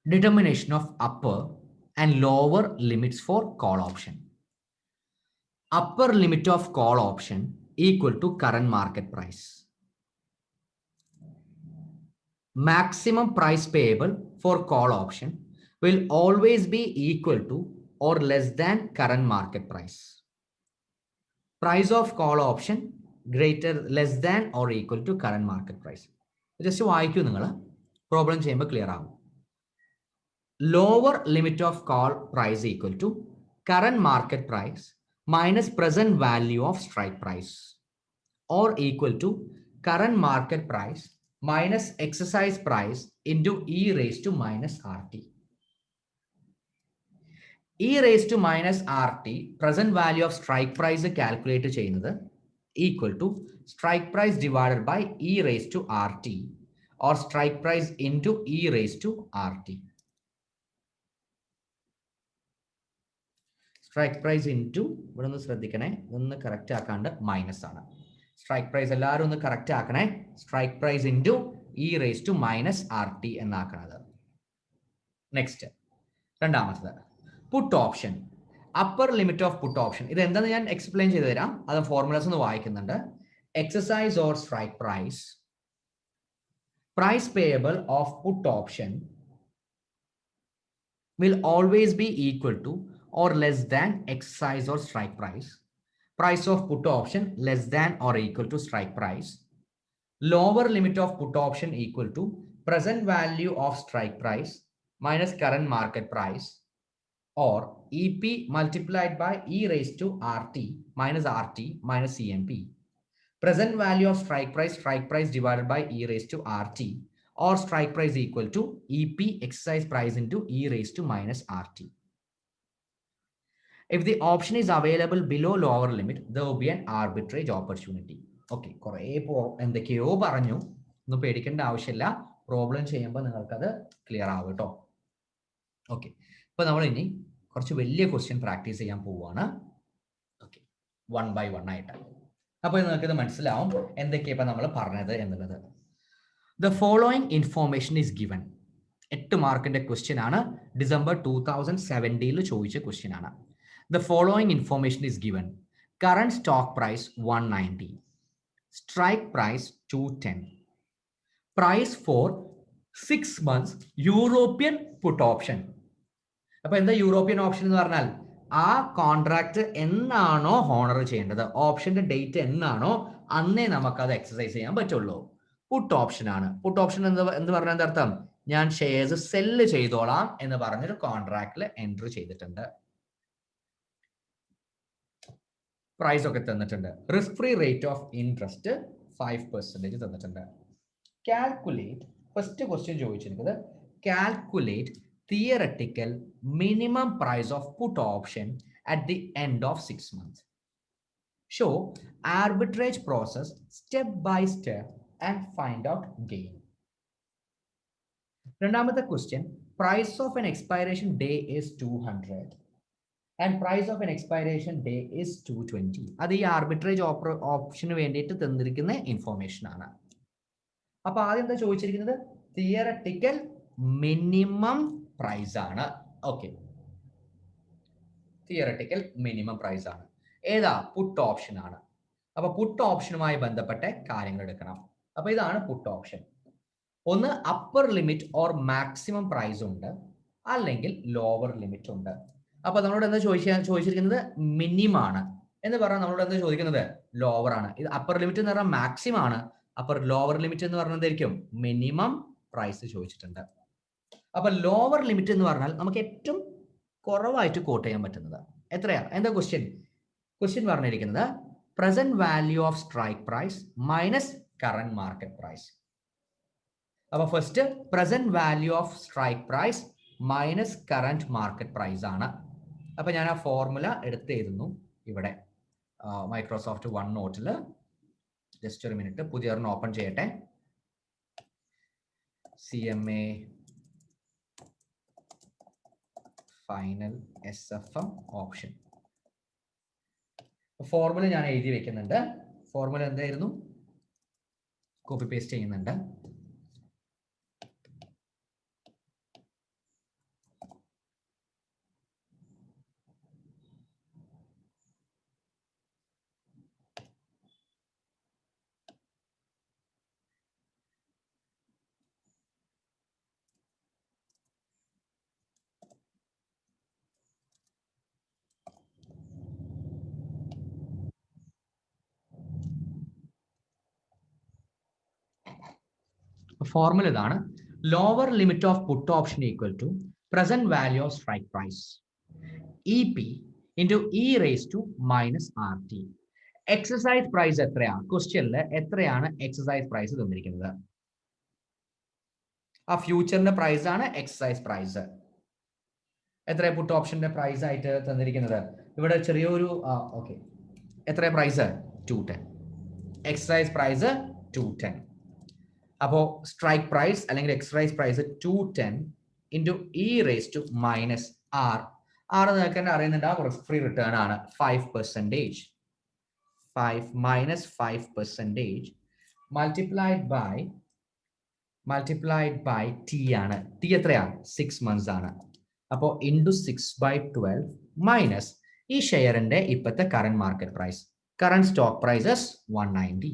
determination of upper and lower limits for call option. Upper limit of call option equal to current market price. Maximum price payable for call option will always be equal to or less than current market price. Price of call option greater, less than or equal to current market price. Just വായിക്കൂ നിങ്ങൾ, problem ചെയ്യുമ്പോൾ clear ആവും. Lower limit of call price equal to current market price minus present value of strike price, or equal to current market price minus exercise price into e raised to minus RT. e raised to minus RT present value of strike price calculate ചെയ്യുന്നത് equal to strike price divided by e raised to RT, or strike price into e raised to rt. Strike price into ഇവിടെ ഒന്ന് ശ്രദ്ധിക്കണേ, ഒന്ന് correct ആക്കാണ്ട് minus ആണ്. Strike price എല്ലാവരും ഒന്ന് correct ആക്കണേ. Strike price into e raise to minus R T എന്നാക്കണത്. നെക്സ്റ്റ് രണ്ടാമത്തത് put option, upper limit of put option. ഇത് എന്താണെന്ന് ഞാൻ എക്സ്പ്ലെയിൻ ചെയ്തു തരാം. അത് ഫോർമുലാസ് ഒന്ന് വായിക്കുന്നുണ്ട്. Exercise or strike price, price payable of put option will always be equal to or less than exercise or strike price. Price of put option less than or equal to strike price. Lower limit of put option equal to present value of strike price minus current market price, or EP multiplied by e raised to RT minus CMP. Present value of strike price divided by e raised to RT, or strike price equal to EP exercise price into e raised to minus RT. If the option is available below lower limit, there will be an arbitrage opportunity. Okay, കുറേ എന്തൊക്കെയോ പറഞ്ഞു, ഒന്നും പേടിക്കേണ്ട ആവശ്യമില്ല. Problem ചെയ്യുമ്പോൾ നിങ്ങൾക്കത് clear ആവും കേട്ടോ. ഓക്കെ, ഇപ്പൊ നമ്മൾ ഇനി കുറച്ച് വലിയ ക്വസ്റ്റ്യൻ പ്രാക്ടീസ് ചെയ്യാൻ പോവുകയാണ്. ഓക്കെ, 1 by 1 ആയിട്ട്. അപ്പോൾ നിങ്ങൾക്ക് ഇത് മനസ്സിലാവും എന്തൊക്കെയാണ് ഇപ്പം നമ്മൾ പറഞ്ഞത് എന്നുള്ളത്. The following information is given. 8 മാർക്കിന്റെ ക്വസ്റ്റ്യൻ ആണ്. ഡിസംബർ 2017 ചോദിച്ച ക്വസ്റ്റ്യൻ ആണ്. The following information is given. Current stock price 190, strike price 210, price for 6 months European put option. അപ്പൊ എന്താ യൂറോപ്യൻ ഓപ്ഷൻ എന്ന് പറഞ്ഞാൽ ആ കോൺട്രാക്ട് എന്നാണോ ഹോണർ ചെയ്യേണ്ടത്, ഓപ്ഷന്റെ ഡേറ്റ് എന്നാണോ അന്നേ നമുക്കത് എക്സസൈസ് ചെയ്യാൻ പറ്റുള്ളൂ. പുട്ട് ഓപ്ഷൻ ആണ്. പുട്ട് ഓപ്ഷൻ എന്ന് പറഞ്ഞാൽ എന്താ അർത്ഥം? ഞാൻ ഷെയർസ് സെല്ല് ചെയ്തോളാം എന്ന് പറഞ്ഞൊരു കോൺട്രാക്റ്റിൽ എൻട്രി ചെയ്തിട്ടുണ്ട്. പ്രൈസ് ഒക്കെ തന്നിട്ടുണ്ട്. Risk free rate of interest 5% തന്നിട്ടുണ്ട്. കാൽക്കുലേറ്റ്, ഫസ്റ്റ് ക്വസ്റ്റ്യൻ ചോദിച്ചിരിക്കുന്നത് calculate theoretical minimum price of put option at the end of 6 months. Show arbitrage process step by step and find out gain. രണ്ടാമത്തെ question, price of an expiration day is 200 and price of an expiration day is 220. അത് ഈ arbitrage ഓപ്ഷന് വേണ്ടിയിട്ട് തന്നിരിക്കുന്ന information ആണ്. അപ്പൊ ആദ്യം എന്താ ചോദിച്ചിരിക്കുന്നത്? തിയററ്റിക്കൽ മിനിമം പ്രൈസ് ആണ്. ഓക്കെ, തിയററ്റിക്കൽ മിനിമം പ്രൈസ് ആണ്. ഏതാ? പുട്ട് ഓപ്ഷൻ ആണ്. അപ്പൊ പുട്ട് ഓപ്ഷനുമായി ബന്ധപ്പെട്ട കാര്യങ്ങൾ എടുക്കണം. അപ്പൊ ഇതാണ് പുട്ട് ഓപ്ഷൻ. ഒന്ന് upper limit or maximum price ഉണ്ട്, അല്ലെങ്കിൽ ലോവർ ലിമിറ്റ് ഉണ്ട്. അപ്പൊ നമ്മളോട് എന്താ ചോദിച്ചിരിക്കുന്നത്? മിനിമം ആണ് എന്ന് പറഞ്ഞാൽ നമ്മളോട് എന്താ ചോദിക്കുന്നത്? ലോവർ ആണ്. ഇത് അപ്പർ ലിമിറ്റ് എന്ന് പറഞ്ഞാൽ മാക്സിമം ആണ്. അപ്പർ ലോവർ ലിമിറ്റ് എന്ന് പറഞ്ഞാൽ എന്തായിരിക്കും? മിനിമം പ്രൈസ് ചോദിച്ചിട്ടുണ്ട്. അപ്പൊ ലോവർ ലിമിറ്റ് എന്ന് പറഞ്ഞാൽ നമുക്ക് ഏറ്റവും കുറവായിട്ട് കോട്ട് ചെയ്യാൻ പറ്റുന്നത് എത്രയാ? എന്താ ക്വസ്റ്റ്യൻ? ക്വസ്റ്റ്യൻ പറഞ്ഞിരിക്കുന്നത് present value of strike price minus current market price. അപ്പൊ first present value of strike price minus current market price ആണ്. അപ്പൊ ഞാൻ ആ ഫോർമുല എടുത്ത് എഴുതുന്നു ഇവിടെ മൈക്രോസോഫ്റ്റ് വൺ നോട്ടിൽ. ജസ്റ്റ് ഒരു മിനിറ്റ്, പുതിയൊരെണ്ണം ഓപ്പൺ ചെയ്യട്ടെ. CMA final SFM option. Formula ഞാൻ എഴുതി വെക്കുന്നുണ്ട്. ഫോർമുല എന്തായിരുന്നു? കോപ്പി പേസ്റ്റ് ചെയ്യുന്നുണ്ട്. ഫോർമുല ഇതാണ്. Lower limit of put option equal to present value of strike price EP into e raise to minus RT. Exercise price എത്രയാണ്? ക്വസ്റ്റ്യനിൽ എത്രയാണ് എക്സസൈസ് പ്രൈസ് തന്നിരിക്കുന്നത്? ആ ഫ്യൂച്ചറിന്റെ പ്രൈസ് ആണ് എക്സസൈസ് പ്രൈസ്. എത്ര പുട്ട് ഓപ്ഷന്റെ പ്രൈസ് ആയിട്ട് തന്നിരിക്കുന്നത്? ഇവിടെ ചെറിയൊരു ഓക്കെ, എത്ര പ്രൈസ്? 210. Exercise price 210. അപ്പോൾ സ്ട്രൈക്ക് പ്രൈസ് അല്ലെങ്കിൽ exercise price 210 into e raise to minus R. R നിങ്ങൾക്ക് തന്നെ അറിയുന്നുണ്ടാവും, റിസ്ക് ഫ്രീ റിട്ടേൺ ആണ് 5%. 5 minus 5% multiplied by t ആണ്. t എത്രയാണ്? 6 months ആണ്. അപ്പോൾ ഇൻറ്റു 6/12 മൈനസ് ഈ ഷെയറിന്റെ ഇപ്പോഴത്തെ current market price. Current stock prices 190.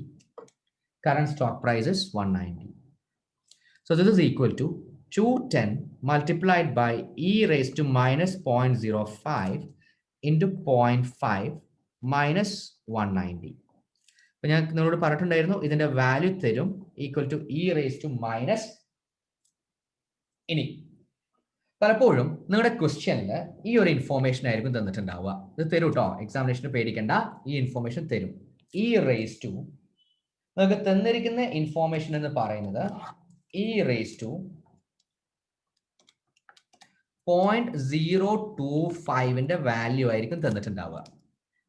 Current stock price is 190. So this is equal to 210 multiplied by e raised to minus 0.05 into 0.5 minus 190. അപ്പോൾ ഞാൻ നിങ്ങളോട് പറഞ്ഞിട്ടുണ്ടായിരുന്നു ഇതിന്റെ വാല്യൂ തരും equal to e raise to minus. ഇനി പലപ്പോഴും നിങ്ങളുടെ ക്വസ്റ്റ്യനിൽ ഈ ഒരു ഇൻഫോർമേഷൻ ആയിരിക്കും തന്നിട്ടുണ്ടാവുക. ഇത് തരും കേട്ടോ, എക്സാമിനേഷന് പേടിക്കേണ്ട, ഈ ഇൻഫോർമേഷൻ തരും. ഇ റേസ് ടു നമുക്ക് തന്നിരിക്കുന്ന ഇൻഫോർമേഷൻ എന്ന് പറയുന്നത് ഇ റേസ് ടു 0.025ന്റെ വാല്യൂ ആയിരിക്കും തന്നിട്ടുണ്ടാവുക.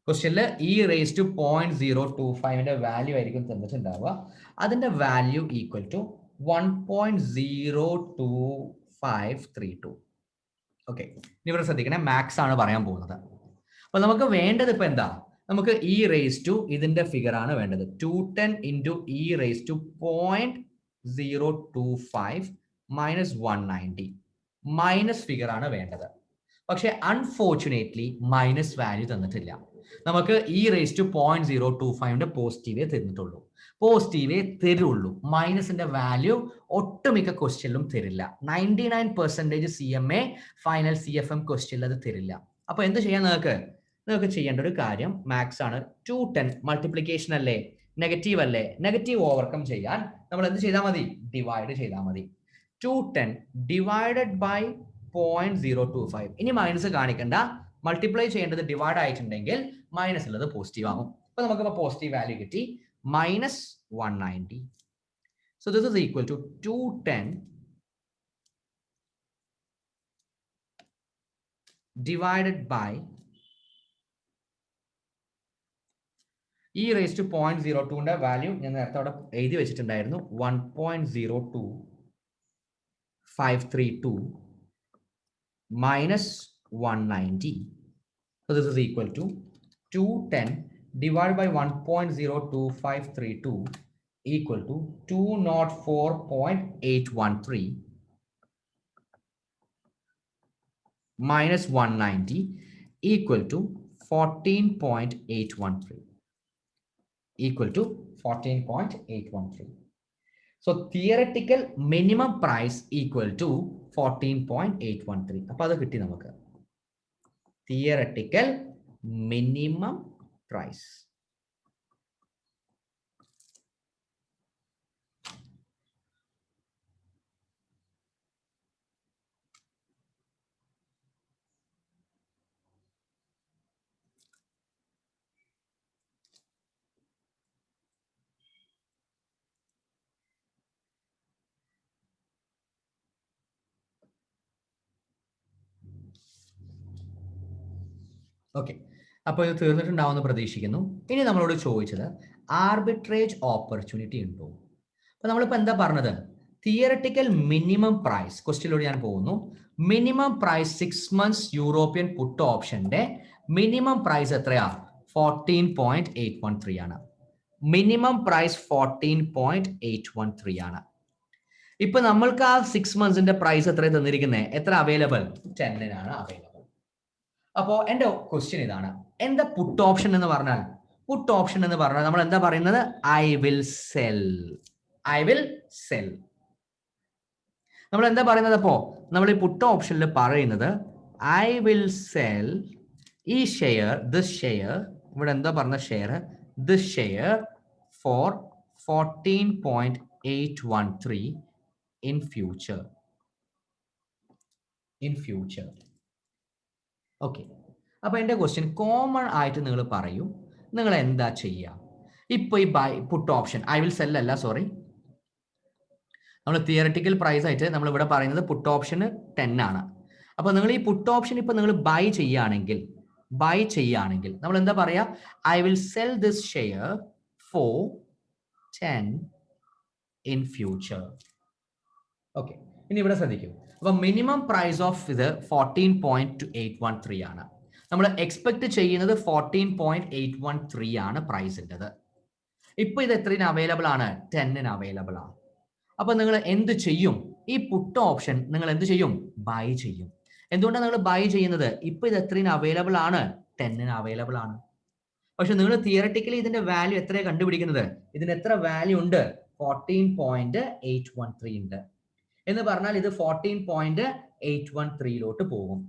ക്വസ്റ്റ്യനിൽ ഇ റേസ് ടു 0.025ന്റെ വാല്യൂ ആയിരിക്കും തന്നിട്ടുണ്ടാവുക. അതിന്റെ വാല്യൂ ഈക്വൽ ടു 1.02532. ഓക്കെ, ഇവിടെ ശ്രദ്ധിക്കണേ, മാക്സ് ആണ് പറയാൻ പോകുന്നത്. അപ്പൊ നമുക്ക് വേണ്ടത് ഇപ്പൊ എന്താ? നമുക്ക് ഇ റേസ് ടു ഇതിന്റെ ഫിഗർ ആണ് വേണ്ടത്. 210 into e raise to 0.025 minus 190 minus figure ആണ് വേണ്ടത്. പക്ഷെ അൺഫോർച്ചുനേറ്റ്ലി മൈനസ് വാല്യൂ തന്നിട്ടില്ല. നമുക്ക് ഇ റേസ് ടു 0.025ന്റെ പോസിറ്റീവേ തന്നിട്ടുള്ളൂ. പോസിറ്റീവേ തരുള്ളൂ. മൈനസിന്റെ വാല്യൂ ഒട്ടുമിക്ക ക്വസ്റ്റ്യനിലും തരില്ല. 99% CMA ഫൈനൽ CFM ക്വസ്റ്റ്യനിൽ അത് തരില്ല. അപ്പൊ എന്ത് ചെയ്യാൻ നിങ്ങൾക്ക് ചെയ്യേണ്ട ഒരു കാര്യം, മാത്സ് ആണ്, 210 മൾട്ടിപ്ലിക്കേഷൻ അല്ലേ, നെഗറ്റീവ് അല്ലേ, നെഗറ്റീവ് ഓവർകം ചെയ്യാൻ നമ്മൾ എന്ത് ചെയ്താൽ മതി? ഡിവൈഡ് ചെയ്താൽ മതി. 210 ഡിവൈഡഡ് ബൈ 0.025. ഇനി മൈനസ് കാണിക്കണ്ട, മൾട്ടിപ്ലൈ ചെയ്യേണ്ടത് ഡിവൈഡ് ആയിട്ടുണ്ടെങ്കിൽ മൈനസ് ഉള്ളത് പോസിറ്റീവ് ആകും. അപ്പൊ നമുക്കിപ്പോ പോസിറ്റീവ് വാല്യൂ കിട്ടി, minus 190. So this is equal to 210 divided by e raise to 0.02ന്റെ വാല്യൂ ഞാൻ നേരത്തെ അവിടെ എഴുതി വെച്ചിട്ടുണ്ടായിരുന്നു, 1.02532 minus 190. So this is equal to 210 divided by 1.02532 equal to 204.813 minus 190 equal to 14.813. Equal to 14.813. So theoretical minimum price equal to 14.813. അപ്പോൾ അത് കിട്ടി നമുക്ക്. Theoretical minimum price. ഓക്കെ, അപ്പോൾ ഇത് തീർന്നിട്ടുണ്ടാവുമെന്ന് പ്രതീക്ഷിക്കുന്നു. ഇനി നമ്മളോട് ചോദിച്ചത് ആർബിട്രേജ് ഓപ്പർച്യൂണിറ്റി ഉണ്ടോ? അപ്പൊ നമ്മളിപ്പോ എന്താ പറഞ്ഞത്? Theoretical minimum price. ക്വസ്റ്റ്യനിലൂടെ ഞാൻ പോകുന്നു. Minimum price 6 months European put ഓപ്ഷന്റെ മിനിമം പ്രൈസ് എത്രയാ? 14.813 ആണ്. മിനിമം പ്രൈസ് 14.813 ആണ്. ഇപ്പൊ നമ്മൾക്ക് ആ 6 monthsന്റെ പ്രൈസ് എത്ര തന്നിരിക്കുന്നത്? എത്ര അവൈലബിൾ? 10-നാണ് അവൈലബിൾ. അപ്പോ എന്റെ ക്വസ്റ്റ്യൻ ഇതാണ്, എന്താ പുട്ട് ഓപ്ഷൻ എന്ന് പറഞ്ഞാൽ? പുട്ട് ഓപ്ഷൻ എന്ന് പറഞ്ഞാൽ നമ്മൾ എന്താ പറയുന്നത്? I will cell. I will cell. നമ്മൾ എന്താ പറയുന്നത്? അപ്പോ നമ്മൾ ഈ പുട്ട് ഓപ്ഷനിൽ പറയുന്നത് ഐ വിൽ സെൽ ഈ ഷെയർ, ദിസ് ഷെയർ, ഇവിടെ എന്താ പറഞ്ഞ share, this share four 14.813 in future. In future. Okay, അപ്പൊ എന്റെ ക്വസ്റ്റ്യൻ കോമൺ ആയിട്ട് നിങ്ങൾ പറയൂ, നിങ്ങൾ എന്താ ചെയ്യുക? ഇപ്പൊ ഈ buy put option I will sell അല്ല, സോറി, നമ്മൾ തിയററ്റിക്കൽ പ്രൈസ് ആയിട്ട് നമ്മൾ ഇവിടെ പറയുന്നത് പുട്ട് ഓപ്ഷന് 10 ആണ്. അപ്പൊ നിങ്ങൾ ഈ പുട്ട് ഓപ്ഷൻ ഇപ്പൊ നിങ്ങൾ ബൈ ചെയ്യുകയാണെങ്കിൽ നമ്മൾ എന്താ പറയാ? I will cell this share four 10 in future. Okay, ഇനി ഇവിടെ ശ്രദ്ധിക്കൂ. അപ്പൊ മിനിമം പ്രൈസ് ഓഫ് ഇത് 14.813 ആണ്. നമ്മൾ എക്സ്പെക്ട് ചെയ്യുന്നത് 14.813 ആണ് പ്രൈസിൻ്റെത്. ഇപ്പൊ ഇത് എത്രയാണ് അവൈലബിൾ ആണ്? 10 അവൈലബിൾ ആണ്. അപ്പൊ നിങ്ങൾ എന്ത് ചെയ്യും? ഈ പുട്ട് ഓപ്ഷൻ നിങ്ങൾ എന്ത് ചെയ്യും? ബൈ ചെയ്യും. എന്തുകൊണ്ടാണ് നിങ്ങൾ ബൈ ചെയ്യുന്നത്? ഇപ്പൊ ഇത് എത്രയാണ് അവൈലബിൾ ആണ്? 10 അവൈലബിൾ ആണ്. പക്ഷെ നിങ്ങൾ തിയററ്റിക്കലി ഇതിന്റെ വാല്യൂ എത്രയാണ് കണ്ടുപിടിക്കുന്നത്? ഇതിന് എത്ര വാല്യൂ ഉണ്ട്? 14.813 ഉണ്ട് എന്ന് പറഞ്ഞാൽ ഇത് 14.813 പോകും.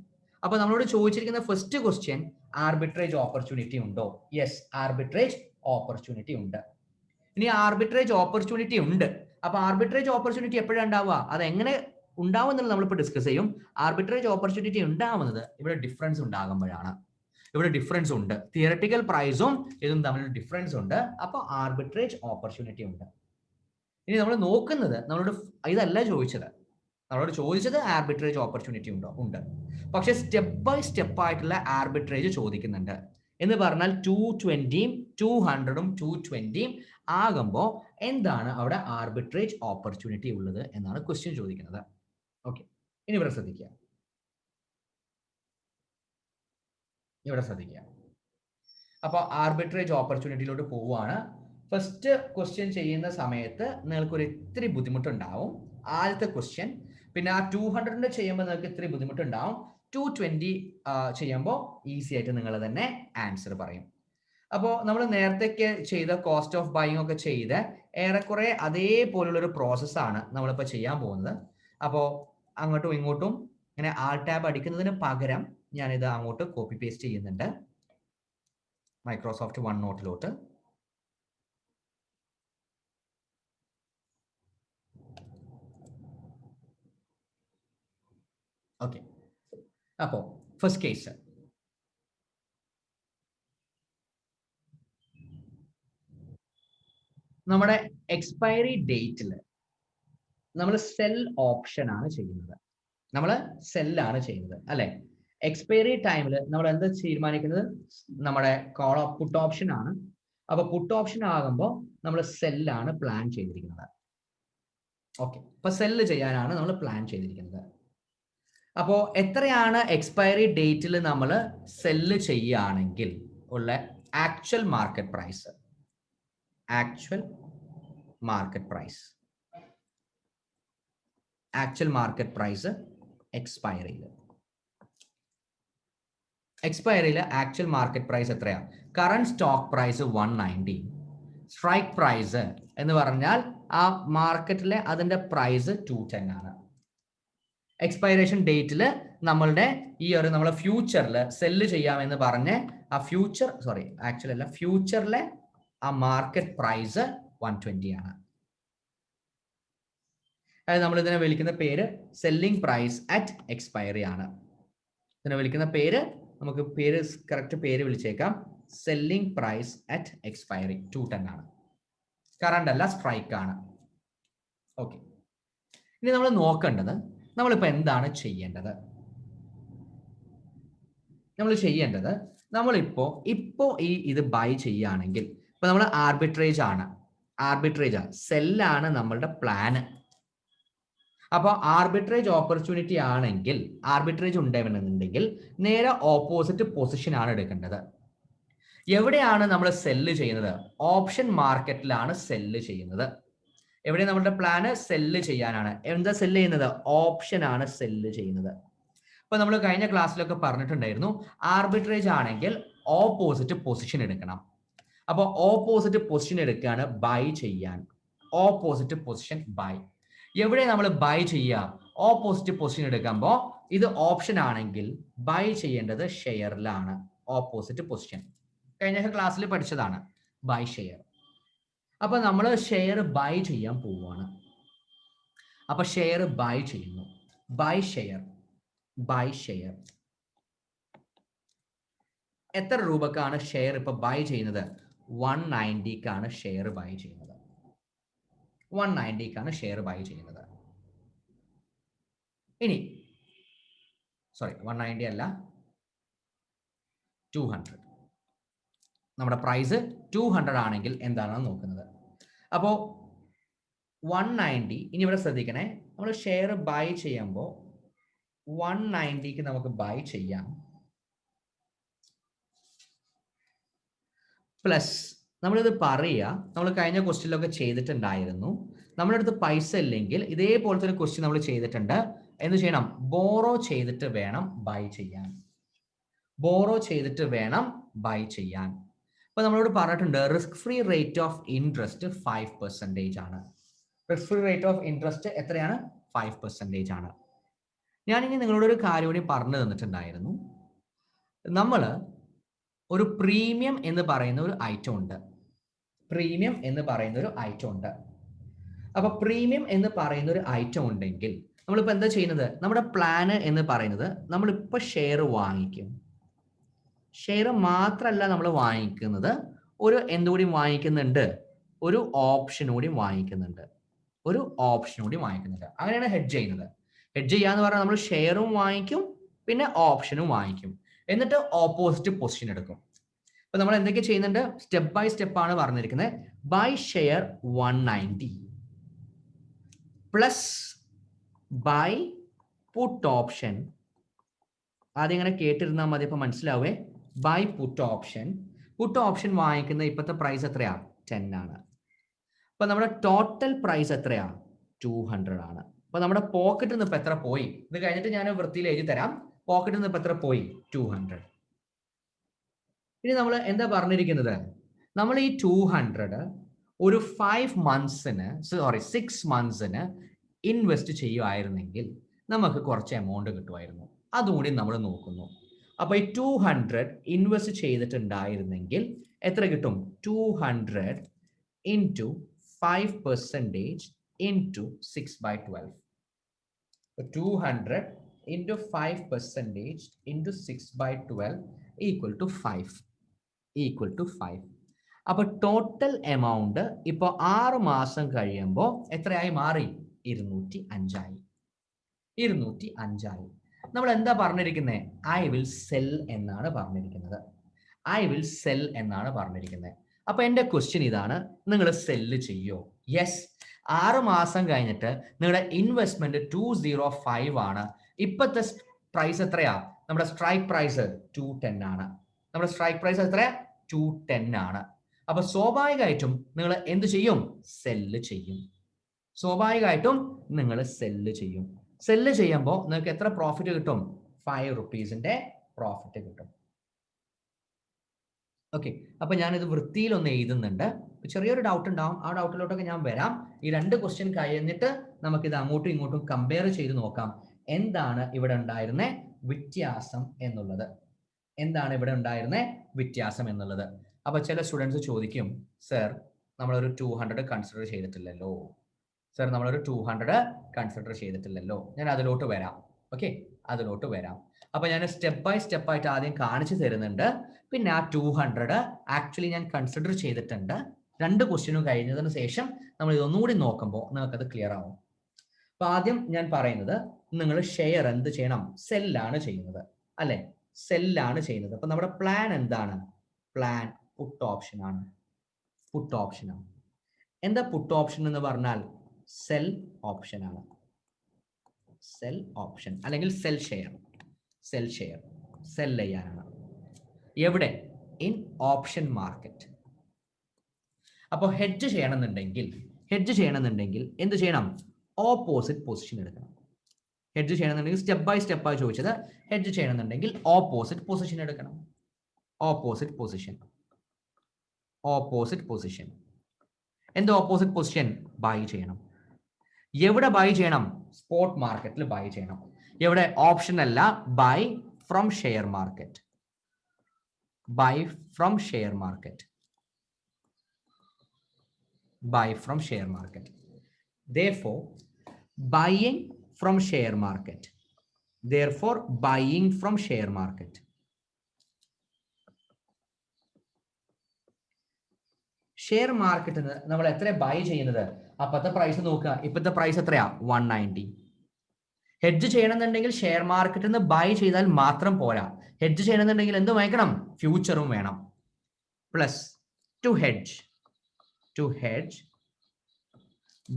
അപ്പൊ നമ്മളോട് ചോദിച്ചിരിക്കുന്ന ഫസ്റ്റ് ക്വസ്റ്റ്യൻ, ആർബിട്രേജ് ഓപ്പർച്യൂണിറ്റി ഉണ്ടോ? യെസ്, ആർബിട്രേജ് ഓപ്പർച്യൂണിറ്റി ഉണ്ട്. ഇനി ആർബിട്രേജ് ഓപ്പർച്യൂണിറ്റി ഉണ്ട്. അപ്പൊ ആർബിട്രേജ് ഓപ്പർച്യൂണിറ്റി എപ്പോഴാണ് ഉണ്ടാവുക? അത് എങ്ങനെ ഉണ്ടാവും എന്നുള്ളത് നമ്മളിപ്പോൾ ഡിസ്കസ് ചെയ്യും. ആർബിട്രേജ് ഓപ്പർച്യൂണിറ്റി ഉണ്ടാവുന്നത് ഇവിടെ ഡിഫറൻസ് ഉണ്ടാകുമ്പോഴാണ്. ഇവിടെ ഡിഫറൻസ് ഉണ്ട്. തിയററ്റിക്കൽ പ്രൈസും ഇതും തമ്മിൽ ഡിഫറൻസ് ഉണ്ട്. അപ്പൊ ആർബിട്രേജ് ഓപ്പർച്യൂണിറ്റി ഉണ്ട്. ഇനി നമ്മൾ നോക്കുന്നത്, നമ്മളോട് ഇതല്ല ചോദിച്ചത്. നമ്മളോട് ചോദിച്ചത് ആർബിട്രേജ് ഓപ്പർച്യൂണിറ്റി ഉണ്ടോ? ഉണ്ട്. പക്ഷെ സ്റ്റെപ്പ് ബൈ സ്റ്റെപ്പ് ആയിട്ടുള്ള ആർബിട്രേജ് ചോദിക്കുന്നുണ്ട്. എന്ന് പറഞ്ഞാൽ 220ഉം 200ഉം 220ഉം ആകുമ്പോൾ എന്താണ് അവിടെ ആർബിട്രേജ് ഓപ്പർച്യൂണിറ്റി ഉള്ളത് എന്നാണ് ക്വസ്റ്റ്യൻ ചോദിക്കുന്നത്. ഓക്കെ, ഇനി ഇവിടെ ശ്രദ്ധിക്കുക. അപ്പോൾ ആർബിട്രേജ് ഓപ്പർച്യൂണിറ്റിയിലോട്ട് പോവുകയാണ്. ഫസ്റ്റ് ക്വസ്റ്റ്യൻ ചെയ്യുന്ന സമയത്ത് നിങ്ങൾക്ക് ഒരു ഇത്തിരി ബുദ്ധിമുട്ടുണ്ടാവും, ആദ്യത്തെ ക്വസ്റ്റ്യൻ. പിന്നെ ആ 200 ചെയ്യുമ്പോൾ നിങ്ങൾക്ക് ഇത്തിരി ബുദ്ധിമുട്ടുണ്ടാവും. 220 ചെയ്യുമ്പോൾ ഈസി ആയിട്ട് നിങ്ങൾ തന്നെ ആൻസർ പറയും. അപ്പോൾ നമ്മൾ നേരത്തെ ചെയ്ത കോസ്റ്റ് ഓഫ് ബൈങ് ഒക്കെ ചെയ്ത് ഏറെക്കുറെ അതേപോലുള്ള ഒരു പ്രോസസ്സാണ് നമ്മളിപ്പോൾ ചെയ്യാൻ പോകുന്നത്. അപ്പോൾ അങ്ങോട്ടും ഇങ്ങോട്ടും ഇങ്ങനെ ആൾ ടാബ് അടിക്കുന്നതിന് പകരം ഞാനിത് അങ്ങോട്ട് കോപ്പി പേസ്റ്റ് ചെയ്യുന്നുണ്ട് മൈക്രോസോഫ്റ്റ് വൺ നോട്ടിലോട്ട്. ഓക്കെ, അപ്പോൾ ഫസ്റ്റ് കേസ് നമ്മുടെ എക്സ്പയറി ഡേറ്റിൽ നമ്മൾ സെൽ ഓപ്ഷൻ ആണ് ചെയ്യുന്നത്. നമ്മൾ സെല്ലാണ് ചെയ്യുന്നത് അല്ലെ? എക്സ്പയറി ടൈമിൽ നമ്മൾ എന്താ തീരുമാനിക്കുന്നത്? നമ്മുടെ പുട്ട് ഓപ്ഷൻ ആണ്. അപ്പൊ പുട്ട് ഓപ്ഷൻ ആകുമ്പോൾ നമ്മൾ സെല്ലാണ് പ്ലാൻ ചെയ്തിരിക്കുന്നത്. ഓക്കെ, അപ്പൊ സെല്ല് ചെയ്യാനാണ് നമ്മൾ പ്ലാൻ ചെയ്തിരിക്കുന്നത്. അപ്പോൾ എത്രയാണ് എക്സ്പയറി ഡേറ്റിൽ നമ്മൾ സെല്ല് ചെയ്യുകയാണെങ്കിൽ ഉള്ള actual market price? Actual market price എക്സ്പയറിയിൽ ആക്ച്വൽ മാർക്കറ്റ് പ്രൈസ് എത്രയാണ്? Current stock price 190, strike price എന്ന് പറഞ്ഞാൽ ആ മാർക്കറ്റിലെ അതിന്റെ പ്രൈസ് 210 ആണ്. എക്സ്പയറേഷൻ ഡേറ്റിൽ നമ്മളുടെ ഈ ഒരു നമ്മളെ ഫ്യൂച്ചറിൽ സെല്ല് ചെയ്യാമെന്ന് പറഞ്ഞ് ആ ഫ്യൂച്ചറിലെ ആ മാർക്കറ്റ് പ്രൈസ് 120 ആണ്. അതായത് നമ്മൾ ഇതിനെ വിളിക്കുന്ന പേര് സെല്ലിംഗ് പ്രൈസ് അറ്റ് എക്സ്പയറി ആണ്. ഇതിനെ വിളിക്കുന്ന പേര്, നമുക്ക് കറക്റ്റ് പേര് വിളിച്ചേക്കാം, സെല്ലിംഗ് പ്രൈസ് അറ്റ് എക്സ്പയറി 210 ആണ്. കറണ്ട് അല്ല, സ്ട്രൈക്ക് ആണ്. ഓക്കെ, ഇനി നമ്മൾ നോക്കേണ്ടത് നമ്മളിപ്പോൾ എന്താണ് ചെയ്യേണ്ടത്? നമ്മളിപ്പോ ഇത് ബൈ ചെയ്യുകയാണെങ്കിൽ ഇപ്പൊ നമ്മൾ ആർബിട്രേജ് സെല്ലാണ് നമ്മളുടെ പ്ലാന്. അപ്പോൾ ആർബിട്രേജ് ഓപ്പർച്യൂണിറ്റി ആണെങ്കിൽ, ആർബിട്രേജ് ഉണ്ടാവുന്നുണ്ടെങ്കിൽ നേരെ ഓപ്പോസിറ്റ് പൊസിഷൻ ആണ് എടുക്കേണ്ടത്. എവിടെയാണ് നമ്മൾ സെല്ല് ചെയ്യുന്നത്? ഓപ്ഷൻ മാർക്കറ്റിലാണ് സെല്ല് ചെയ്യുന്നത്. എവിടെ നമ്മുടെ പ്ലാന്? സെല്ല് ചെയ്യാനാണ്. എന്താ സെല്ല് ചെയ്യുന്നത്? ഓപ്ഷൻ ആണ് സെല്ല് ചെയ്യുന്നത്. ഇപ്പൊ നമ്മൾ കഴിഞ്ഞ ക്ലാസ്സിലൊക്കെ പറഞ്ഞിട്ടുണ്ടായിരുന്നു, ആർബിട്രേജ് ആണെങ്കിൽ ഓപ്പോസിറ്റ് പൊസിഷൻ എടുക്കണം. അപ്പോൾ ഓപ്പോസിറ്റ് പൊസിഷൻ എടുക്കുകയാണ് ബൈ ചെയ്യാൻ. Opposite position buy. എവിടെ നമ്മൾ ബൈ ചെയ്യുക? ഓപ്പോസിറ്റ് പൊസിഷൻ എടുക്കുമ്പോൾ ഇത് ഓപ്ഷൻ ആണെങ്കിൽ ബൈ ചെയ്യേണ്ടത് ഷെയറിലാണ്. ഓപ്പോസിറ്റ് പൊസിഷൻ കഴിഞ്ഞ ക്ലാസ്സിൽ പഠിച്ചതാണ്, ബൈ ഷെയർ. അപ്പൊ നമ്മൾ ഷെയർ ബൈ ചെയ്യാൻ പോവുകയാണ്. അപ്പൊ ഷെയർ ബൈ ചെയ്യുന്നു. ബൈ ഷെയർ എത്ര രൂപക്കാണ് ഷെയർ ഇപ്പൊ ബൈ ചെയ്യുന്നത്? 190ക്കാണ് ഷെയർ ബൈ ചെയ്യുന്നത്. 190ക്കാണ് ഷെയർ ബൈ ചെയ്യുന്നത്. ഇനി 190 അല്ല, 200. നമ്മുടെ പ്രൈസ് 200 ആണെങ്കിൽ എന്താണെന്ന് നോക്കുന്നത്. അപ്പോൾ 190. ഇനി ഇവിടെ ശ്രദ്ധിക്കണേ, നമ്മൾ ഷെയർ ബൈ ചെയ്യുമ്പോൾ 190ക്ക് നമുക്ക് ബൈ ചെയ്യാം. പ്ലസ് നമ്മളിത് പറയുക, നമ്മൾ കഴിഞ്ഞ ക്വസ്റ്റ്യനിലൊക്കെ ചെയ്തിട്ടുണ്ടായിരുന്നു, നമ്മുടെ അടുത്ത് പൈസ ഇല്ലെങ്കിൽ ഇതേപോലത്തെ ഒരു ക്വസ്റ്റ്യൻ നമ്മൾ ചെയ്തിട്ടുണ്ട്. എന്ത് ചെയ്യണം? ബോറോ ചെയ്തിട്ട് വേണം ബൈ ചെയ്യാൻ. ബോറോ ചെയ്തിട്ട് വേണം ബൈ ചെയ്യാൻ. അപ്പൊ നമ്മളോട് പറഞ്ഞിട്ടുണ്ട് risk free rate of interest 5% ആണ്. Risk free rate of interest എത്രയാണ്? 5% ആണ്. ഞാനിനി നിങ്ങളോട് ഒരു കാര്യം കൂടി പറഞ്ഞു തന്നിട്ടുണ്ടായിരുന്നു. നമ്മൾ ഒരു പ്രീമിയം എന്ന് പറയുന്ന ഒരു ഐറ്റം ഉണ്ട്. പ്രീമിയം എന്ന് പറയുന്ന ഒരു ഐറ്റം ഉണ്ട്. അപ്പൊ പ്രീമിയം എന്ന് പറയുന്ന ഒരു ഐറ്റം ഉണ്ടെങ്കിൽ നമ്മളിപ്പോൾ എന്താ ചെയ്യുന്നത്? നമ്മുടെ പ്ലാന് എന്ന് പറയുന്നത് നമ്മളിപ്പോൾ ഷെയർ വാങ്ങിക്കും. ഷെയർ മാത്രമല്ല നമ്മൾ വാങ്ങിക്കുന്നത്, ഒരു എന്തുകൂടി വാങ്ങിക്കുന്നുണ്ട്? ഒരു ഓപ്ഷൻ കൂടി വാങ്ങിക്കുന്നുണ്ട്. ഒരു ഓപ്ഷൻ കൂടി വാങ്ങിക്കുന്നുണ്ട്. അങ്ങനെയാണ് ഹെഡ്ജ് ചെയ്യുന്നത്. ഹെഡ്ജ് ചെയ്യാന്ന് പറഞ്ഞാൽ നമ്മൾ ഷെയറും വാങ്ങിക്കും, പിന്നെ ഓപ്ഷനും വാങ്ങിക്കും, എന്നിട്ട് ഓപ്പോസിറ്റ് പൊസിഷൻ എടുക്കും. അപ്പൊ നമ്മൾ എന്തൊക്കെ ചെയ്യുന്നുണ്ട്? സ്റ്റെപ്പ് ബൈ സ്റ്റെപ്പ് ആണ് പറഞ്ഞിരിക്കുന്നത്. Buy share 190 plus buy put option. ആദ്യം ഇങ്ങനെ കേട്ടിരുന്നാൽ മതി, അപ്പൊ മനസ്സിലാവേ. Buy put option. Put option വാങ്ങിക്കുന്ന ഇപ്പോഴത്തെ പ്രൈസ് എത്രയാ? 10 ആണ്. അപ്പൊ നമ്മുടെ ടോട്ടൽ പ്രൈസ് എത്രയാ? 200 ആണ്. അപ്പൊ നമ്മുടെ പോക്കറ്റിൽ നിന്ന് ഇപ്പൊ എത്ര പോയി? ഇത് കഴിഞ്ഞിട്ട് ഞാൻ വൃത്തിയിൽ എഴുതി തരാം. പോക്കറ്റിൽ നിന്ന് ഇപ്പൊ എത്ര പോയി? 200. ഇനി നമ്മൾ എന്താ പറഞ്ഞിരിക്കുന്നത്? നമ്മൾ ഈ 200 ഒരു 6 മന്ത്സിന് ഇൻവെസ്റ്റ് ചെയ്യുമായിരുന്നെങ്കിൽ നമുക്ക് കുറച്ച് എമൗണ്ട് കിട്ടുമായിരുന്നു. അതുകൂടി നമ്മൾ നോക്കുന്നു. അപ്പൊ ഈ 200 ഇൻവെസ്റ്റ് ചെയ്തിട്ടുണ്ടായിരുന്നെങ്കിൽ എത്ര കിട്ടും? 200 into 5% into 6/12. 200 into 5% into 6/12 equal to 5. അപ്പൊ ടോട്ടൽ എമൗണ്ട് ഇപ്പൊ 6 മാസം കഴിയുമ്പോൾ എത്രയായി മാറി? 205 ആയി. നമ്മൾ എന്താ പറഞ്ഞിരിക്കുന്നത്? ഐ വിൽ സെൽ എന്നാണ് പറഞ്ഞിരിക്കുന്നത്. അപ്പൊ എന്റെ ക്വസ്റ്റ്യൻ ഇതാണ്, നിങ്ങൾ സെല്ല് ചെയ്യോ? യെസ്. 6 മാസം കഴിഞ്ഞിട്ട് നിങ്ങളുടെ ഇൻവെസ്റ്റ്മെന്റ് 205 ആണ്. ഇപ്പോഴത്തെ പ്രൈസ് എത്രയാ? നമ്മുടെ സ്ട്രൈക്ക് പ്രൈസ് 210 ആണ്. നമ്മുടെ സ്ട്രൈക്ക് പ്രൈസ് എത്രയാ? 210 ആണ്. അപ്പൊ സ്വാഭാവികമായിട്ടും നിങ്ങൾ എന്ത് ചെയ്യും? സെല്ല് ചെയ്യും. സെല്ല് ചെയ്യുമ്പോൾ നിങ്ങൾക്ക് എത്ര പ്രോഫിറ്റ് കിട്ടും? 5 റുപ്പീസിന്റെ പ്രോഫിറ്റ് കിട്ടും. ഓക്കെ, അപ്പൊ ഞാനിത് വൃത്തിയിൽ ഒന്ന് എഴുതുന്നുണ്ട്. ചെറിയൊരു ഡൗട്ട് ഉണ്ടാവും, ആ ഡൗട്ടിലോട്ടൊക്കെ ഞാൻ വരാം. ഈ 2 ക്വസ്റ്റ്യൻ കഴിഞ്ഞിട്ട് നമുക്കിത് അങ്ങോട്ടും ഇങ്ങോട്ടും കമ്പയർ ചെയ്ത് നോക്കാം. എന്താണ് ഇവിടെ ഉണ്ടായിരുന്ന വ്യത്യാസം എന്നുള്ളത്. അപ്പൊ ചില സ്റ്റുഡൻസ് ചോദിക്കും, സർ നമ്മളൊരു 200 കൺസിഡർ ചെയ്തിട്ടില്ലല്ലോ. ഞാൻ അതിലോട്ട് വരാം. ഓക്കെ, അപ്പൊ ഞാൻ സ്റ്റെപ്പ് ബൈ സ്റ്റെപ്പ് ആയിട്ട് ആദ്യം കാണിച്ചു തരുന്നുണ്ട്. പിന്നെ ആ 200 ആക്ച്വലി ഞാൻ കൺസിഡർ ചെയ്തിട്ടുണ്ട്. 2 ക്വസ്റ്റ്യനും കഴിഞ്ഞതിന് ശേഷം നമ്മൾ ഇതൊന്നുകൂടി നോക്കുമ്പോൾ നിങ്ങൾക്കത് ക്ലിയർ ആവും. അപ്പൊ ആദ്യം ഞാൻ പറയുന്നത്, നിങ്ങൾ ഷെയർ എന്ത് ചെയ്യണം? സെല്ലാണ് ചെയ്യുന്നത്, അല്ലെ? അപ്പൊ നമ്മുടെ പ്ലാൻ എന്താണ്? പ്ലാൻ പുട്ട് ഓപ്ഷൻ ആണ്. എന്താ പുട്ട് ഓപ്ഷൻ എന്ന് പറഞ്ഞാൽ? സെൽ ഓപ്ഷൻ ആണ്. അല്ലെങ്കിൽ സെൽ ചെയ്യാനാണ്. എവിടെ? In option market. അപ്പോൾ ഹെഡ്ജ് ചെയ്യണമെന്നുണ്ടെങ്കിൽ എന്ത് ചെയ്യണം? ഓപ്പോസിറ്റ് പൊസിഷൻ എടുക്കണം. ഹെഡ്ജ് ചെയ്യണമെന്നുണ്ടെങ്കിൽ സ്റ്റെപ്പ് ബൈ സ്റ്റെപ്പ് ആയി ചോദിച്ചത്. ഹെഡ്ജ് ചെയ്യണമെന്നുണ്ടെങ്കിൽ ഓപ്പോസിറ്റ് പൊസിഷൻ എടുക്കണം. എന്ത് ഓപ്പോസിറ്റ് പൊസിഷൻ? ബൈ ചെയ്യണം. എവിടെ ബൈ ചെയ്യണം? സ്പോട്ട് മാർക്കറ്റിൽ ബൈ ചെയ്യണം. എവിടെ? ഓപ്ഷൻ അല്ല, bye from share market. Therefore, buying from share market. Share മാർക്കറ്റിൽ നമ്മൾ എത്ര ബൈ ചെയ്യുന്നത്? അപ്പത്തെ പ്രൈസ് നോക്കുക. ഇപ്പോഴത്തെ പ്രൈസ് എത്രയാ? 190. ഹെഡ്ജ് ചെയ്യണമെന്നുണ്ടെങ്കിൽ ഷെയർ മാർക്കറ്റിൽ നിന്ന് ബൈ ചെയ്താൽ മാത്രം പോരാ. ഹെഡ്ജ് ചെയ്യണമെന്നുണ്ടെങ്കിൽ എന്ത് വാങ്ങിക്കണം? ഫ്യൂച്ചറും വേണം. Plus to hedge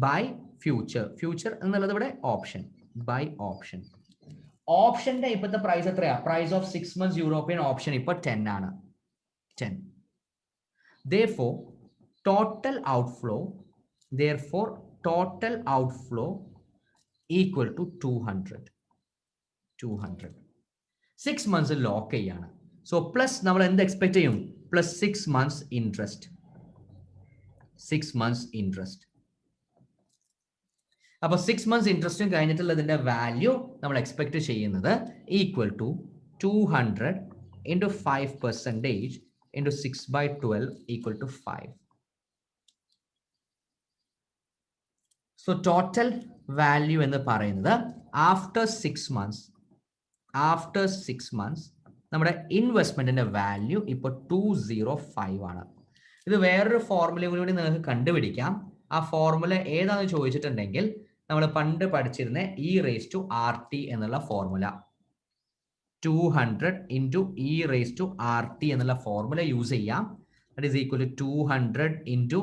buy future. Future എന്നുള്ളത് ഇവിടെ ഓപ്ഷൻ, ബൈ ഓപ്ഷൻ. ഓപ്ഷന്റെ ഇപ്പോഴത്തെ പ്രൈസ് എത്രയാ? Price of 6 months European option ഇപ്പൊ 10 ആണ്. 10. Therefore, total outflow equal to 200. 6 months lock ചെയ്യാണ്. സോ പ്ലസ് നമ്മൾ എന്ത് എക്സ്പെക്ട് ചെയ്യും? Plus 6 months interest. 6 months interest. അപ്പോൾ 6 months ഇൻട്രസ്റ്റും കഴിഞ്ഞിട്ടുള്ളതിന്റെ വാല്യൂ നമ്മൾ എക്സ്പെക്ട് ചെയ്യുന്നത് equal to 200 into 5% into 6/12 equal to 5. So total value എന്ന് പറയുന്നത് ആഫ്റ്റർ 6 months നമ്മുടെ ഇൻവെസ്റ്റ്മെന്റിന്റെ വാല്യൂ ഇപ്പോൾ 205 ആണ്. ഇത് വേറൊരു ഫോർമുല കൂടി നിങ്ങൾക്ക് കണ്ടുപിടിക്കാം. ആ ഫോർമുല ഏതാണെന്ന് ചോദിച്ചിട്ടുണ്ടെങ്കിൽ നമ്മൾ പണ്ട് പഠിച്ചിരുന്ന e⁻RT എന്നുള്ള ഫോർമുല, 200 into e⁻RT എന്നുള്ള ഫോർമുല യൂസ് ചെയ്യാം. That is equal to 200 into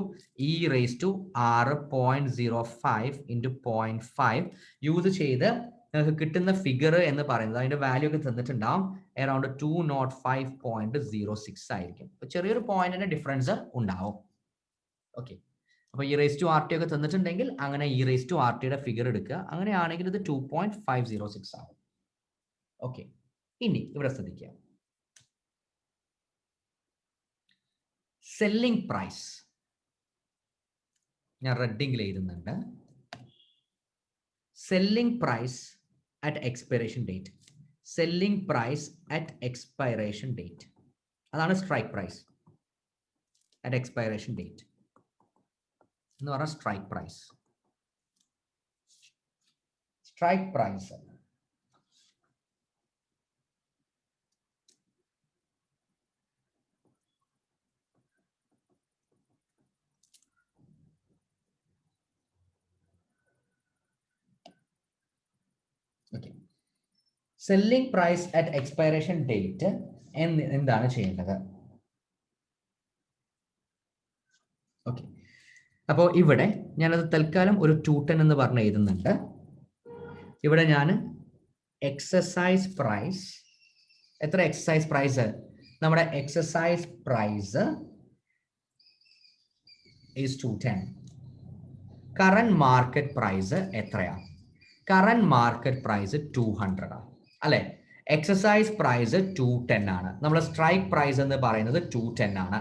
e⁻6.05 into 0.5 use ചെയ്ത് നിങ്ങൾക്ക് കിട്ടുന്ന ഫിഗർ എന്ന് പറയുന്നത് അതിന്റെ വാല്യൂ ഒക്കെ തന്നിട്ടുണ്ടാവും. അറൌണ്ട് 205.06 ആയിരിക്കും. ചെറിയൊരു പോയിന്റിന്റെ ഡിഫറൻസ് ഉണ്ടാവും. ഓക്കെ, അപ്പൊ e⁻RT ഒക്കെ തന്നിട്ടുണ്ടെങ്കിൽ അങ്ങനെ e⁻RTയുടെ ഫിഗർ എടുക്കുക. അങ്ങനെയാണെങ്കിൽ ഇത് 2.506 ആവും. ഓക്കെ, ഇനി ഇവിടെ ശ്രദ്ധിക്കുക. സെല്ലിംഗ് പ്രൈസ് ഞാൻ റെഡിങ്ങിൽ എഴുതുന്നുണ്ട്. Selling price at expiration date. Selling price at expiration date അതാണ് strike price. At expiration date എന്ന് പറഞ്ഞാൽ strike price. Strike price okay. Selling price at expiration date എന്താണ് ചെയ്യേണ്ടത്? ഓക്കെ, അപ്പോൾ ഇവിടെ ഞാനത് തൽക്കാലം ഒരു 210 എന്ന് പറഞ്ഞ് എഴുതുന്നുണ്ട്. ഇവിടെ ഞാൻ എക്സസൈസ് പ്രൈസ്, എത്ര എക്സസൈസ് പ്രൈസ്? നമ്മുടെ exercise price is 210. Current market price എത്രയാ? കറന്റ് മാർക്കറ്റ് പ്രൈസ് 200 ആണ് അല്ലെ? എക്സസൈസ് പ്രൈസ് 210 ആണ്. നമ്മുടെ സ്ട്രൈക്ക് പ്രൈസ് എന്ന് പറയുന്നത് 210 ആണ്.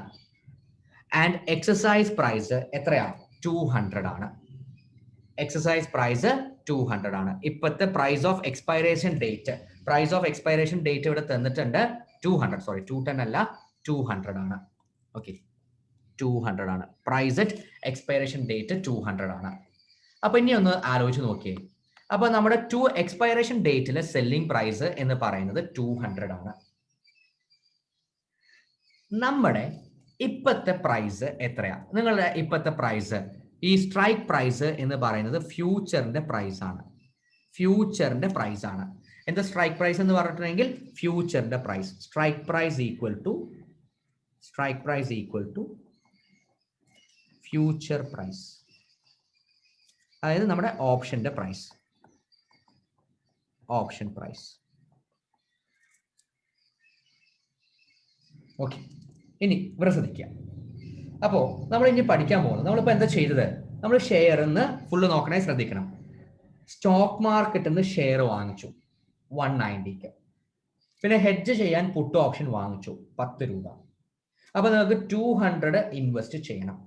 ആൻഡ് എക്സസൈസ് പ്രൈസ് എത്രയാ? 200 ആണ്. എക്സസൈസ് പ്രൈസ് 200 ആണ്. ഇപ്പോഴത്തെ price of expiration date, price of expiration date ഇവിടെ തന്നിട്ടുണ്ട് 200. സോറി, 210 അല്ല, 200 ആണ്. ഓക്കെ, 200 ആണ്. പ്രൈസ് അറ്റ് എക്സ്പയറേഷൻ ഡേറ്റ് 200 ആണ്. അപ്പൊ ഇനി ഒന്ന് ആലോചിച്ച് നോക്കിയേ. അപ്പൊ നമ്മുടെ എക്സ്പയറേഷൻ ഡേറ്റിലെ സെല്ലിംഗ് പ്രൈസ് എന്ന് പറയുന്നത് 200 ആണ്. നമ്മുടെ ഇപ്പോഴത്തെ പ്രൈസ് എത്രയാ? നിങ്ങളുടെ ഇപ്പോഴത്തെ പ്രൈസ്, ഈ സ്ട്രൈക്ക് പ്രൈസ് എന്ന് പറയുന്നത് ഫ്യൂച്ചറിന്റെ പ്രൈസ് ആണ്. ഫ്യൂച്ചറിന്റെ പ്രൈസ് ആണ്. എന്താ സ്ട്രൈക്ക് പ്രൈസ് എന്ന് പറഞ്ഞിട്ടുണ്ടെങ്കിൽ ഫ്യൂച്ചറിന്റെ price. Strike price equal to future price, അതായത് നമ്മുടെ ഓപ്ഷന്റെ പ്രൈസ്. Option price. ഓക്കെ, ഇനി ഇവിടെ ശ്രദ്ധിക്കുക. അപ്പോൾ നമ്മൾ ഇനി പഠിക്കാൻ പോകുന്നത്, നമ്മളിപ്പോൾ എന്താ ചെയ്തത്? നമ്മൾ ഷെയർ എന്ന് ഫുള്ള് നോക്കണേ, ശ്രദ്ധിക്കണം. സ്റ്റോക്ക് മാർക്കറ്റിൽ നിന്ന് ഷെയർ വാങ്ങിച്ചു 190ക്ക്. പിന്നെ ഹെഡ്ജ് ചെയ്യാൻ പുട്ട് ഓപ്ഷൻ വാങ്ങിച്ചു 10 രൂപ. അപ്പൊ നിങ്ങൾക്ക് 200 ഇൻവെസ്റ്റ് ചെയ്യണം.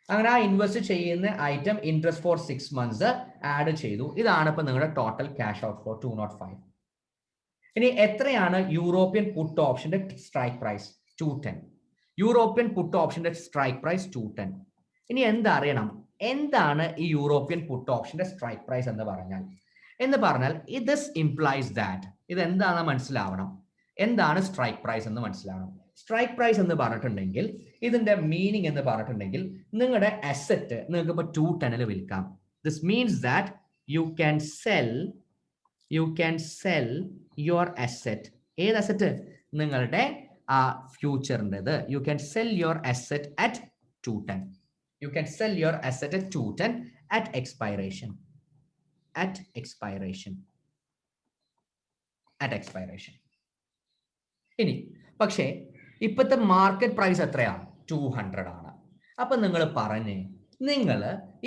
അങ്ങനെ ആ ഇൻവെസ്റ്റ് ചെയ്യുന്ന item interest four 6 months add ചെയ്തു. ഇതാണ് ഇപ്പൊ നിങ്ങളുടെ ടോട്ടൽ ക്യാഷ് ഔട്ട് ഫ്ലോ 205. ഇനി എത്രയാണ് യൂറോപ്യൻ പുട്ട് ഓപ്ഷന്റെ സ്ട്രൈക്ക് പ്രൈസ്? 210. യൂറോപ്യൻ പുട്ട് ഓപ്ഷന്റെ സ്ട്രൈക്ക് പ്രൈസ് 210. ഇനി എന്തറിയണം? എന്താണ് ഈ യൂറോപ്യൻ പുട്ട് ഓപ്ഷന്റെ സ്ട്രൈക്ക് പ്രൈസ് എന്ന് പറഞ്ഞാൽ? ദിസ് ഇംപ്ലൈസ് ദാറ്റ്, ഇത് എന്താണെന്ന് മനസ്സിലാവണം. എന്താണ് സ്ട്രൈക്ക് പ്രൈസ് എന്ന് മനസ്സിലാവണം. സ്ട്രൈക്ക് പ്രൈസ് എന്ന് പറഞ്ഞിട്ടുണ്ടെങ്കിൽ ഇതിന്റെ മീനിങ് എന്ന് പറഞ്ഞിട്ടുണ്ടെങ്കിൽ നിങ്ങളുടെ അസറ്റ് നിങ്ങൾക്ക് ഇപ്പോൾ 210 വിൽക്കാം. This means that you can sell your asset. ഏത് അസറ്റ്? നിങ്ങളുടെ ആ ഫ്യൂച്ചറിൻ്റെത്. You can sell your asset at 210. You can sell your asset at 210 at expiration. At expiration. At expiration. ഇനി പക്ഷേ ഇപ്പോഴത്തെ മാർക്കറ്റ് പ്രൈസ് എത്രയാ? 200 ആണ്. അപ്പൊ നിങ്ങൾ പറഞ്ഞേ, നിങ്ങൾ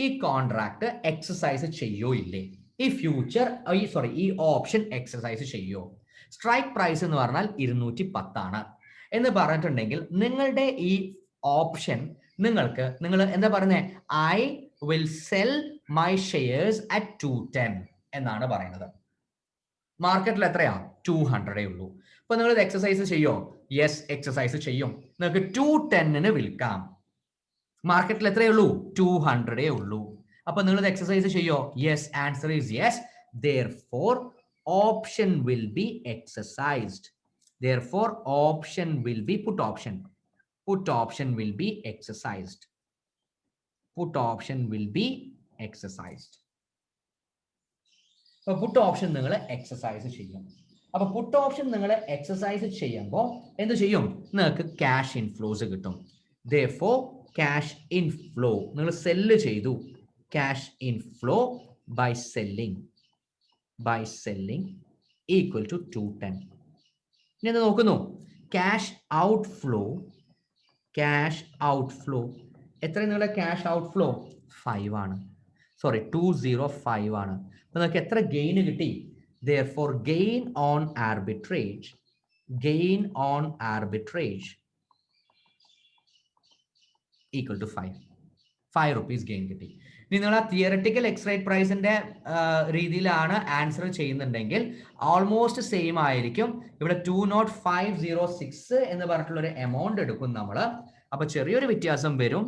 ഈ കോൺട്രാക്ട് എക്സസൈസ് ചെയ്യോ ഇല്ലേ? ഈ ഫ്യൂച്ചർ ഈ ഓപ്ഷൻ എക്സസൈസ് ചെയ്യോ? സ്ട്രൈക്ക് പ്രൈസ് എന്ന് പറഞ്ഞാൽ 210 ആണ് എന്ന് പറഞ്ഞിട്ടുണ്ടെങ്കിൽ നിങ്ങളുടെ ഈ ഓപ്ഷൻ നിങ്ങൾ എന്താ പറയുന്നത്? I will cell my shares at 210 എന്നാണ് പറയുന്നത്. മാർക്കറ്റിൽ എത്രയാ? 200 ഉള്ളൂ. അപ്പൊ നിങ്ങൾ ഇത് എക്സസൈസ് ചെയ്യോ? യെസ്, എക്സസൈസ് ചെയ്യും. നിങ്ങൾക്ക് 210 വിൽക്കാം. മാർക്കറ്റിൽ എത്രയുള്ളൂ? 200 ഉള്ളൂ. അപ്പൊ നിങ്ങൾ ഇത് എക്സസൈസ് ചെയ്യോ? Yes, answer is yes. Therefore, option will be exercised. Therefore, option will be put option. Put option will be exercised. Put option will be exercised. അപ്പൊ പുട്ട് ഓപ്ഷൻ നിങ്ങൾ എക്സസൈസ് ചെയ്യും. അപ്പൊ പുട്ട് ഓപ്ഷൻ നിങ്ങൾ എക്സസൈസ് ചെയ്യുമ്പോൾ എന്ത് ചെയ്യും? നിങ്ങൾക്ക് ക്യാഷ് ഇൻഫ്ലോസ് കിട്ടും. Therefore, ക്യാഷ് ഇൻഫ്ലോ നിങ്ങൾ സെല്ല് ചെയ്തു. Cash inflow by selling equal to 210. ഇനി എന്ത് നോക്കുന്നു? ക്യാഷ് ഔട്ട്ഫ്ലോ എത്ര? നിങ്ങളുടെ ക്യാഷ് ഔട്ട്ഫ്ലോ 5 ആണ്. സോറി, 205 ആണ്. അപ്പൊ നിങ്ങൾക്ക് എത്ര ഗെയിൻ കിട്ടി? Therefore, gain on arbitrage equal to 5 rupees gain കിട്ടി. ഇനി നിങ്ങൾ ആ തിയററ്റിക്കൽ എക്സ് റേറ്റ് പ്രൈസിന്റെ രീതിയിലാണ് ആൻസർ ചെയ്യുന്നുണ്ടെങ്കിൽ ഓൾമോസ്റ്റ് സെയിം ആയിരിക്കും. ഇവിടെ 20506 എന്ന് പറഞ്ഞിട്ടുള്ള ഒരു എമൗണ്ട് എടുക്കും നമ്മൾ. അപ്പൊ ചെറിയൊരു വ്യത്യാസം വരും.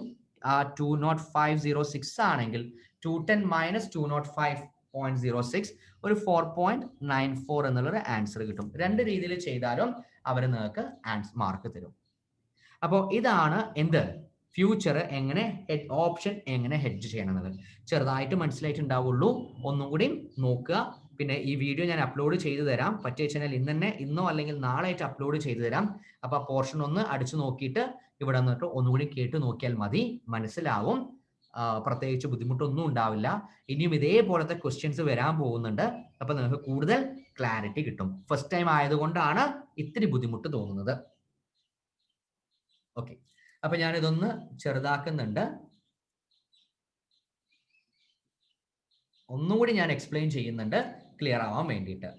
ആ 20506 ആണെങ്കിൽ 210 മൈനസ് 205.06 ഒരു 4.94 എന്നുള്ളൊരു ആൻസർ കിട്ടും. രണ്ട് രീതിയിൽ ചെയ്താലും അവർ നിങ്ങൾക്ക് മാർക്ക് തരും. അപ്പോൾ ഇതാണ് എന്ത് ഫ്യൂച്ചർ എങ്ങനെ ഓപ്ഷൻ എങ്ങനെ ഹെഡ്ജ് ചെയ്യണമെന്നത്. ചെറുതായിട്ട് മനസ്സിലായിട്ടുണ്ടാവുള്ളൂ. ഒന്നും കൂടി നോക്കുക. പിന്നെ ഈ വീഡിയോ ഞാൻ അപ്ലോഡ് ചെയ്തു തരാം. പറ്റിയ ചാനൽ ഇന്നോ അല്ലെങ്കിൽ നാളെ ആയിട്ട് അപ്ലോഡ് ചെയ്തു തരാം. അപ്പൊ ആ പോർഷൻ ഒന്ന് അടിച്ചു നോക്കിയിട്ട് ഇവിടെ നിന്നിട്ട് ഒന്നുകൂടി കേട്ട് നോക്കിയാൽ മതി, മനസ്സിലാവും. പ്രത്യേകിച്ച് ബുദ്ധിമുട്ടൊന്നും ഉണ്ടാവില്ല. ഇനിയും ഇതേപോലത്തെ ക്വസ്റ്റ്യൻസ് വരാൻ പോകുന്നുണ്ട്. അപ്പൊ നിങ്ങൾക്ക് കൂടുതൽ ക്ലാരിറ്റി കിട്ടും. ഫസ്റ്റ് ടൈം ആയതുകൊണ്ടാണ് ഇത്തിരി ബുദ്ധിമുട്ട് തോന്നുന്നത്. ഓക്കെ, അപ്പൊ ഞാനിതൊന്ന് ചെറുതാക്കുന്നുണ്ട്. ഒന്നുകൂടി ഞാൻ എക്സ്പ്ലെയിൻ ചെയ്യുന്നുണ്ട് ക്ലിയർ ആവാൻ വേണ്ടിയിട്ട്.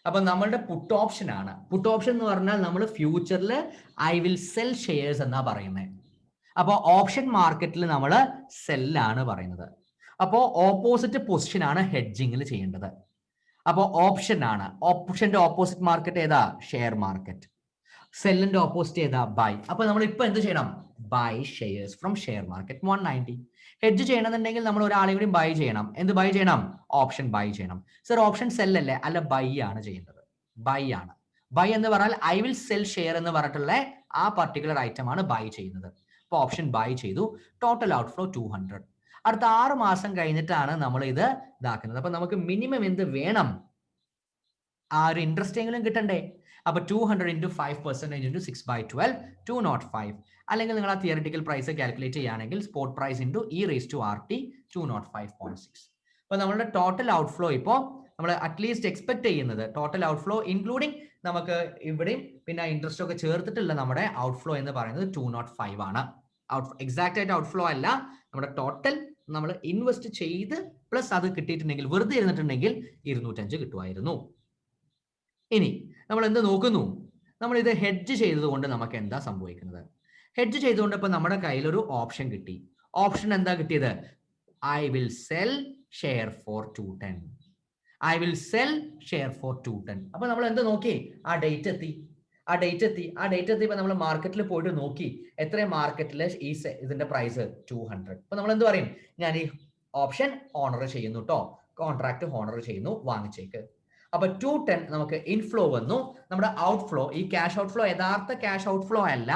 അപ്പൊ നമ്മളുടെ പുട്ട് ഓപ്ഷൻ ആണ്. പുട്ട് ഓപ്ഷൻ എന്ന് പറഞ്ഞാൽ നമ്മൾ ഫ്യൂച്ചറിൽ ഐ വിൽ സെൽ ഷെയർസ് എന്നാ പറയുന്നത്. അപ്പോൾ ഓപ്ഷൻ മാർക്കറ്റിൽ നമ്മൾ സെല്ലാണ് പറയുന്നത്. അപ്പോൾ ഓപ്പോസിറ്റ് പൊസിഷൻ ആണ് ഹെഡ്ജിങ്ങിൽ ചെയ്യേണ്ടത്. അപ്പോൾ ഓപ്ഷൻ ആണ്. ഓപ്ഷന്റെ ഓപ്പോസിറ്റ് മാർക്കറ്റ് ഏതാ? Share market. സെല്ലിന്റെ ഓപ്പോസിറ്റ് ഏതാ? ബൈ. അപ്പൊ നമ്മൾ ഇപ്പൊ എന്ത് ചെയ്യണം? Buy shares from share market 190. Hedge ചെയ്യണമെന്നുണ്ടെങ്കിൽ നമ്മൾ ഒരാളെ കൂടി ബൈ ചെയ്യണം. എന്ത് ബൈ ചെയ്യണം? ഓപ്ഷൻ ബൈ ചെയ്യണം. സർ ഓപ്ഷൻ സെല്ലല്ലേ? അല്ല, ബൈ ആണ് ചെയ്യേണ്ടത്. ബൈ ആണ്. ബൈ എന്ന് പറഞ്ഞാൽ ഐ വിൽ സെൽ ഷെയർ എന്ന് പറഞ്ഞിട്ടുള്ള ആ പർട്ടിക്കുലർ ഐറ്റം ആണ് ബൈ ചെയ്യുന്നത്. അപ്പൊ ഓപ്ഷൻ ബൈ ചെയ്തു. Total outflow 200. അടുത്ത 6 മാസം കഴിഞ്ഞിട്ടാണ് നമ്മൾ ഇത് ഇതാക്കുന്നത്. അപ്പൊ നമുക്ക് മിനിമം എന്ത് വേണം? ആ ഒരു ഇൻട്രസ്റ്റ് എങ്കിലും കിട്ടണ്ടേ? അപ്പൊ 200 into 5% into 6/12 205. അല്ലെങ്കിൽ നിങ്ങൾ ആ തിയറിറ്റിക്കൽ പ്രൈസ് കാൽക്കുലേറ്റ് ചെയ്യുകയാണെങ്കിൽ സ്പോട്ട് പ്രൈസ് ഇൻറ്റു e⁻RT 205.6. അപ്പൊ നമ്മളുടെ ടോട്ടൽ ഔട്ട്ഫ്ലോ ഇപ്പോൾ നമ്മൾ അറ്റ്ലീസ്റ്റ് എക്സ്പെക്ട് ചെയ്യുന്നത് ടോട്ടൽ ഔട്ട്ഫ്ലോ ഇൻക്ലൂഡിങ് നമുക്ക് ഇവിടെയും പിന്നെ ഇൻട്രസ്റ്റ് ഒക്കെ ചേർത്തിട്ടുള്ള നമ്മുടെ ഔട്ട്ഫ്ലോ എന്ന് പറയുന്നത് 205 ആണ്. എക്സാക്ട് ആയിട്ട് ഔട്ട്ഫ്ലോ അല്ല, നമ്മുടെ ടോട്ടൽ നമ്മൾ ഇൻവെസ്റ്റ് ചെയ്ത് പ്ലസ് അത് കിട്ടിയിട്ടുണ്ടെങ്കിൽ വെറുതെ ഇരുന്നിട്ടുണ്ടെങ്കിൽ 205 കിട്ടുമായിരുന്നു. ഇനി നമ്മൾ എന്ത് നോക്കുന്നു? നമ്മൾ ഇത് ഹെഡ്ജ് ചെയ്തതുകൊണ്ട് നമുക്ക് എന്താ സംഭവിക്കുന്നത്? ഹെഡ്ജ് ചെയ്തുകൊണ്ട് ഇപ്പൊ നമ്മുടെ കയ്യിൽ ഒരു ഓപ്ഷൻ കിട്ടി. ഓപ്ഷൻ എന്താ കിട്ടിയത്? I will cell share four 210. I will cell share four 210. അപ്പൊ നമ്മൾ എന്ത് നോക്കി? ആ ഡേറ്റ് എത്തിയപ്പോ നമ്മൾ മാർക്കറ്റിൽ പോയിട്ട് നോക്കി എത്ര മാർക്കറ്റിൽ ഈ ഇതിന്റെ പ്രൈസ് 200. അപ്പൊ നമ്മൾ എന്ത് പറയും? ഞാൻ ഈ ഓപ്ഷൻ ഓണർ ചെയ്യുന്നു കേട്ടോ, കോൺട്രാക്ട് ഓണർ ചെയ്യുന്നു, വാങ്ങിച്ചേക്ക്. അപ്പൊ 210 നമുക്ക് ഇൻഫ്ലോ വന്നു. നമ്മുടെ ഔട്ട്ഫ്ലോ, ഈ ക്യാഷ് ഔട്ട്ഫ്ലോ യഥാർത്ഥ ക്യാഷ് ഔട്ട്ഫ്ലോ അല്ല.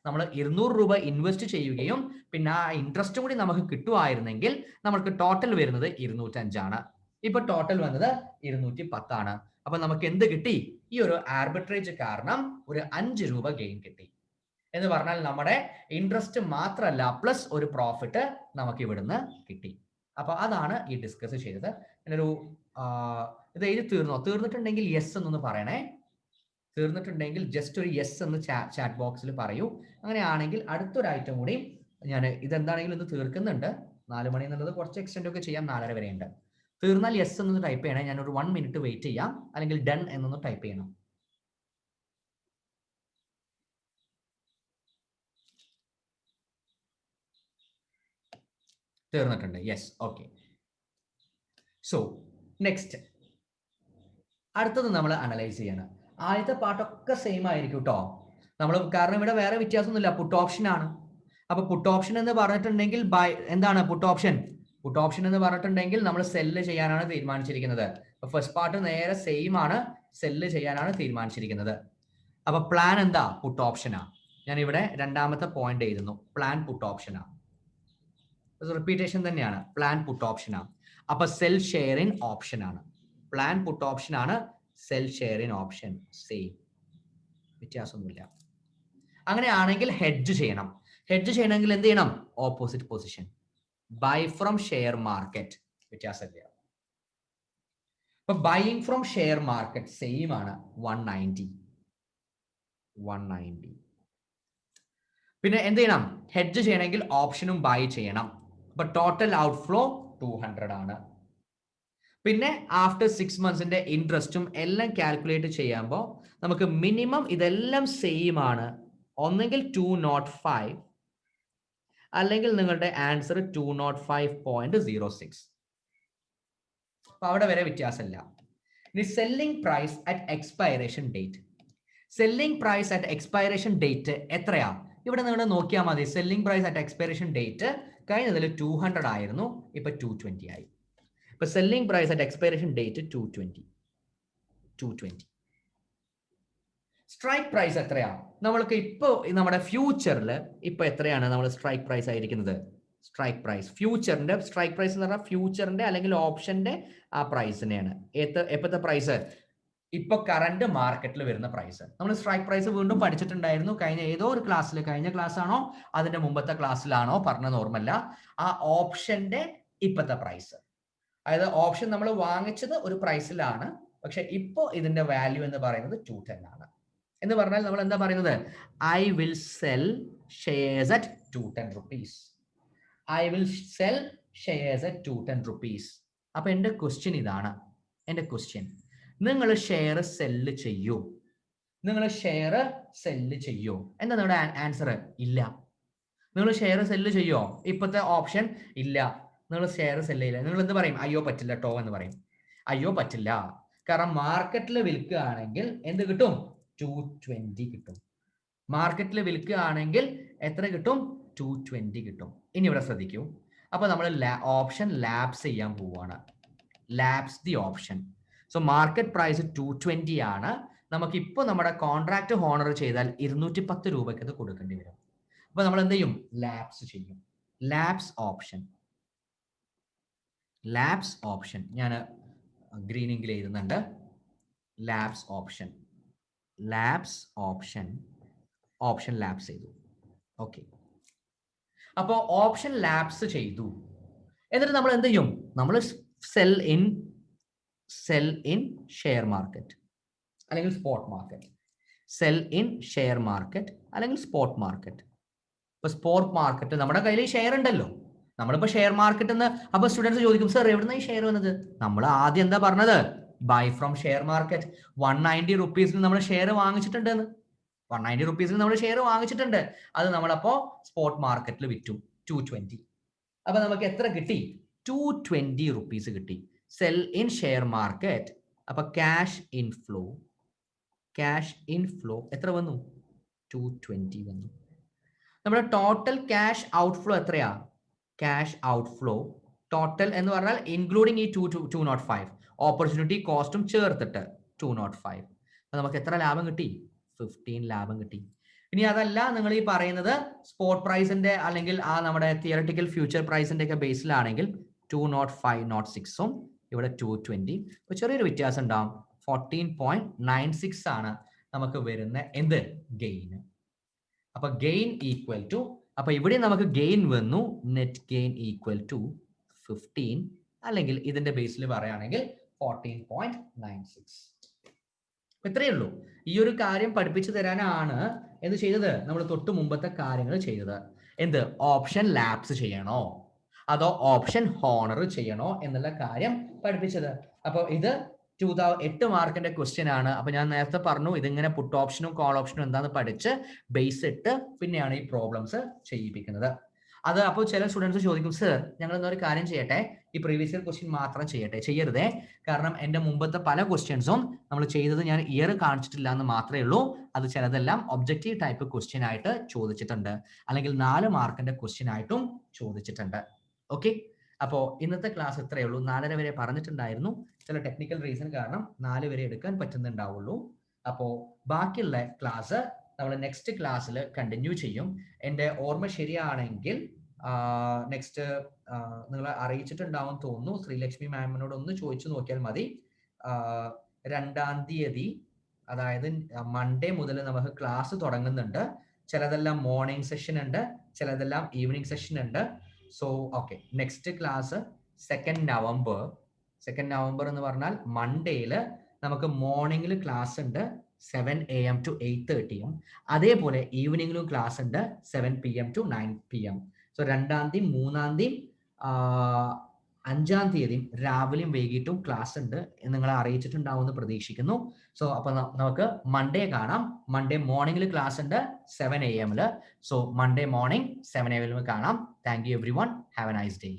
നമ്മൾ 200 രൂപ ഇൻവെസ്റ്റ് ചെയ്യുകയും പിന്നെ ആ ഇൻട്രസ്റ്റും കൂടി നമുക്ക് കിട്ടുമായിരുന്നെങ്കിൽ നമുക്ക് ടോട്ടൽ വരുന്നത് 205 ആണ്. ഇപ്പൊ ടോട്ടൽ വന്നത് 210 ആണ്. അപ്പൊ നമുക്ക് എന്ത് കിട്ടി? ഈ ഒരു ആർബിട്രേജ് കാരണം ഒരു 5 രൂപ ഗെയിൻ കിട്ടി. എന്ന് പറഞ്ഞാൽ നമ്മുടെ ഇൻട്രസ്റ്റ് മാത്രമല്ല പ്ലസ് ഒരു പ്രോഫിറ്റ് നമുക്ക് ഇവിടുന്ന് കിട്ടി. അപ്പൊ അതാണ് ഈ ഡിസ്കസ് ചെയ്തത്. ഒരു ഇത് എഴുതി തീർന്നിട്ടുണ്ടെങ്കിൽ യെസ് എന്നൊന്ന് പറയണേ. തീർന്നിട്ടുണ്ടെങ്കിൽ ജസ്റ്റ് ഒരു യെസ് എന്ന് ചാറ്റ് ബോക്സിൽ പറയൂ. അങ്ങനെയാണെങ്കിൽ അടുത്തൊരു ഐറ്റം കൂടി ഞാൻ ഇതെന്താണെങ്കിലും ഇത് തീർക്കുന്നുണ്ട്. 4 മണി എന്നുള്ളത് കുറച്ച് എക്സ്റ്റെൻഡ് ഒക്കെ ചെയ്യാം, 4:30 വരെ ഉണ്ട്. തീർന്നാൽ യെസ് എന്നൊന്ന് ടൈപ്പ് ചെയ്യണേ. ഞാനൊരു 1 മിനിറ്റ് വെയിറ്റ് ചെയ്യാം, അല്ലെങ്കിൽ ഡൺ എന്നൊന്ന് ടൈപ്പ് ചെയ്യണം. തീർന്നിട്ടുണ്ട്, യെസ്, ഓക്കെ. സോ നെക്സ്റ്റ് അടുത്തത് നമ്മൾ അനലൈസ് ചെയ്യണം. ആദ്യത്തെ പാർട്ടൊക്കെ സെയിം ആയിരിക്കും കേട്ടോ. നമ്മൾ കാരണം ഇവിടെ വേറെ വ്യത്യാസമൊന്നുമില്ല, പുട്ട് ഓപ്ഷൻ ആണ്. അപ്പൊ പുട്ട് ഓപ്ഷൻ എന്ന് പറഞ്ഞിട്ടുണ്ടെങ്കിൽ ബൈ എന്താണ് പുട്ട് ഓപ്ഷൻ? പുട്ട് ഓപ്ഷൻ എന്ന് പറഞ്ഞിട്ടുണ്ടെങ്കിൽ നമ്മൾ സെല്ല് ചെയ്യാനാണ് തീരുമാനിച്ചിരിക്കുന്നത്. അപ്പൊ ഫസ്റ്റ് പാർട്ട് നേരെ സെയിം ആണ്, സെല്ല് ചെയ്യാനാണ് തീരുമാനിച്ചിരിക്കുന്നത്. അപ്പൊ പ്ലാൻ എന്താ? പുട്ട് ഓപ്ഷനാ. ഞാൻ ഇവിടെ രണ്ടാമത്തെ പോയിന്റ് എഴുതുന്നു, പ്ലാൻ പുട്ട് ഓപ്ഷനാ. റിപ്പീറ്റേഷൻ തന്നെയാണ്, പ്ലാൻ പുട്ട് ഓപ്ഷനാ. അപ്പൊ സെൽ ഷെയർ ഇൻ ഓപ്ഷൻ ആണ്. പ്ലാൻ പുട്ട് ഓപ്ഷൻ ആണ്, cell share in option same, വ്യത്യാസമൊന്നുമില്ല. അങ്ങനെയാണെങ്കിൽ ഹെഡ്ജ് ചെയ്യണം. ഹെഡ്ജ് ചെയ്യണമെങ്കിൽ എന്ത് ചെയ്യണം? Opposite position, bye from share market. വ്യത്യാസമില്ല. ഇപ്പൊ buying from share market same ആണ്, 190. പിന്നെ എന്ത് ചെയ്യണം? ഹെഡ്ജ് ചെയ്യണമെങ്കിൽ ഓപ്ഷനും ബൈ ചെയ്യണം. അപ്പൊ ടോട്ടൽ ഔട്ട്ഫ്ലോ 200 ആണ്. പിന്നെ ആഫ്റ്റർ 6 മന്ത്സിന്റെ ഇൻട്രസ്റ്റും എല്ലാം കാൽക്കുലേറ്റ് ചെയ്യുമ്പോൾ നമുക്ക് മിനിമം ഇതെല്ലാം സെയിം ആണ്. ഒന്നെങ്കിൽ 205 അല്ലെങ്കിൽ നിങ്ങളുടെ ആൻസർ 205.06. അപ്പൊ അവിടെ വരെ വ്യത്യാസമില്ല. ഇനി selling price at expiration date. Selling price at expiration date എത്രയാ? ഇവിടെ നിങ്ങൾ നോക്കിയാൽ മതി. Selling price at expiration date കഴിഞ്ഞതിൽ 200 ആയിരുന്നു, ഇപ്പൊ 220 ആയി. ഇപ്പൊ selling price at expiration date 220. Strike price എത്രയാ? നമ്മൾക്ക് ഇപ്പൊ നമ്മുടെ ഫ്യൂച്ചറിൽ ഇപ്പൊ എത്രയാണ് നമ്മൾ സ്ട്രൈക്ക് പ്രൈസ് ആയിരിക്കുന്നത്? സ്ട്രൈക്ക് പ്രൈസ് ഫ്യൂച്ചറിന്റെ സ്ട്രൈക്ക് പ്രൈസ് എന്ന് പറഞ്ഞാൽ ഫ്യൂച്ചറിന്റെ അല്ലെങ്കിൽ ഓപ്ഷന്റെ ആ പ്രൈസിനെയാണ്. എപ്പോഴത്തെ പ്രൈസ്? ഇപ്പൊ കറന്റ് മാർക്കറ്റിൽ വരുന്ന പ്രൈസ്. നമ്മൾ സ്ട്രൈക്ക് പ്രൈസ് വീണ്ടും പഠിച്ചിട്ടുണ്ടായിരുന്നു കഴിഞ്ഞ ഏതോ ഒരു ക്ലാസ്സിൽ. കഴിഞ്ഞ ക്ലാസ് ആണോ അതിന്റെ മുമ്പത്തെ ക്ലാസ്സിലാണോ പറഞ്ഞത് ഓർമ്മല്ല. ആ ഓപ്ഷന്റെ ഇപ്പോഴത്തെ പ്രൈസ്, അതായത് ഓപ്ഷൻ നമ്മൾ വാങ്ങിച്ചത് ഒരു പ്രൈസിലാണ്, പക്ഷെ ഇപ്പോ ഇതിന്റെ വാല്യൂ എന്ന് പറയുന്നത് 210 ആണ്. എന്ന് പറഞ്ഞാൽ നമ്മൾ എന്താ പറയുന്നത്? I will sell shares at 210 rupees. I will sell shares at 210 rupees. അപ്പൊ എന്റെ ക്വസ്റ്റ്യൻ ഇതാണ്. എന്റെ ക്വസ്റ്റ്യൻ, നിങ്ങൾ ഷെയർ സെല്ല് ചെയ്യൂ? നിങ്ങൾ ഷെയർ സെല്ല് ചെയ്യൂ? എന്താ നിങ്ങളുടെ ആൻസർ? ഇല്ല. നിങ്ങൾ ഷെയർ സെല്ല് ചെയ്യോ? ഇപ്പോഴത്തെ ഓപ്ഷൻ ഇല്ല. നിങ്ങൾ ഷെയർ സെല്ല് ചെയ്യില്ല. നിങ്ങൾ എന്ത് പറയും? അയ്യോ പറ്റില്ല ട്ടോ എന്ന് പറയും. അയ്യോ പറ്റില്ല, കാരണം മാർക്കറ്റിൽ വിൽക്കുകയാണെങ്കിൽ എന്ത് കിട്ടും? 220 കിട്ടും. മാർക്കറ്റിൽ വിൽക്കുകയാണെങ്കിൽ എത്ര കിട്ടും? 220 കിട്ടും. ഇനി ഇവിടെ ശ്രദ്ധിക്കൂ. അപ്പൊ നമ്മൾ ഓപ്ഷൻ ലാപ്സ് ചെയ്യാൻ പോവാണ്. Lapse the option. So market price 220 ആണ്. നമുക്ക് ഇപ്പോൾ നമ്മുടെ കോൺട്രാക്ട് ഹോണർ ചെയ്താൽ 210 രൂപയ്ക്ക് ഇത് കൊടുക്കേണ്ടി വരും. അപ്പൊ നമ്മൾ എന്ത് ചെയ്യും? ലാപ്സ് ചെയ്യും. Lapse option. ലാപ്സ് ഓപ്ഷൻ ഞാൻ ഗ്രീനിങ്ങിൽ എഴുതുന്നുണ്ട്. Lapse option. Lapse option. Option lapse ചെയ്തു. ഓക്കെ. അപ്പോൾ ഓപ്ഷൻ ലാപ്സ് ചെയ്തു. എന്നിട്ട് നമ്മൾ എന്ത് ചെയ്യും? നമ്മൾ സെൽ ഇൻ ഷെയർ മാർക്കറ്റ് അല്ലെങ്കിൽ spot market. Cell in share market അല്ലെങ്കിൽ സ്പോട്ട് മാർക്കറ്റ്. ഇപ്പൊ സ്പോട്ട് മാർക്കറ്റ് നമ്മുടെ കയ്യിൽ ഷെയർ ഉണ്ടല്ലോ. നമ്മളിപ്പോ ഷെയർ മാർക്കറ്റ് എന്ന് അപ്പൊ സ്റ്റുഡൻസ് ചോദിക്കും, സർ എവിടുന്ന ഈ ഷെയർ വന്നത്? നമ്മൾ ആദ്യം എന്താ പറഞ്ഞത്? Bye from share market. 190 rupees നമ്മൾ ഷെയർ വാങ്ങിച്ചിട്ടുണ്ട്. 190 rupees നമ്മൾ ഷെയർ വാങ്ങിച്ചിട്ടുണ്ട്. അത് നമ്മളപ്പോ സ്പോട്ട് മാർക്കറ്റിൽ വിറ്റു 220. അപ്പൊ നമുക്ക് എത്ര കിട്ടി? 220 rupees കിട്ടി. Cell in share market. അപ്പൊ ക്യാഷ് ഇൻഫ്ലോ എത്ര വന്നു? 220 വന്നു. നമ്മുടെ ടോട്ടൽ ക്യാഷ് ഔട്ട്ഫ്ലോ എത്രയാ? ക്യാഷ് ഔട്ട്ഫ്ലോ ടോട്ടൽ എന്ന് പറഞ്ഞാൽ ഇൻക്ലൂഡിങ് ഈ 205 ഓപ്പർച്യൂണിറ്റി കോസ്റ്റും ചേർത്തിട്ട് 205. അപ്പൊ നമുക്ക് എത്ര ലാഭം കിട്ടി? 15 ലാഭം കിട്ടി. ഇനി അതല്ല നിങ്ങൾ ഈ പറയുന്നത് സ്പോട്ട് പ്രൈസിന്റെ അല്ലെങ്കിൽ ആ നമ്മുടെ തിയററ്റിക്കൽ ഫ്യൂച്ചർ പ്രൈസിന്റെ ഒക്കെ ബേസിലാണെങ്കിൽ 205.06ഉം ഇവിടെ 220. അപ്പൊ ചെറിയൊരു വ്യത്യാസം ഉണ്ടാവും. 14.96 ആണ് നമുക്ക് വരുന്ന എന്ത്? ഗെയിന്. അപ്പൊ ഗെയിൻ ഈക്വൽ ടു, അപ്പൊ ഇവിടെ നമുക്ക് ഗെയിൻ വന്നു നെറ്റ് ഗെയിൻ ഈക്വൽ ടു 15, അല്ലെങ്കിൽ ഇതിന്റെ ബേസിൽ പറയുകയാണെങ്കിൽ 14.96. ഇത്രയേ ഉള്ളൂ. ഈ ഒരു കാര്യം പഠിപ്പിച്ചു തരാനാണ് എന്ത് ചെയ്തത്, നമ്മൾ തൊട്ട് മുമ്പത്തെ കാര്യങ്ങൾ ചെയ്തത്. എന്ത്, ഓപ്ഷൻ ലാപ്സ് ചെയ്യണോ അതോ ഓപ്ഷൻ ഹോണർ ചെയ്യണോ എന്നുള്ള കാര്യം പഠിപ്പിച്ചത്. അപ്പൊ ഇത് 8 മാർക്കിന്റെ ക്വസ്റ്റ്യൻ ആണ്. അപ്പൊ ഞാൻ നേരത്തെ പറഞ്ഞു ഇതിങ്ങനെ പുട്ട് ഓപ്ഷനും കോൾ ഓപ്ഷനും എന്താന്ന് പഠിച്ച് ബേസ് ഇട്ട് പിന്നെയാണ് ഈ പ്രോബ്ലംസ് ചെയ്യിപ്പിക്കുന്നത്. അത് അപ്പോൾ ചില സ്റ്റുഡൻസ് ചോദിക്കും, സർ ഞങ്ങൾ എന്നൊരു കാര്യം ചെയ്യട്ടെ, ഈ പ്രീവിയസ് ഇയർ ക്വസ്റ്റ്യൻ മാത്രം ചെയ്യരുതേ, കാരണം എൻ്റെ മുമ്പത്തെ പല ക്വസ്റ്റ്യൻസും നമ്മൾ ചെയ്തത് ഞാൻ ഇയർ കാണിച്ചിട്ടില്ല എന്ന് മാത്രമേ ഉള്ളൂ. അത് ചിലതെല്ലാം ഒബ്ജക്റ്റീവ് ടൈപ്പ് ക്വസ്റ്റ്യൻ ആയിട്ട് ചോദിച്ചിട്ടുണ്ട്, അല്ലെങ്കിൽ 4 മാർക്കിന്റെ ക്വസ്റ്റ്യൻ ആയിട്ടും ചോദിച്ചിട്ടുണ്ട്. ഓക്കെ, അപ്പോൾ ഇന്നത്തെ ക്ലാസ് ഇത്രയേ ഉള്ളൂ. 4:30 വരെ പറഞ്ഞിട്ടുണ്ടായിരുന്നു, ചില ടെക്നിക്കൽ റീസൺ കാരണം 4 വരെ എടുക്കാൻ പറ്റുന്നുണ്ടാവുള്ളൂ. അപ്പോൾ ബാക്കിയുള്ള ക്ലാസ് നമ്മൾ നെക്സ്റ്റ് ക്ലാസ്സിൽ കണ്ടിന്യൂ ചെയ്യും. എൻ്റെ ഓർമ്മ ശരിയാണെങ്കിൽ നെക്സ്റ്റ് നിങ്ങൾ അറിയിച്ചിട്ടുണ്ടാവും തോന്നുന്നു. ശ്രീലക്ഷ്മി മാമിനോട് ഒന്ന് ചോദിച്ചു നോക്കിയാൽ മതി. 2-ാം തീയതി, അതായത് മൺഡേ മുതൽ നമുക്ക് ക്ലാസ് തുടങ്ങുന്നുണ്ട്. ചിലതെല്ലാം മോർണിംഗ് സെഷൻ ഉണ്ട്, ചിലതെല്ലാം ഈവനിങ് സെഷൻ ഉണ്ട്. So okay, next class 2 November എന്ന് പറഞ്ഞാൽ മൺഡേയിൽ നമുക്ക് മോർണിംഗിൽ ക്ലാസ് ഉണ്ട് 7 AM to 8:30, അതേപോലെ ഈവനിങ്ങിലും ക്ലാസ് ഉണ്ട് 7 PM to 9 PM. സോ 2-ാം തീയതി, 3-ാം തീയതി, 5-ാം തീയതിയും രാവിലെയും വൈകിട്ടും ക്ലാസ് ഉണ്ട് നിങ്ങളെ അറിയിച്ചിട്ടുണ്ടാവുമെന്ന് പ്രതീക്ഷിക്കുന്നു. സോ അപ്പൊ നമുക്ക് മൺഡേ കാണാം. മൺഡേ മോർണിംഗിൽ ക്ലാസ് ഉണ്ട് 7 AM. So Monday morning 7 AM കാണാം. Thank you every one. Have A nice day.